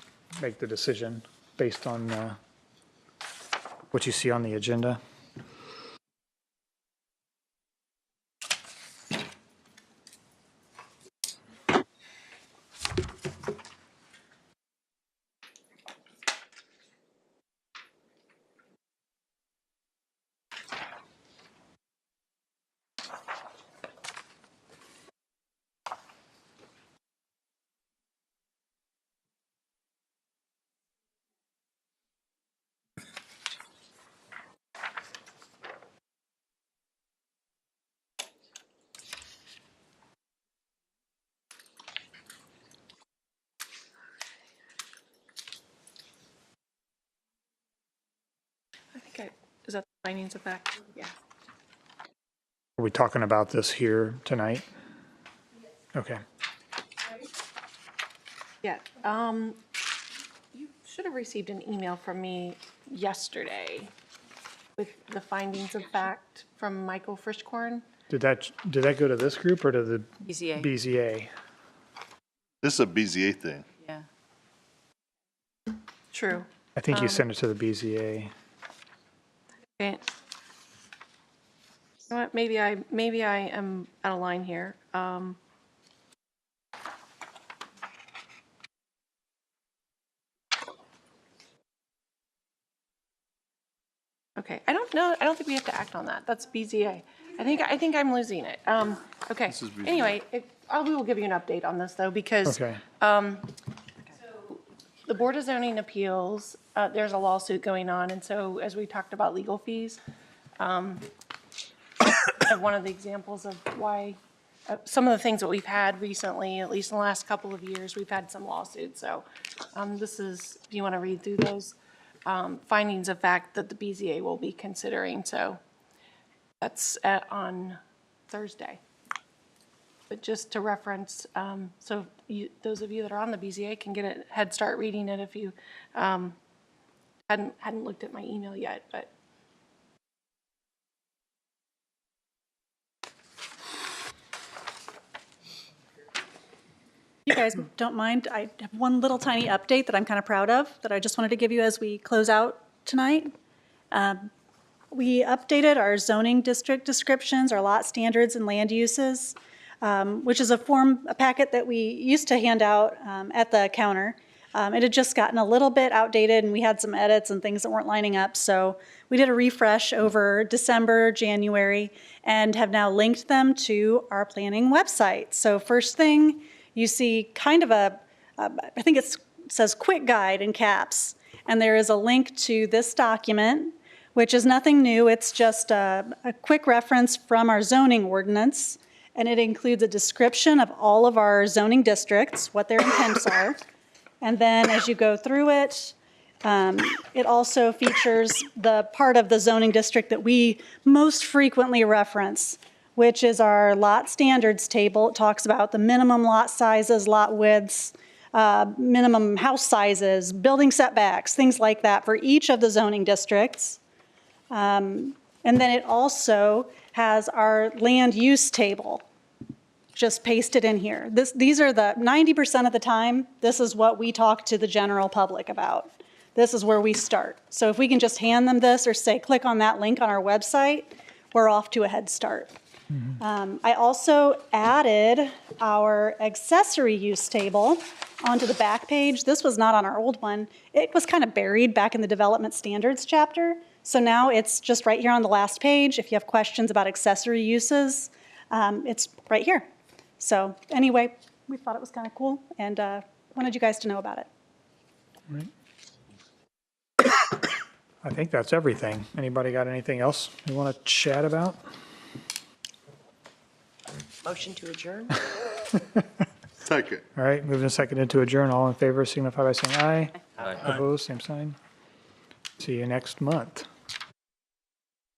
make the decision based on what you see on the agenda. I think is that the findings of fact? Yeah. Are we talking about this here tonight? Okay. Yeah. You should have received an email from me yesterday with the findings of fact from Michael Frischkorn. Did that go to this group or to the BZA. BZA? This is a BZA thing. Yeah. True. I think you sent it to the BZA. Okay. You know what, maybe I am out of line here. Okay, I don't know, I don't think we have to act on that. That's BZA. I think I'm losing it. Okay, This is BZA. anyway, we will give you an update on this though, because Okay. the Board of Zoning Appeals, there's a lawsuit going on, and so as we talked about legal fees, one of the examples of why, some of the things that we've had recently, at least in the last couple of years, we've had some lawsuits. So this is, do you want to read through those findings of fact that the BZA will be considering? So that's on Thursday. But just to reference, so those of you that are on the BZA can get a head start reading it if you hadn't looked at my email yet. But You guys don't mind, I have one little tiny update that I'm kind of proud of, that I just wanted to give you as we close out tonight. We updated our zoning district descriptions, our lot standards and land uses, which is a packet that we used to hand out at the counter. It had just gotten a little bit outdated, and we had some edits and things that weren't lining up. So we did a refresh over December, January, and have now linked them to our planning website. So first thing, you see kind of I think it says quick guide in caps, and there is a link to this document, which is nothing new. It's just a quick reference from our zoning ordinance, and it includes a description of all of our zoning districts, what their intents are. And then as you go through it, it also features the part of the zoning district that we most frequently reference, which is our lot standards table. It talks about the minimum lot sizes, lot widths, minimum house sizes, building setbacks, things like that for each of the zoning districts. And then it also has our land use table, just pasted in here. These are the 90% of the time, this is what we talk to the general public about. This is where we start. So if we can just hand them this or say, click on that link on our website, we're off to a head start. I also added our accessory use table onto the back page. This was not on our old one. It was kind of buried back in the development standards chapter. So now it's just right here on the last page. If you have questions about accessory uses, it's right here. So anyway, we thought it was kind of cool and wanted you guys to know about it. Right. I think that's everything. Anybody got anything else you want to chat about? Motion to adjourn? Second. All right, moving and seconded to adjourn. All in favor signify by saying aye. Aye. Opposed, same sign. See you next month.